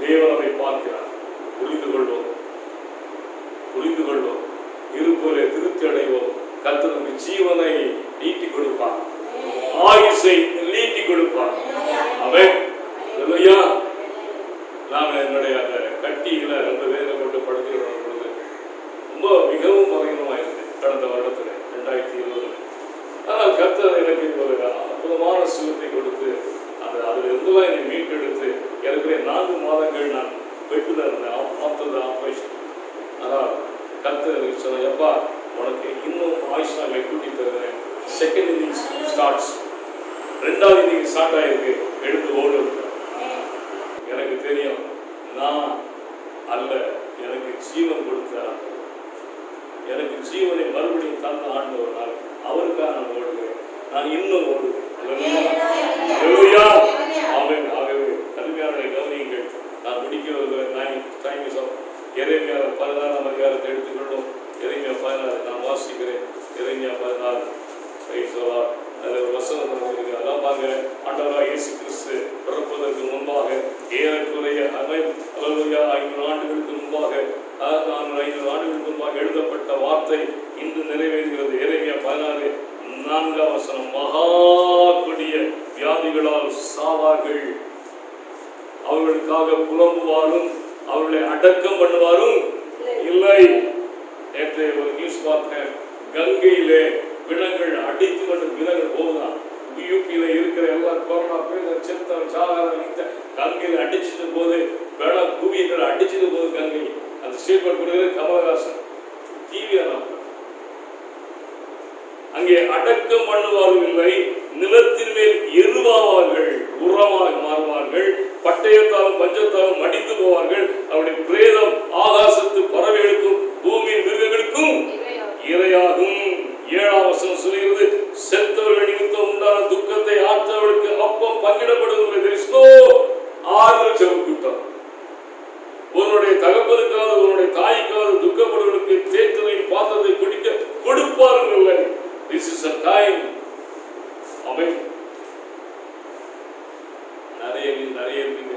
தேவனை பார்க்கிறார். புரிந்து கொள்வோம், இருப்போலே திருப்தி அடைவோம். கர்த்தருக்கு ஜீவனை நீட்டி கொடுப்பார், ஆயுசை நீட்டி கொடுப்பார். அவன் நான் என்னுடைய அந்த கட்டியில 2 பேரை கொண்டு படுக்கிற பொழுது ரொம்ப மிகவும் பலகீனமாக இருந்தேன் கடந்த வருடத்துல 2020. ஆனால் கர்த்தர் எனக்கு ஒரு அற்புதமான சுகத்தை கொடுத்து அதில் இருந்துலாம் என்னை மீட்டெடுத்து எனக்கு 4 மாதங்கள் நான் பெற்றுதான் இருந்தேன். ஆப்ரேஷன். ஆனால் கர்த்தர் எனக்கு சொன்ன, எப்பா உனக்கு இன்னும் ஆயுஷ் நாளை கூட்டி தருவேன். செகண்ட் இன்னிங்ஸ் ஸ்டார்ட்ஸ், 2வது இன்னிங்ஸ் ஸ்டார்ட் ஆகிருக்கு, எடுத்து ஓடு. எனக்கு தெரியும், நான் அல்ல, எனக்கு ஜீவன் கொடுத்தார். எனக்கு ஜீவனை மறுபடியும் தந்த ஆண்டவர், அவருக்காக நான் ஓடுகிறேன். நான் இன்னும் ஓடுவேன். ஆகவே கல்வியாளரை கவனியுங்கள். நான் முடிக்கிறது எரேமியா 16ஆம் அதிகாரத்தை எடுத்துக்கொள்ளும். எரேமியா 16 நான் வாசிக்கிறேன். எரேமியா 16 அதில் ஒரு வசனம் இருக்கு. அதான் பாருங்க, ஆண்டவராக இயேசு கிறிஸ்து பிறப்பதற்கு முன்பாக ஏறக்குறைய 500 ஆண்டுகளுக்கு முன்பாக, 500 ஆண்டுகளுக்கு முன்பாக எழுதப்பட்ட வார்த்தை இன்று நிறைவேறுகிறது. எரேமியா 16:4 மகா கொடிய வியாதிகளால் சாவார்கள், அவர்களுக்காக புலம்புவாரும் அவர்களை அடக்கம் பண்ணுவாரும் இல்லை. நேற்று ஒரு நியூஸ் பார்த்தேன், கங்கையிலே பிணங்கள் அடித்து கொண்டு பிணங்கள் போகுதான். யூபியில இருக்கிற எல்லா கொரோனா பேர் செத்தம் சாகாத கங்கையில் அடிச்சுட்டு போது, பிண குவியங்களை அடிச்சுட்டு போது கங்கை. அந்த ஸ்டேட்மெண்ட் கொடுக்கிறது கமலஹாசன் டிவியா. அங்கே அடக்கம் பண்ணுவாரும் இல்லை, நிலத்தின் மேல் எருவாவார்கள், உரமாக மாறுவார்கள், பட்டயத்தாலும் பஞ்சத்தாலும் மடிந்து போவார்கள். அவருடைய பிரேதம் ஆகாசத்து பறவைகளுக்கும் பூமியின் மிருகங்களுக்கும் இரையாகும். 7ஆம் வசனம் சொல்கிறது, செத்தவர்கள் நிமித்தம் உண்டான துக்கத்தை ஆற்றவர்களுக்கு அப்பம் பங்கிடப்படுவதில்லை. ஆறுதல் செவல் கூட்டம். உன்னுடைய தகப்பனுக்காக உன்னுடைய தாய்க்காக துக்கப்படுவதற்கு தேற்றதை பாத்திரத்தை குடிக்க கொடுப்பார்கள் இல்லை. This is a time. Amen. நிறைய இருக்குங்க.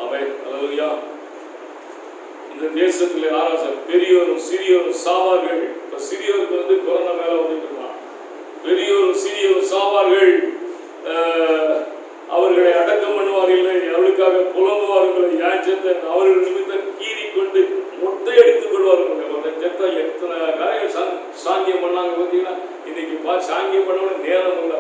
Amen. Hallelujah. இந்த தேசத்திலே பெரியோரும் சிறியோரும் சாவார்கள். இப்ப சிறியோருக்கு வந்து கொரோனா மேல வந்துருக்கான். பெரியோரும் சிறியோரும் சாவார்கள், அவர்களை அடக்கம் பண்ணுவார் இல்லை, அவளுக்காக புலம்புவார்கள். ஏன் செத்த அவர்கள் நிமித்தம் கீறி கொண்டு மொட்டை அடித்துக் கொள்வார்கள். செத்த எத்தனை காரியங்கள் சாங்கியம் பண்ணாங்க பார்த்தீங்கன்னா, இன்னைக்கு சாங்கியம் பண்ண நேரம் இல்லை.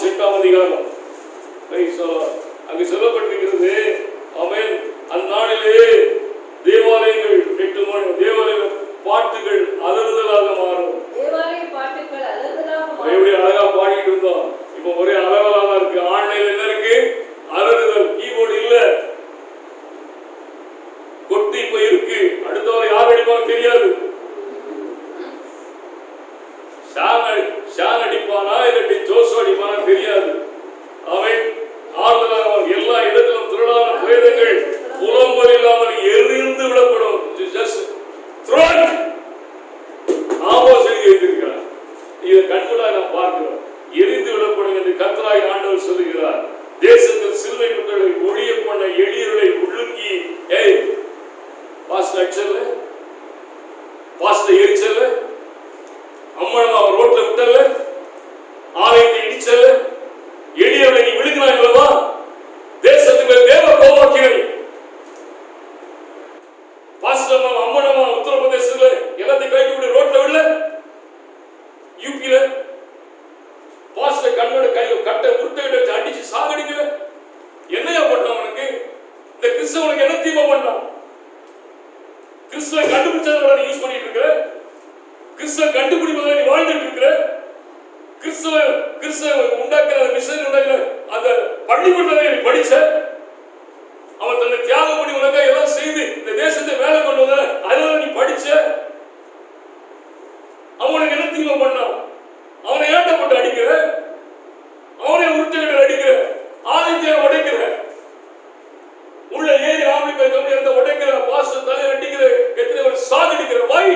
மார்க்கோஸ் 8ஆம் அதிகாரம். அங்கு சொல்லப்பட்டிருக்கிறது, ஆமென், அந்நாளிலே தேவாலயங்கள் 8 மணி தேவாலய பாட்டுகள் அலறுதலாக மாறும். எப்படி அழகா பாடிட்டு இருந்தோம், இப்ப ஒரே அலறலாக இருக்கு. ஆன்லைன்ல என்ன இருக்கு? அலறுதல். கீபோர்டு இல்ல, கொட்டு இப்ப இருக்கு. அடுத்தவரை யார் அடிப்பாங்க தெரியாது. ஷான் அடிப்பானா இல்லாட்டி ஜோசோ அடிப்பானா தெரியாது. அவன் ஆறுதலாக எல்லா இடத்திலும் திருடான பிரேதங்கள் புலம்பல் இல்லாமல் எரிந்து விடப்படும். ஆமோஸ் எழுதி வைத்திருக்கிறார். இதை கண்கூடா நாம் பார்க்கிறோம். எரிந்து விடப்படும் என்று கர்த்தராகிய ஆண்டவர் சொல்லுகிறார். தேசத்தில் சிறுமைப்பட்டவர்களை ஒழிய பண்ண எளியவர்களை உள்ளுங்கி, ஏய் பாஸ்டர் அடிச்சல்ல, பாஸ்டர் எரிச்சல்ல, அம்மன் அவர் ரோட்ல விட்டல்ல, ஆலயத்தை இடிச்சல்ல, எளியவர்களை நீ விழுங்கினாங்களா? தேசத்துக்கு மேல் தேவ கோபாக்கினை. பாஸ்டர் அம்மனமா உத்தரப்பிரதேசத்துல எல்லாத்தையும் கைட்டு விட்டு ரோட்ல விடல, யூபியில பாஸ்டர் கண்ணோட கையில கட்டை உருட்டை வச்சு அடிச்சு சாகடிக்கல. என்னையா பண்ணான் அவனுக்கு? இந்த கிறிஸ்தவனுக்கு என்ன தீமை பண்ணான்? கிறிஸ்துவ கண்டுபிடிச்சதை நீ யூஸ் பண்ணிட்டு இருக்கிற, கிறிஸ்துவ கண்டுபிடிப்பதை நீ வாழ்ந்துட்டு இருக்கிற, கிறிஸ்துவ உண்டாக்குற மிஷன் உண்டாக்குற அந்த பள்ளிக்கூடத்தை நீ படிச்ச, அவன் தன்னை தியாகம் பண்ணி உனக்காக எல்லாம் செய்து இந்த தேசத்தை வேலை கொண்டு வந்த, அதனால நீ படிச்ச. அவனுக்கு என்ன தீமை பண்ணான்? அவனை ஏட்டப்பட்டு அடிக்கிற, அவனை உருட்டுகிட்டு அடிக்கிற, ஆதித்யா உடைக்கிற, உள்ள ஏறி ஆம்பிளிஃபை கம்பெனி இருந்த உடைக்கிற, பாஸ்டர் தலை அடிக்கிற, எத்தனை பேர் சாகடிக்கிற. வாய்,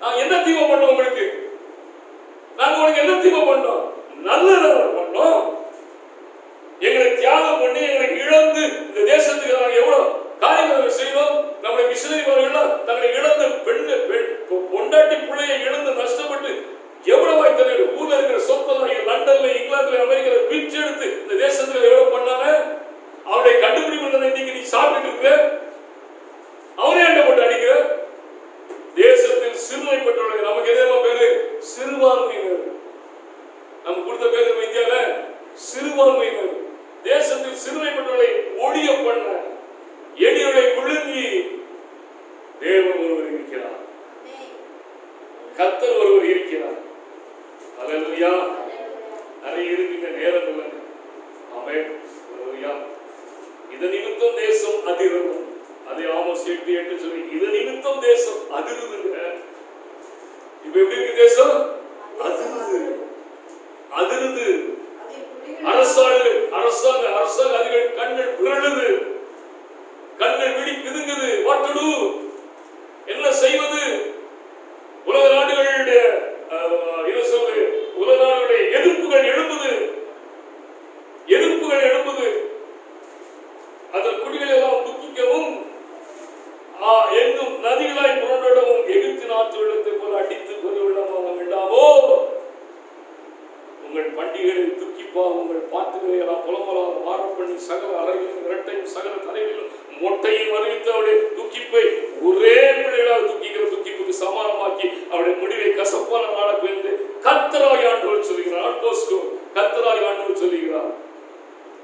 நான் என்ன தீமை பண்ணோம் உங்களுக்கு? நாங்க உனக்கு என்ன தீமை பண்ணோம்? நல்லதை பண்ணோம். எங்களை தியாகம் பண்ணி எங்களை இழந்து இந்த தேசத்துக்கு நாங்கள் எவ்வளவு காரியங்களை செய்வோம். நம்முடைய மிஷனரிமார்கள் தங்களை இழந்து பொண்டாட்டி பிள்ளையை இழந்து நஷ்டப்பட்டு எவ்வளவாய் தன்னுடைய ஊர்ல இருக்கிற சொத்தெல்லாம் லண்டன்ல, இங்கிலாந்துல, அமெரிக்கால பிச்சு எடுத்து இந்த தேசத்துல எவ்வளவு பண்ணாங்க. அவருடைய கண்டுபிடிப்பு இன்னைக்கு நீ சாப்பிட்டு இருக்கிற, அவனே என்ன போட்டு அடிக்கிற. தேசத்தில் சிறுமைப்பட்டவர்கள் நமக்கு எதேமா பேரு? சிறுபான்மையினர். நம்ம கொடுத்த பேரு இந்தியால சிறுபான்மையினர். தேசத்தில் சிறுமைப்பட்டவர்களை ஒழிய பண்ண, எளியவர்களை விழுங்கி தேவன் ஒருவர் இருக்கிறார், கர்த்தர் ஒருவர் இருக்கிறார். அல்லேலூயா. நிறைய இருக்குங்க, நேரம் இல்லை. ஆமென். அல்லேலூயா. இது நிமித்தம் தேசம் அதிரும். அதை ஆமோஸ் 8:8 சொல்லி, இது நிமித்தம் தேசம் அதிருதுங்க. இப்ப எப்படி இருக்கு தேசம்? அதிருது, அதிருது. அரசாங்க அதிகாரிகள் கண்கள் பிறழுது, கண்கள் விழி பிதுங்குது. What to to? என்ன செய்வது? உலக நாடுகளுடைய உலக நாடுகளுடைய எதிர்ப்புகள் எழும்புது, அதன் குடிகளை எல்லாம் துக்கிக்கவும், எங்கும் நதிகளாய் புரண்டவும், எகிப்தின் ஆற்று வெள்ளத்தை போல அடித்து பெருவெள்ளமாக வேண்டாமோ. உங்கள் பண்டிகைகளை துக்கிப்பா, உங்கள் பாட்டுகளை எல்லாம் புலம்பலாக மாற பண்ணி, சகல அறைகளிலும் இரட்டையும் சகல தலைகளிலும் மொட்டையும் அறிவித்து அவருடைய துக்கிப்பை ஒரே பிள்ளைகளாக துக்கிக்கிற துக்கிப்புக்கு சமானமாக்கி அவருடைய முடிவை கசப்பான நாளாக என்று கர்த்தராகிய ஆண்டவர் சொல்லுகிறார். கர்த்தராகிய ஆண்டவர் சொல்லுகிறார்,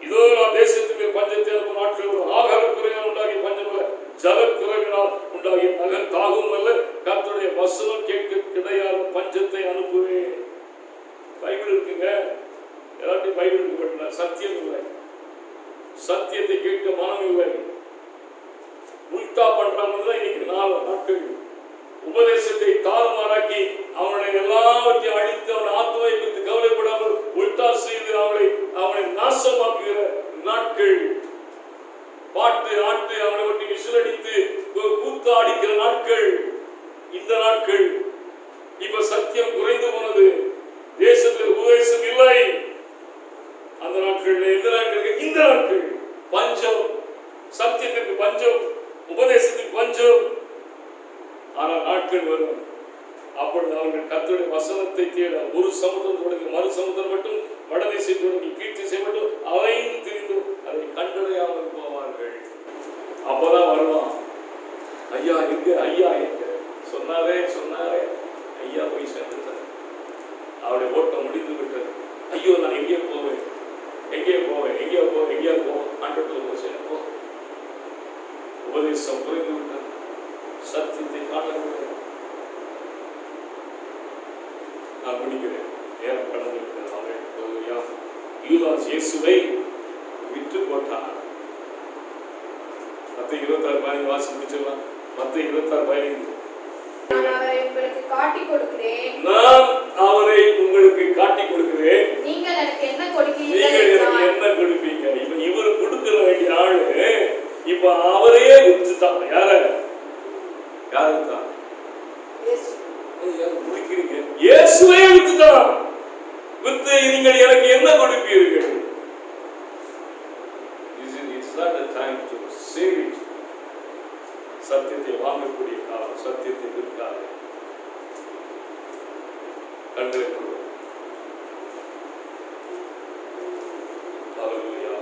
இதோ நான் தேசத்துக்கு பஞ்சத்தை அனுப்பும் நாட்கள் ஆகார குறைவினால் உண்டாகிய பஞ்சமல்ல, ஜலக்குறைவினால் உண்டாகிய நகர் தாகும் அல்ல, கர்த்தருடைய வசனம் கேட்க கிடையாத பஞ்சத்தை அனுப்புவேன். பைபிள் இருக்குங்க, எல்லாத்தையும் பைபிள் இருக்கு, சத்தியம் இல்லை. சத்தியத்தை கேட்க மனம் இல்லை. உல்டா பண்றாங்க. இன்னைக்கு 4 நாட்கள் உபதேசத்தை தாறுமாறாக்கி அவனுடைய எல்லாவற்றையும் அழித்து அவனை ஆத்மாவை குறித்து கவலைப்படாமல் உல்டா செய்து அவனை நாசமாக்குகிற நாட்கள். பாட்டு ஆட்டு அவனை ஒட்டி விசிலடித்து கூத்தாடிக்கிற நாட்கள் இந்த நாட்கள். இப்ப சத்தியம் குறைந்து போனது, தேசத்தில் உபதேசம் இல்லை. அந்த நாட்கள் எந்த நாட்கள்? இந்த நாட்கள். பஞ்சம், சத்தியத்திற்கு பஞ்சம், உபதேசத்துக்கு பஞ்சம். ஆனால் நாட்கள் வரும், அப்பொழுது அவர்கள் கர்த்தருடைய வசனத்தை தேட ஒரு சமுத்திரம் தொடங்கி மறு சமுத்திரம் மட்டும், வடதிசை தொடங்கி கீழ்த்திசை மட்டும் அலைந்து திரிந்து அதை கண்டடையாமல் போவார்கள். அப்பதான் வருவான், ஐயா எங்க, ஐயா எங்க சொன்னாரே ஐயா போய் சேர்ந்துட்டார், அவருடைய ஓட்டம் முடிந்து விட்டது. ஐயோ நான் எங்கே எங்கே போவேன், எங்கே போவேன், எங்கே போவேன், எங்கே போவேன், ஆண்டவர்கள் போ. உபதேசம் புரிந்து விட்டார், சத்தியத்தை காணவில்லை. நான் முடிக்கிறேன், நேரம் கடந்து விட்டேன். யூதாஸ் இயேசுவை விற்று போட்டார். மத்தேயு 26:15 வாசி முடிச்சிடலாம். மத்தேயு 26:15 நான் அவரை உங்களுக்கு காட்டிக் கொடுக்கிறேன், நான் அவரை உங்களுக்கு காட்டிக் கொடுக்கிறேன், நீங்கள் எனக்கு என்ன நீங்கள் கொடுக்கிறீர்கள் எனக்கு என்றார். என்ன கொடுப்பீங்க? இப்ப இவரு கொடுக்கிற வேண்டிய ஆளு இப்ப அவரே விட்டுட்டான். யாருதான் இயேசு. முடிக்கிறீங்க? இயேசுவே விட்டுட்டான். விட்டு நீங்கள் எனக்கு என்ன கொடுப்பீர்கள்? It's not the time to say it. சத்தியத்தை வாங்கக்கூடிய காலம், சத்தியத்தை விற்காது. கண்களை கொடு. ஹல்லேலூயா.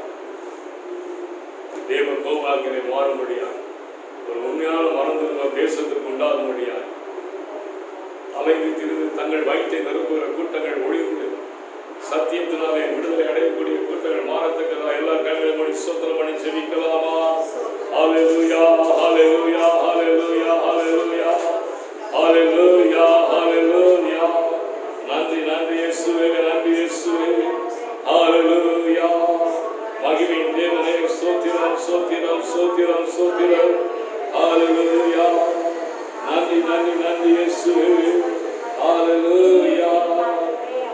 தேவ கோபாக்கினை மாறும்படியாய், ஒரு உண்மையான மனதிரும்பம் தேசத்திற்கு உண்டாகும்படியாய், அமைதி திரிந்து தங்கள் வயிற்றை நிரப்புகிற கூட்டங்கள் ஒழிந்து சத்தியத்தினாலே விடுதலை அடையக்கூடிய கூட்டங்கள் மாறத்தக்கதா. எல்லா கண்களை மூடி ஸ்தோத்திரம் பண்ணி ஜெபிக்கலாமா? ஹல்லேலூயா, ஹல்லேலூயா, ஹல்லேலூயா, ஹல்லேலூயா, ஹல்லேலூயா, ஹல்லேலூயா. நன்றி, நன்றி இயேசுவே, நன்றி இயேசுவே. ஹல்லேலூயா. மகிமையின் தேவனே ஸ்தோத்திரம், ஸ்தோத்திரம், ஸ்தோத்திரம், ஸ்தோத்திரம். ஹல்லேலூயா. நன்றி, நன்றி, நன்றி இயேசுவே. ஹல்லேலூயா.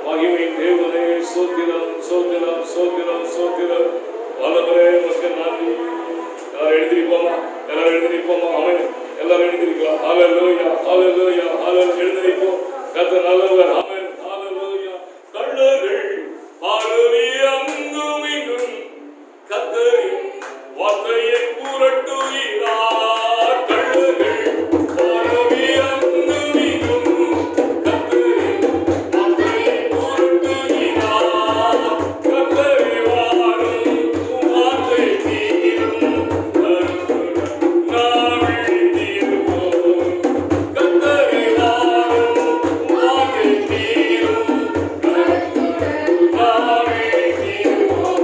மகிமையின் தேவனே ஸ்தோத்திரம், ஸ்தோத்திரம், ஸ்தோத்திரம், ஸ்தோத்திரம். வல்லவரே உமக்கு நன்றி. எல்லாரும் எழுந்திருப்போமா? எல்லாரும் எழுந்திருப்போமா? ஆமென். எல்லாரும் எழுந்திருக்கலாம். ஹல்லேலூயா, ஹல்லேலூயா, ஹல்லேலூயா. எழுந்திருப்போம். கர்த்தர் நல்லவர். ஆமென். ஹல்லேலூயா. கள்ளர்கள் பாருவி அங்கும் இங்கும் கர்த்தரின் வார்த்தையை புரட்டுகிறார். கள்ளர்கள் பாருவி அங்கும் இங்கும் கர்த்தரின் வார்த்தையை புரட்டுகிறார். கர்த்தரை வாரும் வார்த்தை தீரும் நாவில் தீர்ப்போம். கர்த்தரை வாரும் வார்த்தை தீரும் நாவில் தீர்ப்போம்.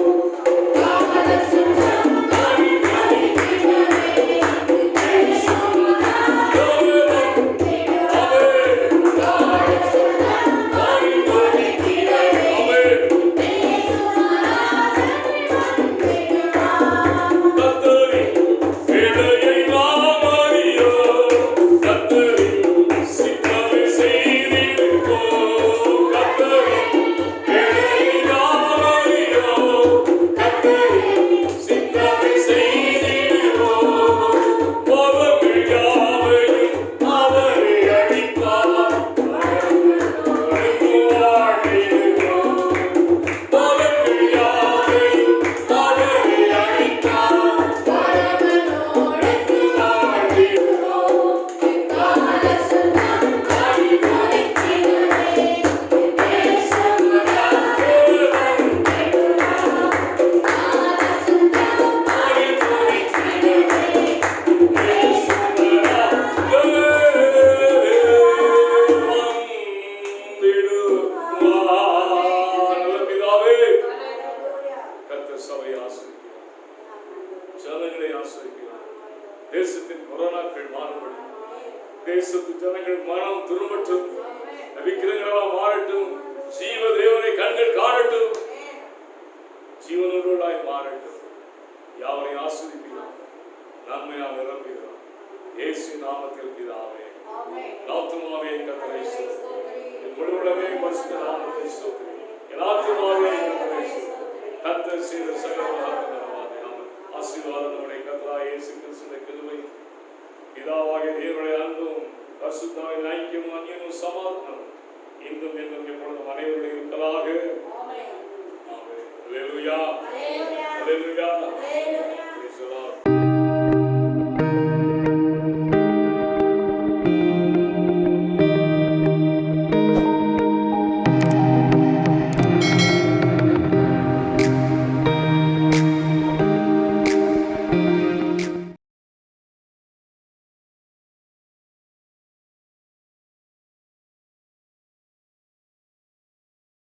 தேசத்தின் கொரோனாக்கள் மாறுபடும். தேசத்து ஜனங்கள் மனம் திரும்பட்டும். விக்கிரங்களெல்லாம் மாறட்டும். ஜீவ தேவனை கண்கள் காணட்டும். ஜீவனோடாய் மாறட்டும். யாவரை ஆசீர்வதிக்கிறார், நன்மையால் நிரப்புகிறார். இயேசு நாமத்தில் பிதாவே. ஆத்துமாவே கர்த்தரை ஸ்தோத்திரி. என் முழுவதுமே பரிசுத்த நாமத்தை ஸ்தோத்திரி. என் ஆத்துமாவே கர்த்தரை ஸ்தோத்திரி. கர்த்தர் செய்த சகல உபகாரங்களுக்காக ஆமென். ஆசீர்வாதம் நம்முடைய கர்த்தராகிய இயேசு கிறிஸ்துவின் கிருபை, பிதாவாகிய தேவனுடைய அன்பும் பரிசுத்தாவின் ஐக்கியமும் அந்நியமும் சமாதானமும் இன்றும் என்றும் எப்பொழுதும் அனைவருடைய இருப்பதாக. ஆமென். ஹல்லேலூயா.